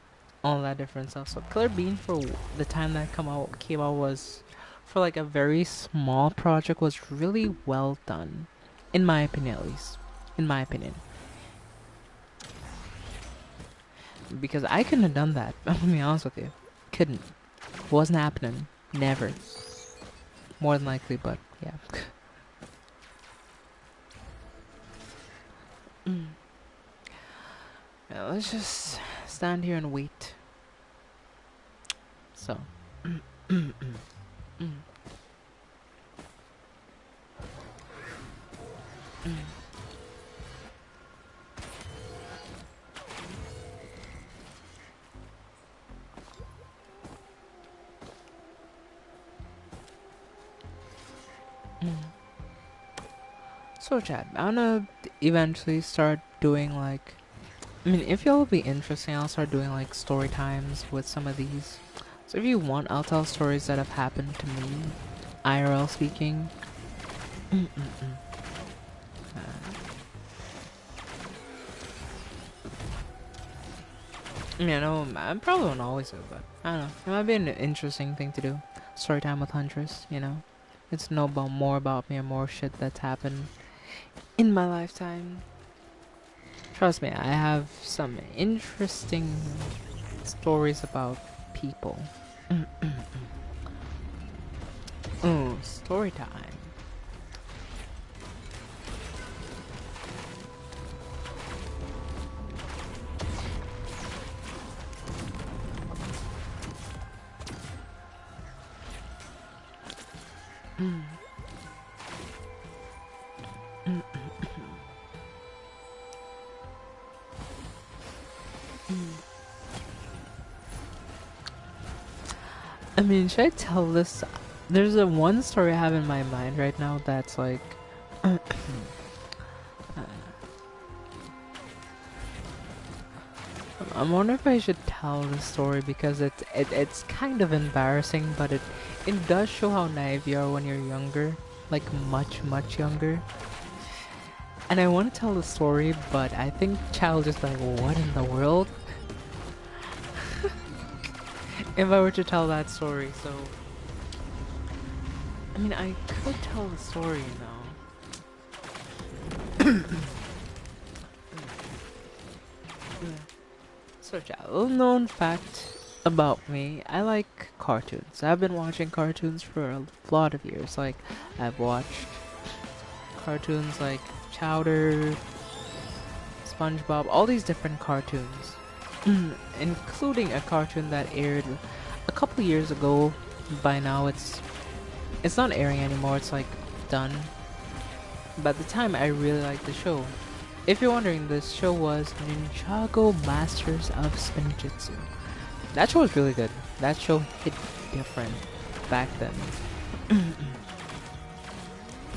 all that different stuff. So Killer Bean for the time that came out was for like a very small project was really well done, in my opinion at least. In my opinion, because I couldn't have done that. I'm gonna be honest with you, couldn't. Wasn't happening. Never. More than likely, but yeah. Yeah, let's just stand here and wait. So. So, Chad, I'm gonna eventually start doing like. I mean, if y'all will be interesting, I'll start doing like story times with some of these. So, if you want, I'll tell stories that have happened to me, IRL speaking. I know I probably won't always do it, but I don't know. It might be an interesting thing to do. Story time with Huntress. It's to know about more about me and more shit that's happened in my lifetime. Trust me, I have some interesting stories about people. Ooh, story time. I mean, should I tell this? There's a one story I have in my mind right now that's like. I'm wondering if I should tell this story because it's kind of embarrassing, but it does show how naive you are when you're younger, like much younger. And I want to tell the story, but I think child is like, what in the world? If I were to tell that story, so I mean, I could tell the story now. So, a little known fact about me, I like cartoons. I've been watching cartoons for a lot of years. Like, I've watched cartoons like Chowder, SpongeBob, all these different cartoons. Including a cartoon that aired a couple years ago. By now it's not airing anymore, it's like done. But at the time I really liked the show. If you're wondering, this show was Ninjago Masters of Spinjitzu. That show was really good. That show hit different back then.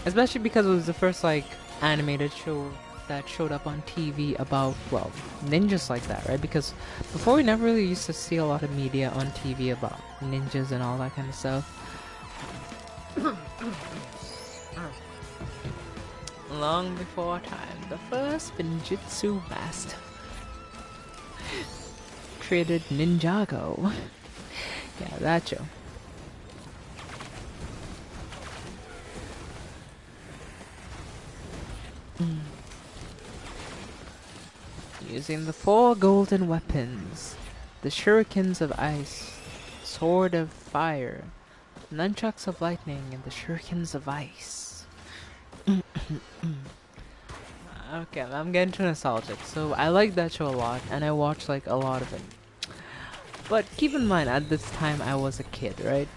Especially because it was the first like animated show that showed up on TV about, well, ninjas like that, right? Because before we never really used to see a lot of media on TV about ninjas and all that kind of stuff. Long before time, the first Spinjitzu master created Ninjago. Yeah, that show. Using the 4 golden weapons, the shurikens of ice, sword of fire, nunchucks of lightning, and the shurikens of ice. Okay, I'm getting too nostalgic. So I like that show a lot, and I watched like a lot of it. But keep in mind, at this time I was a kid, right?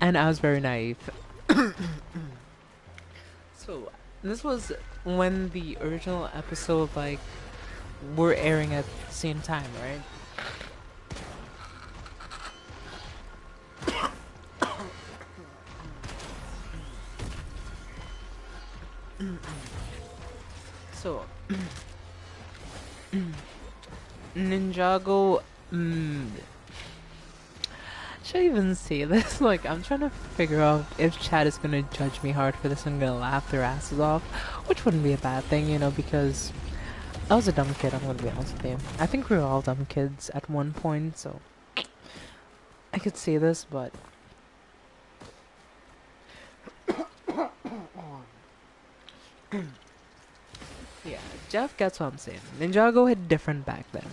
And I was very naive. So this was when the original episode like were airing at the same time, right? So Ninjago Mm, should I even say this? Like, I'm trying to figure out if Chad is gonna judge me hard for this and gonna laugh their asses off, which wouldn't be a bad thing, you know, because I was a dumb kid, I'm gonna be honest with you. I think we were all dumb kids at one point, so I could say this, but yeah, Jeff gets what I'm saying. Ninjago hit different back then.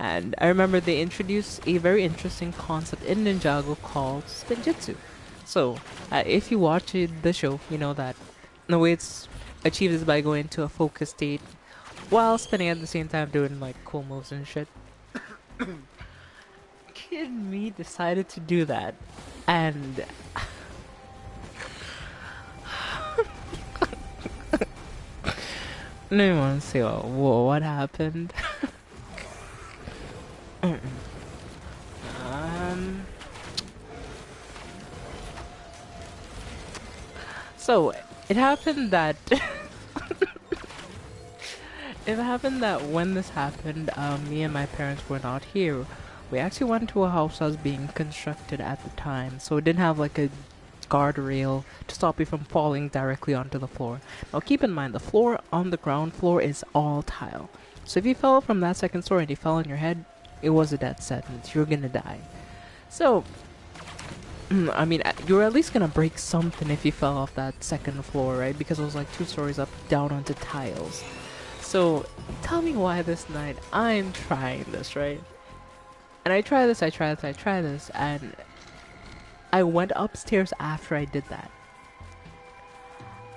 And I remember they introduced a very interesting concept in Ninjago called Spinjitzu. So, if you watch the show, you know that the way it's achieved is by going to a focus state while spinning at the same time doing like cool moves and shit. Kid me decided to do that. And no one wants to say, whoa, what happened? um, so it happened that when this happened, me and my parents were not here. We actually went to a house that was being constructed at the time, so it didn't have like a guardrail to stop you from falling directly onto the floor. Now keep in mind, the floor on the ground floor is all tile. So if you fell from that second story and you fell on your head, it was a death sentence. You're gonna die. So, I mean, you were at least gonna break something if you fell off that second floor, right? Because it was like 2 stories up, down onto tiles. So, tell me why this night I'm trying this, right? And I try this, and I went upstairs after I did that.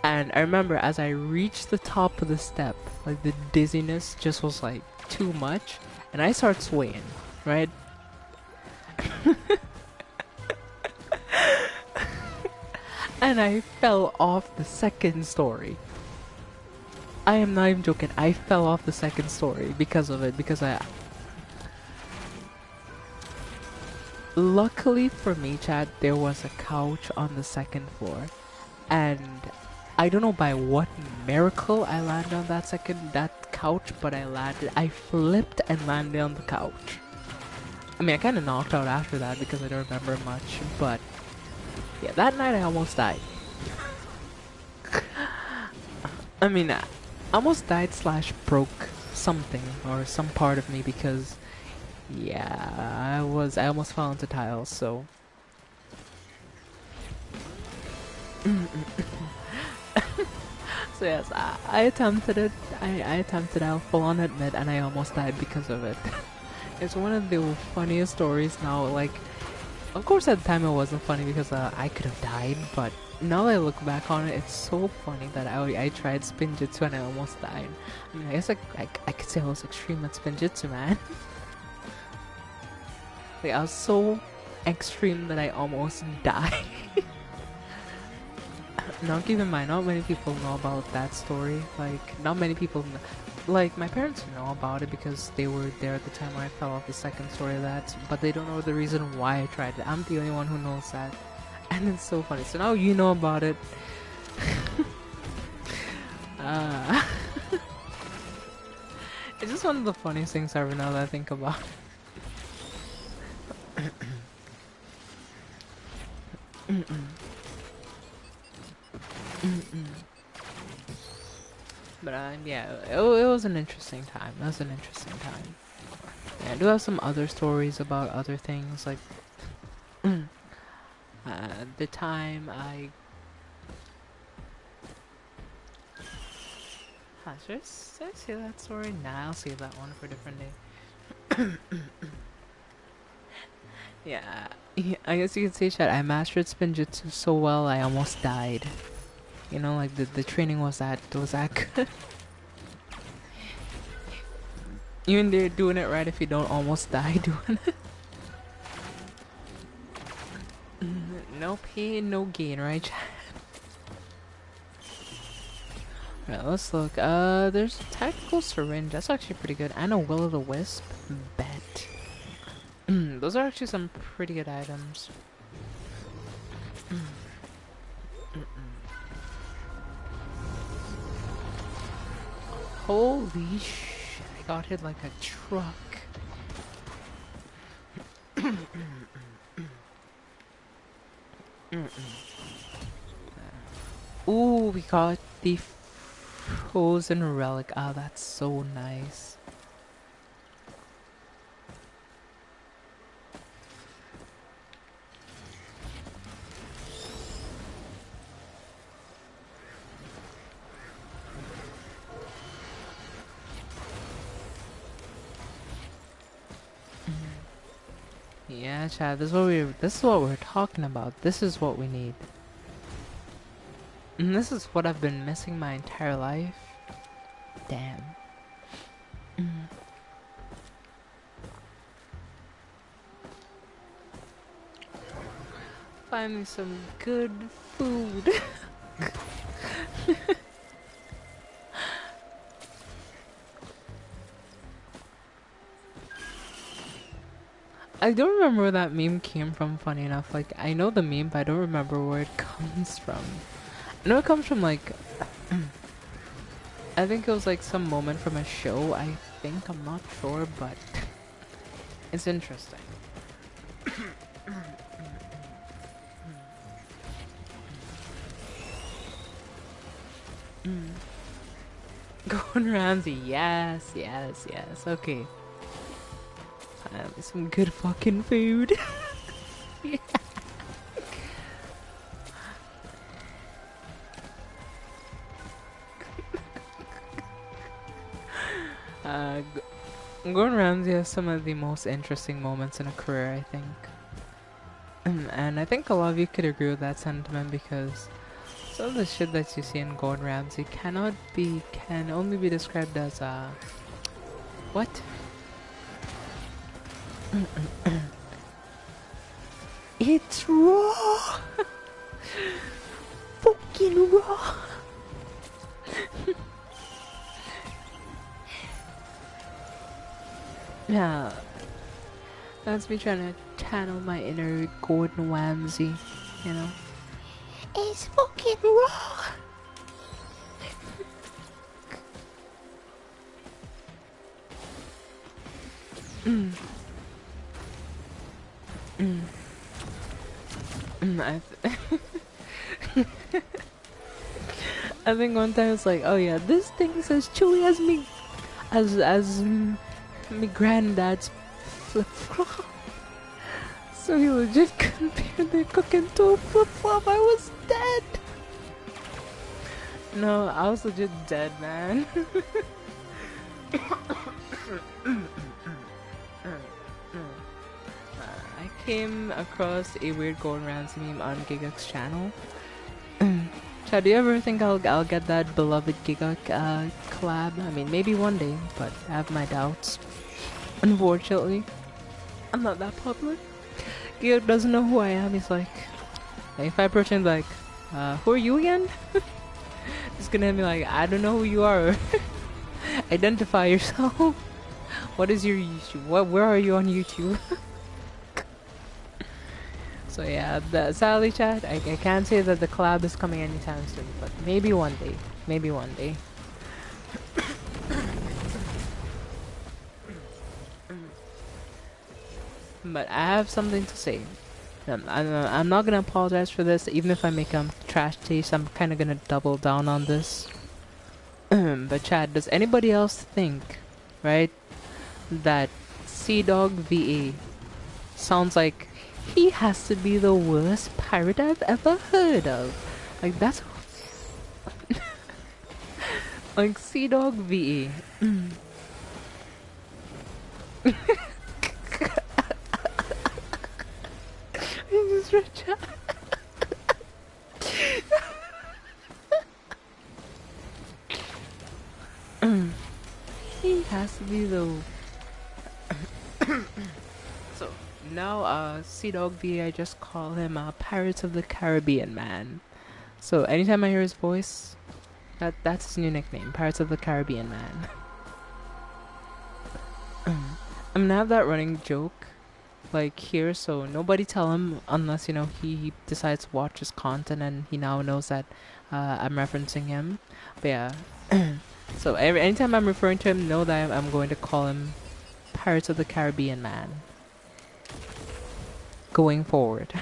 And I remember as I reached the top of the step, like the dizziness just was like too much, and I start swaying, right? And I fell off the second story. I am not even joking. I fell off the second story because of it. Luckily for me, Chad, there was a couch on the second floor. And I don't know by what miracle I landed on that couch, but I flipped and landed on the couch. I mean, I kind of knocked out after that because I don't remember much, but yeah, that night I almost died. I mean, I almost died / broke something or some part of me because, yeah, I almost fell into tiles, so. So yes, I attempted it. I attempted, I'll full on admit, and I almost died because of it. It's one of the funniest stories now, like, of course at the time it wasn't funny because I could have died, but now that I look back on it, it's so funny that I tried Spinjitzu and I almost died. I mean, I guess I could say I was extreme at Spinjitzu, man. Like, I was so extreme that I almost died. Now keep in mind, not many people know about that story. Like, not many people like, my parents know about it because they were there at the time when I fell off the second story of that, but they don't know the reason why I tried it. I'm the only one who knows that. And it's so funny. So now you know about it. It's just one of the funniest things ever now that I think about it. But yeah, it was an interesting time. That was an interesting time. Yeah, I do have some other stories about other things, like the time I. Should I say that story? Nah, I'll save that one for a different day. Yeah, I guess you could say, Chad, I mastered Spinjitzu so well I almost died. You know, like the training was that good. Even they're doing it right if you don't almost die doing it. No pain, no gain, right, Chad? Alright, let's look. There's a tactical syringe. That's actually pretty good. And a will-o'-the-wisp. Bet. Those are actually some pretty good items. Holy shit, I got hit like a truck. Ooh, we got the frozen relic. Ah, that's so nice. Yeah, Chad, this is what we're talking about. This is what we need. And this is what I've been missing my entire life. Damn. Find me some good food. I don't remember where that meme came from, funny enough. Like, I know the meme, but I don't remember where it comes from. I know it comes from, like... I think it was, like, some moment from a show, I think. I'm not sure, but... It's interesting. Gordon Ramsay, yes, yes, yes. Okay. Some good fucking food. Yeah. Gordon Ramsay has some of the most interesting moments in a career, I think. And I think a lot of you could agree with that sentiment because some of the shit that you see in Gordon Ramsay can only be described as, what? It's raw! Fucking raw! Yeah, that's me trying to channel my inner Gordon Ramsay, you know? It's fucking raw! I think one time it's like, oh yeah, this thing is as chewy as me, me granddad's flip flop. So he legit compared their cooking to a flip flop. I was dead. No, I was legit dead, man. I came across a weird Gordon Ramsay meme on Gigak's channel. Chad, do you ever think I'll get that beloved Gigak collab? I mean, maybe one day, but I have my doubts. Unfortunately, I'm not that popular. Gigak doesn't know who I am. He's like, if I approach him like, who are you again? He's gonna hit me like, I don't know who you are. Identify yourself. What is your YouTube? Where are you on YouTube? So yeah, sadly, chat, I can't say that the collab is coming anytime soon, but maybe one day. Maybe one day. But I have something to say. I'm not gonna apologize for this, even if I make trash taste. I'm kind of gonna double down on this. But Chad, does anybody else think, right, that Sea Dog VA sounds like he has to be the worst pirate I've ever heard of? Like that's like Sea Dog VA. Just rich. He has to be the. So now, Sea Dog V, I just call him Pirates of the Caribbean Man. So anytime I hear his voice, that's his new nickname, Pirates of the Caribbean Man. I'm gonna have that running joke, like here, so nobody tell him unless he decides to watch his content and he now knows that I'm referencing him. But yeah. So anytime I'm referring to him, know that I'm going to call him Pirates of the Caribbean Man. going forward.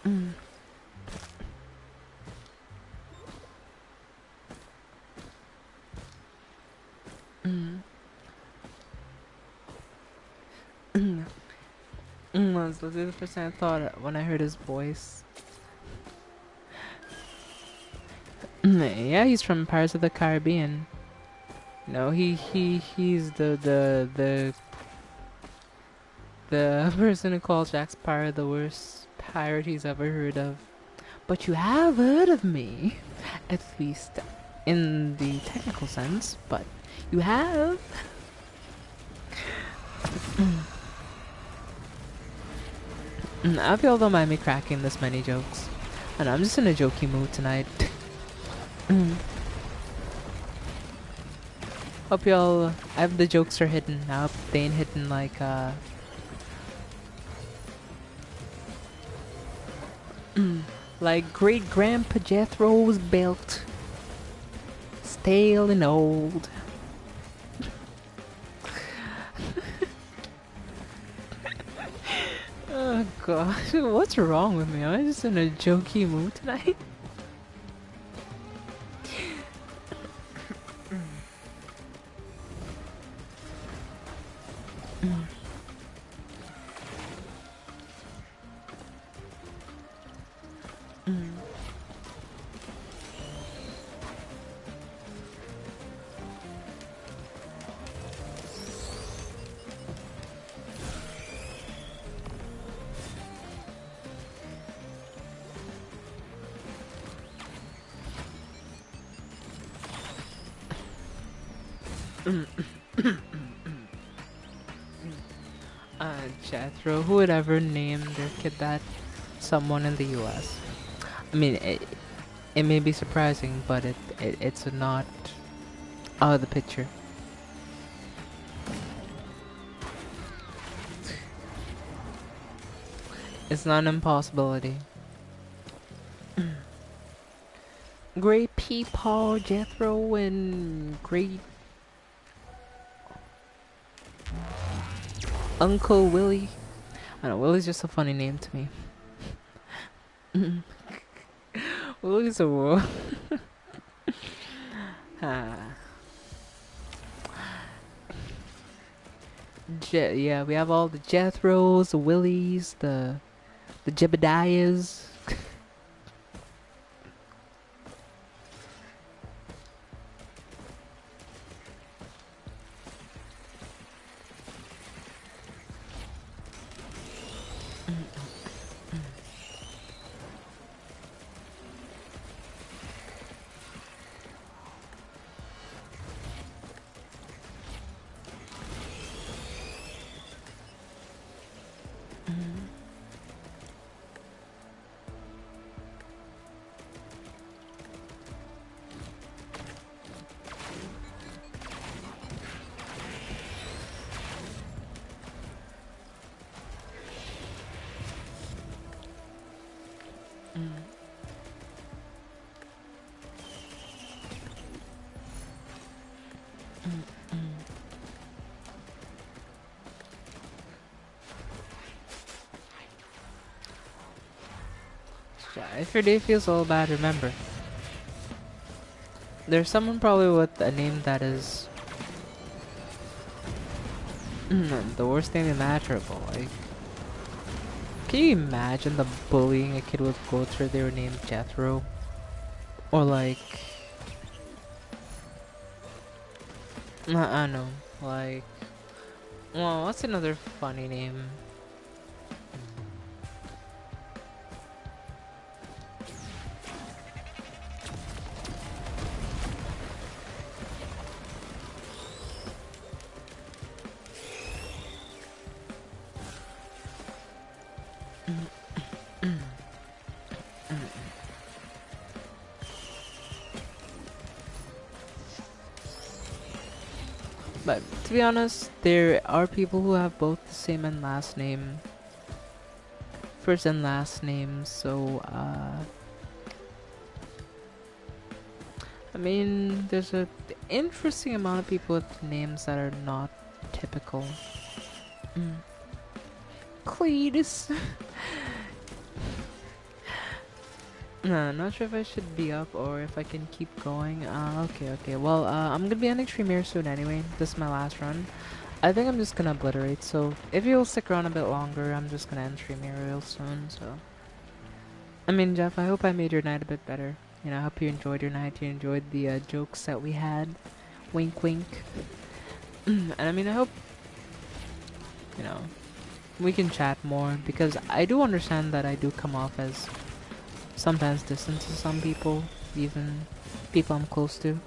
Mm. Mm. Mm. That's literally the first thing I thought when I heard his voice. Yeah, he's from Pirates of the Caribbean. No, he's the person who calls Jack Sparrow the worst pirate he's ever heard of. But you have heard of me, at least in the technical sense. But you have. I feel don't mind me cracking this many jokes, and I'm just in a jokey mood tonight. Hope y'all. I have the jokes are hidden. I hope they ain't hidden like great grandpa Jethro's belt, stale and old. Oh gosh, what's wrong with me? Am I just in a jokey mood tonight? Jethro, who would ever name their kid that? Someone in the US. I mean, it may be surprising, but it's not out of the picture. It's not an impossibility. Great Peepaw, Jethro, and Great Uncle Willie. I don't know, Willie's just a funny name to me. Willie's a world. Yeah, we have all the Jethros, the Willies, the Jebediahs. If your day feels a little bad, remember, there's someone probably with a name that is the worst name imaginable. Like, can you imagine the bullying a kid would go through if they were named Jethro? Or like, I don't know, like, well, what's another funny name? But to be honest, there are people who have both the same and last name, first and last name. So I mean, there's a interesting amount of people with names that are not typical. Cletus. No, not sure if I should be up or if I can keep going. Okay. Well, I'm gonna be ending stream here soon anyway. This is my last run. I think I'm just gonna obliterate, so if you'll stick around a bit longer, I'm just gonna end stream here real soon, so. I mean, Jeff, I hope I made your night a bit better. You know, I hope you enjoyed your night, you enjoyed the jokes that we had. Wink, wink. And I mean, I hope, you know, we can chat more, because I do understand that I do come off as sometimes distant to some people, even people I'm close to.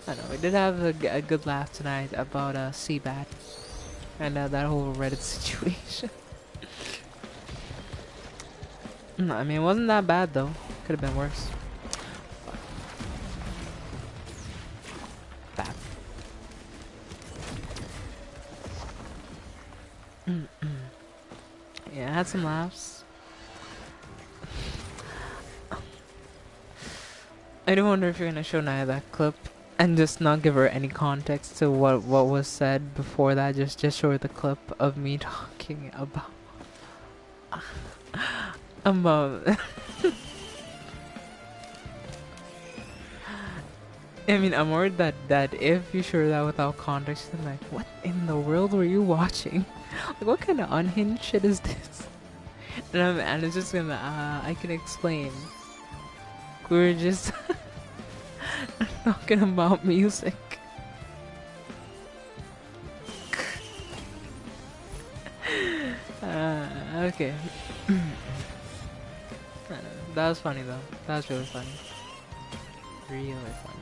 I know, we did have a good laugh tonight about Seabat and that whole Reddit situation. I mean, it wasn't that bad though. Could have been worse. Bad. Yeah, I had some laughs. I do wonder if you're gonna show Naya that clip and just not give her any context to what was said before that. Just show her the clip of me talking about I mean, I'm worried that if you show her that without context, I'm like, what in the world were you watching? Like, what kind of unhinged shit is this? And it's just gonna, I can explain. We were just talking about music. Okay. That was funny though. That was really funny. Really funny.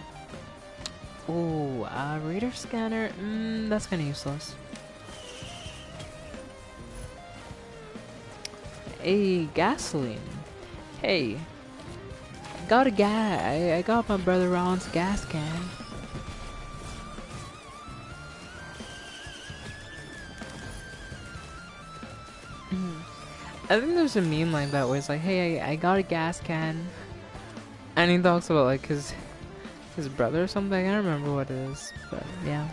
Ooh, radar scanner. That's kind of useless. Hey, gasoline. Hey, got a I got my brother Ron's gas can. I think there's a meme like that where it's like, hey, I got a gas can, and he talks about like his brother or something. I don't remember what it is, but yeah.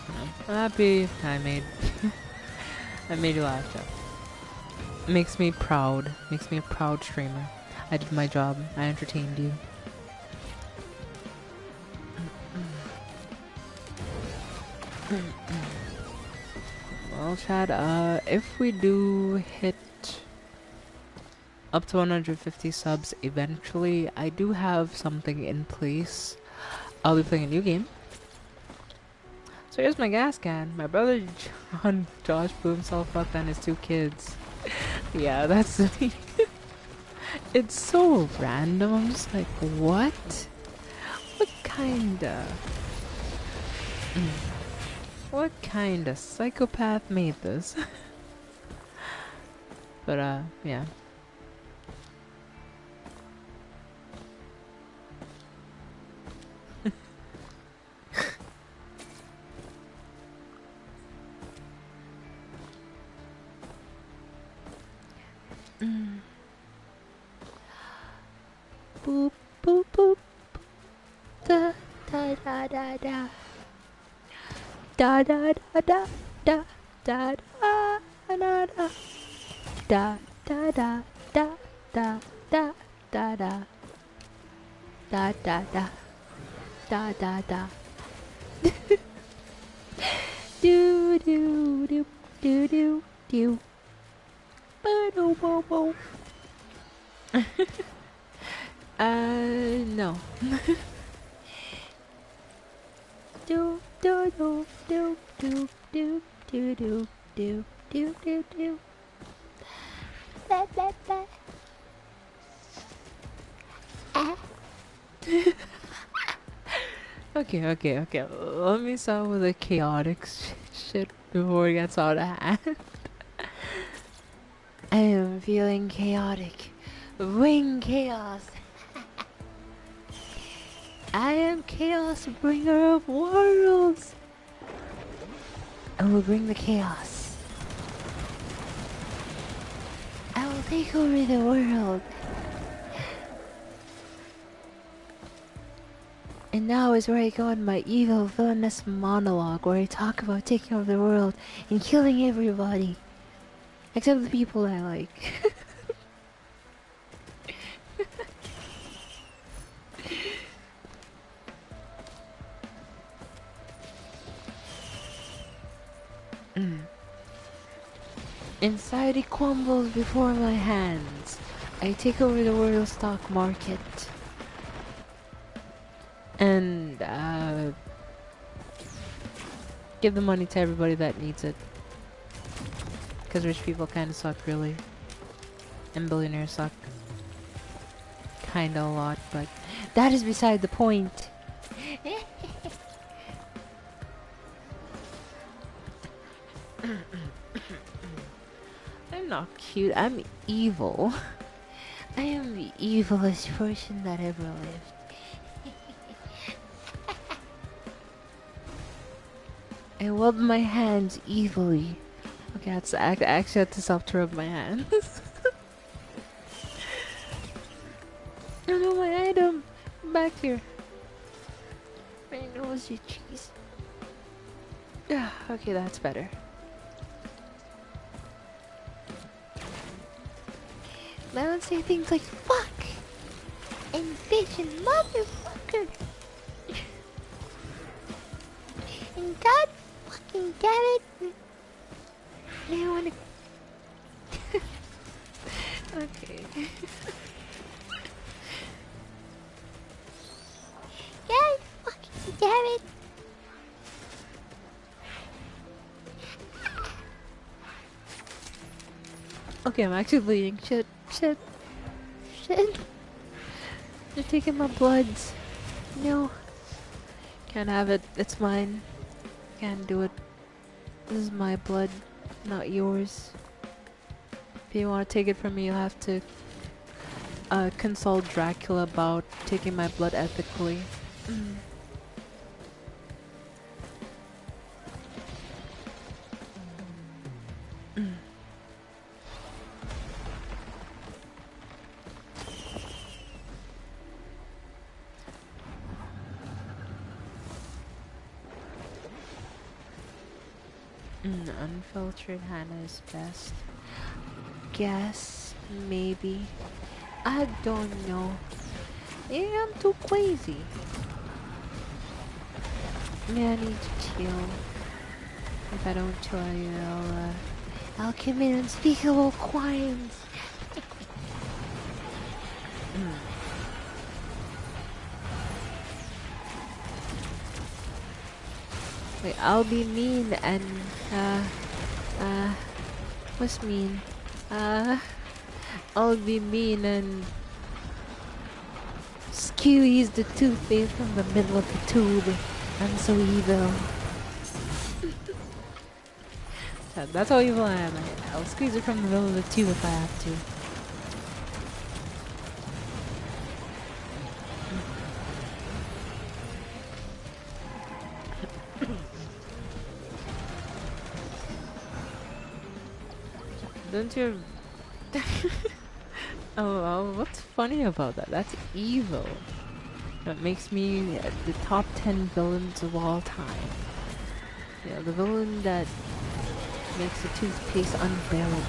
I'm happy I made I made you laugh, Jeff. Makes me proud. Makes me a proud streamer. I did my job. I entertained you. Well, Chad, if we do hit up to 150 subs eventually, I do have something in place. I'll be playing a new game. So here's my gas can. My brother Josh blew himself up and his 2 kids. Yeah, that's me. It's so random. I'm just like, what? What kinda... What kinda psychopath made this? But, yeah. Boop, boop, boop. Da, da, da, da, da. Da, da, da, da, da, da, da, da, da. Da, da, da, da, da, da, da, da. Da, da, da. Da, da, da. Do, do, do, do, do, do. Bo, bo, bo. No. Do do do do do do do do do do do do. Blah blah blah. Okay. Let me start with the chaotic shit before it gets out of hand. I am feeling chaotic. Wing chaos. I am chaos, bringer of worlds. I will bring the chaos. I will take over the world. And now is where I go on my evil villainous monologue where I talk about taking over the world and killing everybody. Except the people I like. Anxiety crumbles before my hands. I take over the world stock market. And give the money to everybody that needs it. Because rich people kind of suck, really. And billionaires suck. Kind of a lot, but that is beside the point. I'm not cute, I'm evil. I am the evilest person that ever lived. I rub my hands evilly. Okay, I actually had to stop to rub my hands. Oh no, my item! Back here. My nose, you cheese. Okay, that's better. I don't say things like fuck and bitch and motherfucker. And God fucking damn it. I wanna. Okay. God fucking damn it. Okay, I'm actually bleeding. Shit. You're taking my bloods. No. Can't have it. It's mine. Can't do it. This is my blood, not yours. If you want to take it from me, you'll have to consult Dracula about taking my blood ethically. Unfiltered Hanna is best. Guess, maybe. I don't know. Maybe I'm too crazy. Yeah, I need to chill. If I don't chill, I'll commit unspeakable crimes. Wait, I'll be mean and, what's mean? I'll be mean and squeeze the toothpaste from the middle of the tube. I'm so evil. That's how evil I am. I'll squeeze it from the middle of the tube if I have to. Don't you... oh, what's funny about that? That's evil. That makes me the top 10 villains of all time. Yeah, the villain that makes the toothpaste unbearable.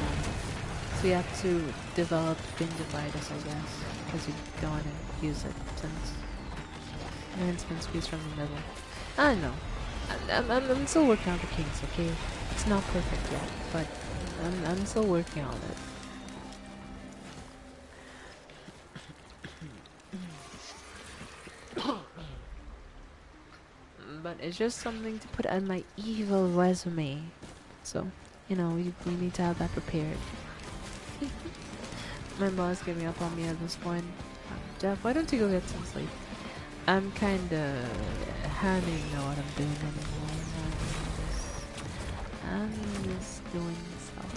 So you have to develop gingivitis, I guess, because you don't want to use it since it's been squeezed from the middle. I don't know. I'm still working on the kinks, okay? It's not perfect yet, but I'm still working on it. But it's just something to put on my evil resume. So, you know, we need to have that prepared. My boss giving up on me at this point. Jeff, why don't you go get some sleep? I'm kinda... I don't even know what I'm doing anymore. I'm just doing stuff.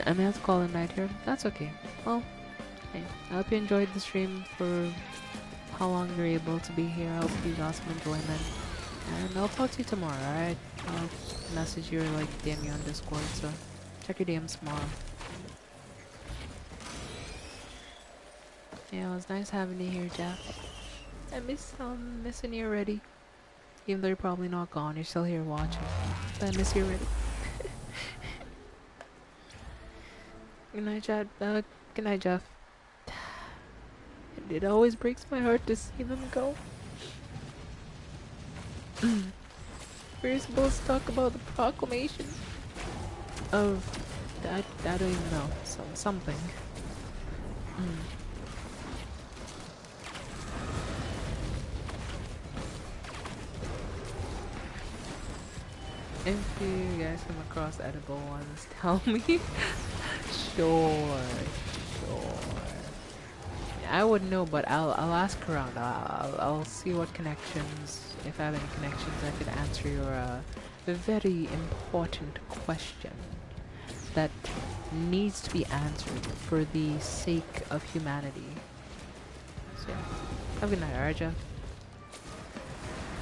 I may have to call it a night here. That's okay. Well, hey, I hope you enjoyed the stream for how long you're able to be here. I hope you got some enjoyment. And I'll talk to you tomorrow, alright? I'll message you or like DM you on Discord, so check your DMs tomorrow. Yeah, it was nice having you here, Jeff. I'm missing you already. Even though you're probably not gone, you're still here watching. But I miss you already. Good night, Chad. Good night, Jeff. It always breaks my heart to see them go. We're supposed to talk about the proclamation of I don't even know, something. If you guys come across edible ones, tell me. Sure. I wouldn't know, but I'll ask around. I'll see what connections, if I have any connections, I could answer your very important question that needs to be answered for the sake of humanity. So yeah, have a good night, alright, Jeff?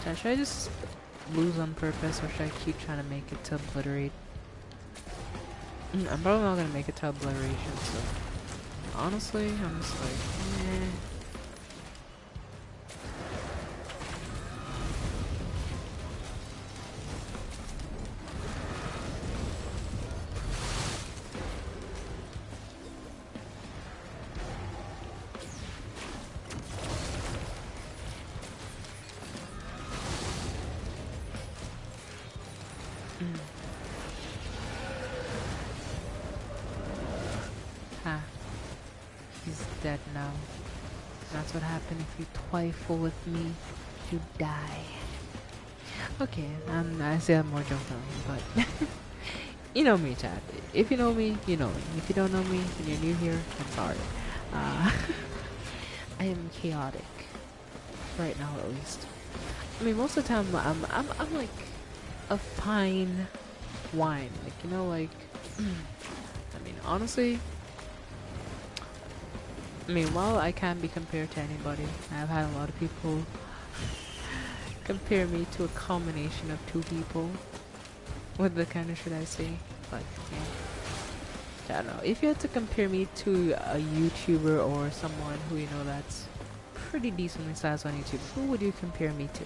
Should I just lose on purpose, or should I keep trying to make it to obliterate? I'm probably not gonna make it to obliteration, so honestly, I'm just like, eh. He's dead now. That's what happened if you trifle with me. You die. Okay, I still have more jokes on me, but you know me, chat. If you know me, you know me. If you don't know me and you're new here, I'm sorry. I am chaotic right now, at least. I mean, most of the time I'm like a fine wine, like, you know, like. I mean, honestly. I mean, while I can't be compared to anybody, I've had a lot of people compare me to a combination of two people. What the kind of should I say? But yeah, I don't know. If you had to compare me to a YouTuber or someone who you know that's pretty decently sized on YouTube, who would you compare me to?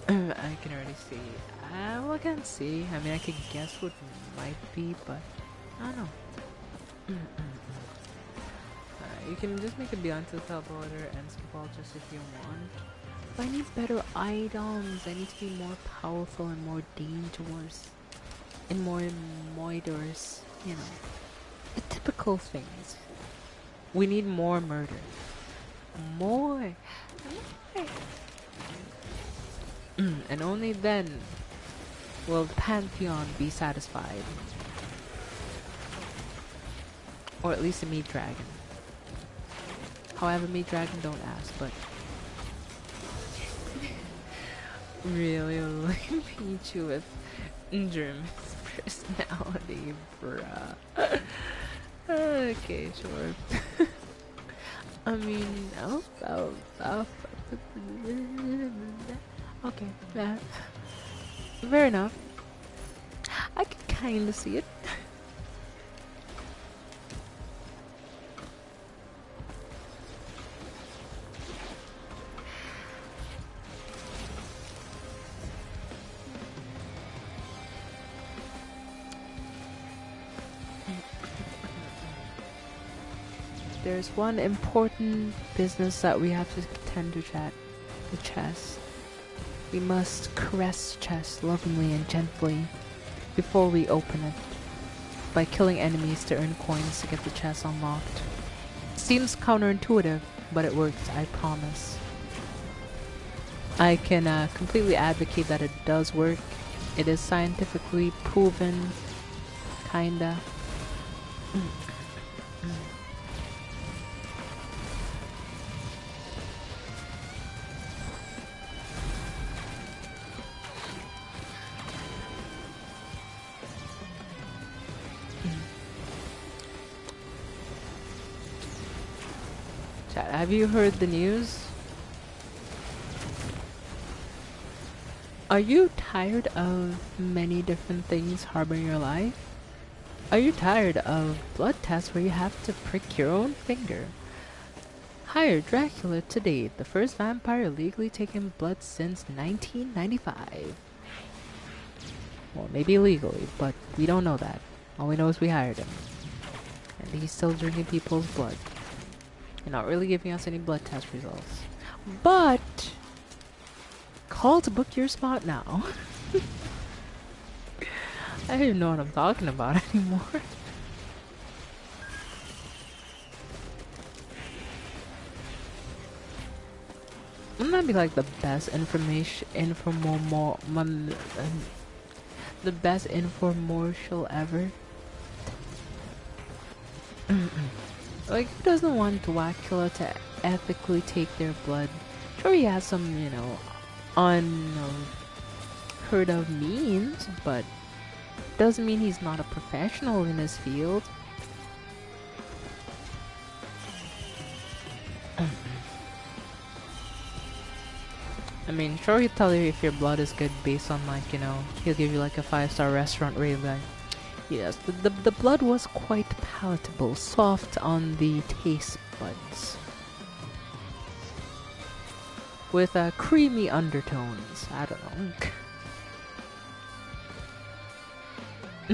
I can already see. Well, I can't see. I mean, I can guess what might be, but I don't know. You can just make a Beyond to teleporter and skip all just if you want. But I need better items. I need to be more powerful and more dangerous. And more moidors. You know. The typical things. We need more murder. More. And only then will the Pantheon be satisfied. Or at least the meat dragon. However, meat dragon don't ask, but really meet you with German's personality, bruh. Okay, sure. I mean, okay, fair enough. I can kinda see it. There's one important business that we have to tend to, chat. The chest. We must caress chest lovingly and gently before we open it, by killing enemies to earn coins to get the chest unlocked. Seems counterintuitive, but it works, I promise. I can completely advocate that it does work. It is scientifically proven, kinda. Chat, have you heard the news? Are you tired of many different things harboring your life? Are you tired of blood tests where you have to prick your own finger? Hire Dracula to date, the first vampire legally taking blood since 1995. Well, maybe legally, but we don't know that. All we know is we hired him. And he's still drinking people's blood. And not really giving us any blood test results. But call to book your spot now. I don't even know what I'm talking about anymore. Wouldn't that be like the best the best infomercial ever? Like, who doesn't want Dracula to ethically take their blood? Sure, he has some, you know, unheard of means, but doesn't mean he's not a professional in his field. I mean, sure, he'll tell you if your blood is good based on, like, you know, he'll give you like a 5-star restaurant rating, like, yes, the blood was quite palatable, soft on the taste buds, with creamy undertones. I don't know. I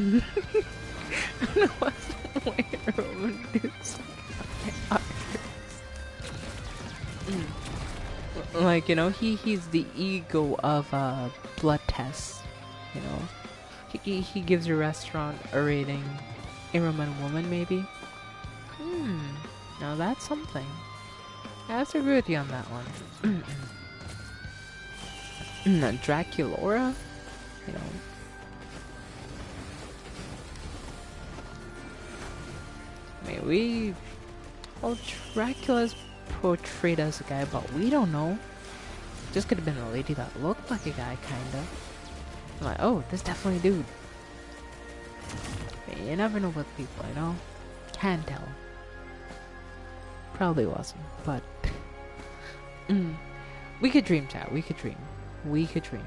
don't know what's the way Roman dudes like, you know, he's the ego of blood tests, you know. He gives your restaurant a rating, a Roman woman maybe. Now that's something. I have to agree with you on that one. Draculaura, you know. I mean, well, Dracula's portrayed as a guy, but we don't know. Just could have been a lady that looked like a guy, kinda. I'm like, oh, this definitely a dude. You never know with people, you know? Can't tell. Probably wasn't, but... we could dream, chat. We could dream. We could dream.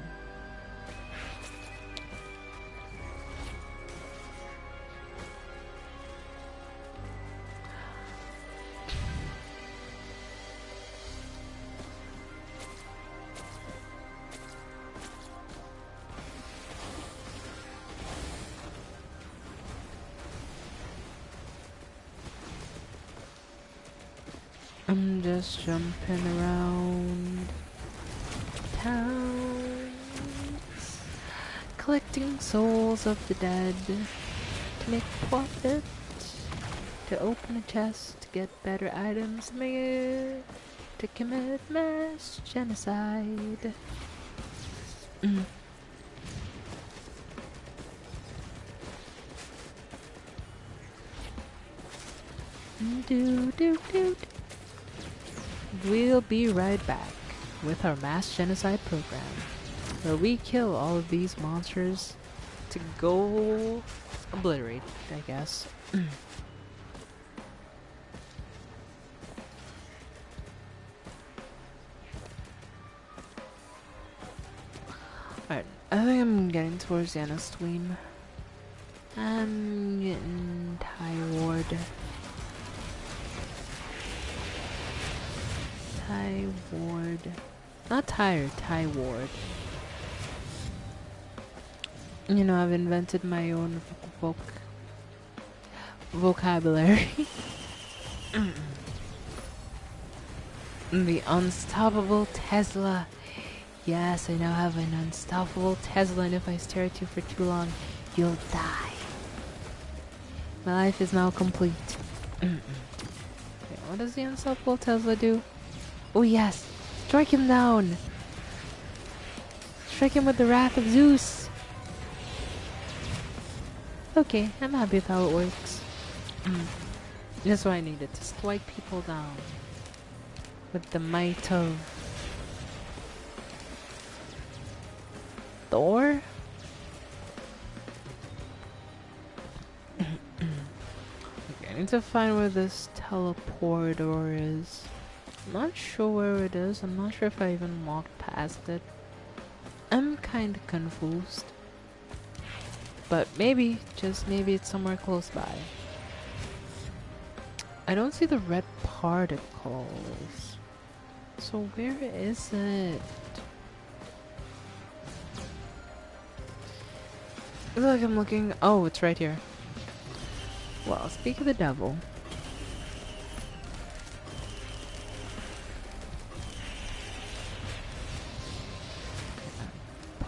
I'm just jumping around towns, collecting souls of the dead to make profit, to open a chest, to get better items, to commit mass genocide. Do do do. We'll be right back with our mass genocide program, where we kill all of these monsters to go obliterate, I guess. Alright, I think I'm getting towards the end of stream. I'm getting tired. Not tired, Ty Ward. You know, I've invented my own vocabulary. The unstoppable Tesla. Yes, I now have an unstoppable Tesla, and if I stare at you for too long, you'll die. My life is now complete. Okay, what does the unstoppable Tesla do? Oh yes! Strike him down! Strike him with the wrath of Zeus! Okay, I'm happy with how it works. That's what I needed, to strike people down. With the might of... Thor? Okay, I need to find where this teleporter is. I'm not sure where it is. I'm not sure if I even walked past it. I'm kinda confused. But maybe, just maybe it's somewhere close by. I don't see the red particles. So where is it? Looks like I'm looking. Oh, it's right here. Well, speak of the devil.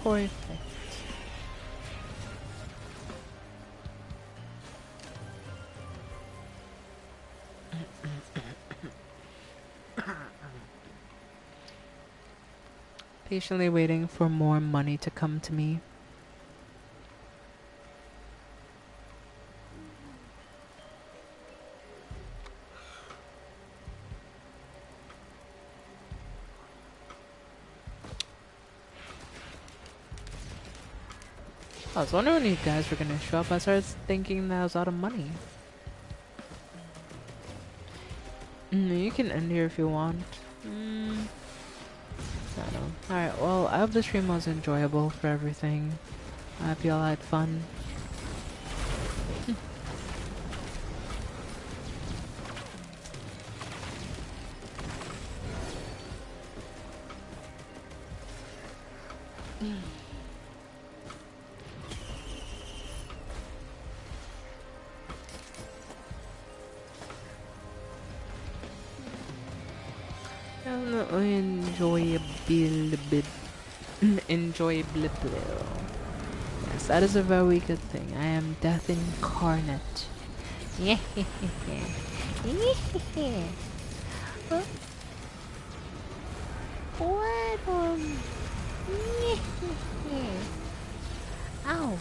Perfect. Patiently waiting for more money to come to me. I was wondering when you guys were gonna show up. I started thinking that I was out of money. You can end here if you want. I don't know. Alright, well, I hope the stream was enjoyable for everything. I hope you all had fun. Definitely enjoyable. Yes, that is a very good thing. I am death incarnate. Yeah. What? Ow.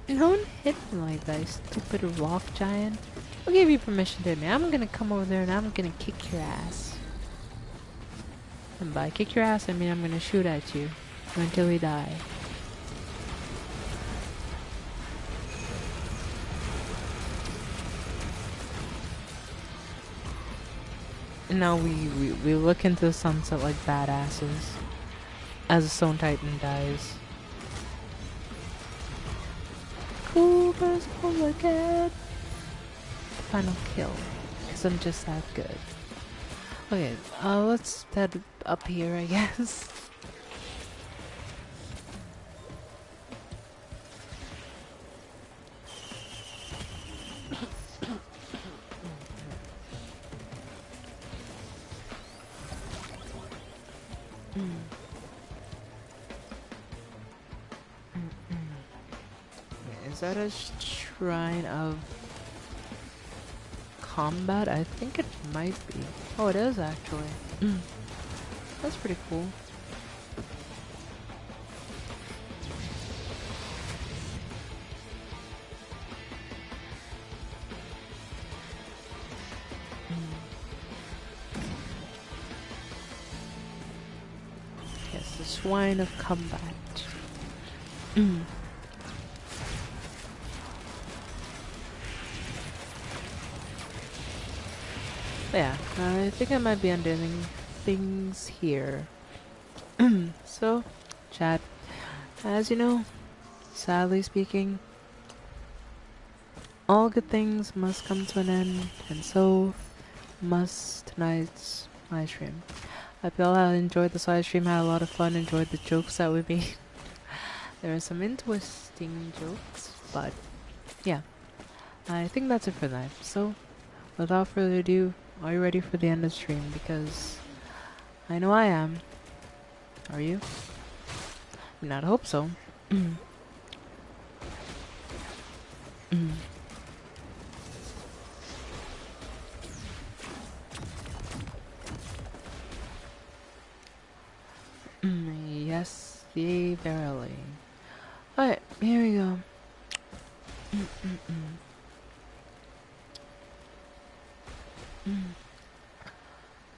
Don't hit me like that, you stupid rock giant. Who gave you permission to hit me? I'm gonna come over there and I'm gonna kick your ass. And by kick your ass, I mean I'm gonna shoot at you until we die. And now we look into the sunset like badasses. As the Stone Titan dies. Cool, but look at final kill. Because I'm just that good. Okay, let's head up here, I guess. Is that a shrine of combat? I think it might be. Oh, it is actually. That's pretty cool. Yes, the shrine of combat. Yeah, I think I might be undoing things here. So, chat, as you know, sadly speaking, all good things must come to an end, and so must tonight's live stream. I hope y'all enjoyed this live stream, had a lot of fun, enjoyed the jokes that we made. There are some interesting jokes, but yeah, I think that's it for that. So, without further ado, are you ready for the end of the stream? Because I know I am. Are you? I mean, I'd hope so. Yes, yea, verily. Alright, here we go.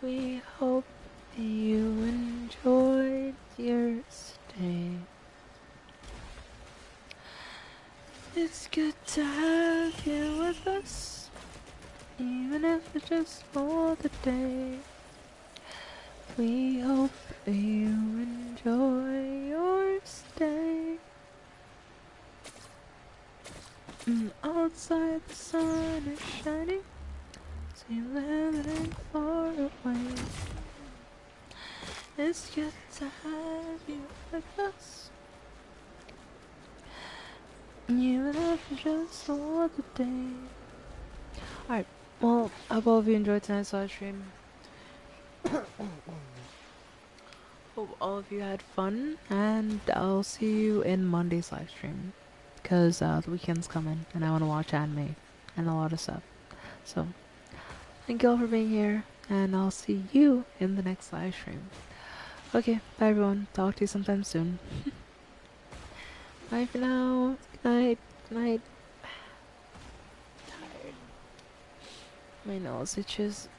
We hope you enjoyed your stay. It's good to have you with us, even if it's just for the day. We hope you enjoy your stay. Outside the sun is shining, seem living far away. It's good to have you with us, even if it's just for the day. Alright, well, I hope all of you enjoyed tonight's live stream. Hope all of you had fun, and I'll see you in Monday's live stream. Because the weekend's coming, and I want to watch anime and a lot of stuff. So, thank you all for being here, and I'll see you in the next live stream. Okay, bye everyone. Talk to you sometime soon. Bye for now. Good night. Good night. Tired. My nose itches.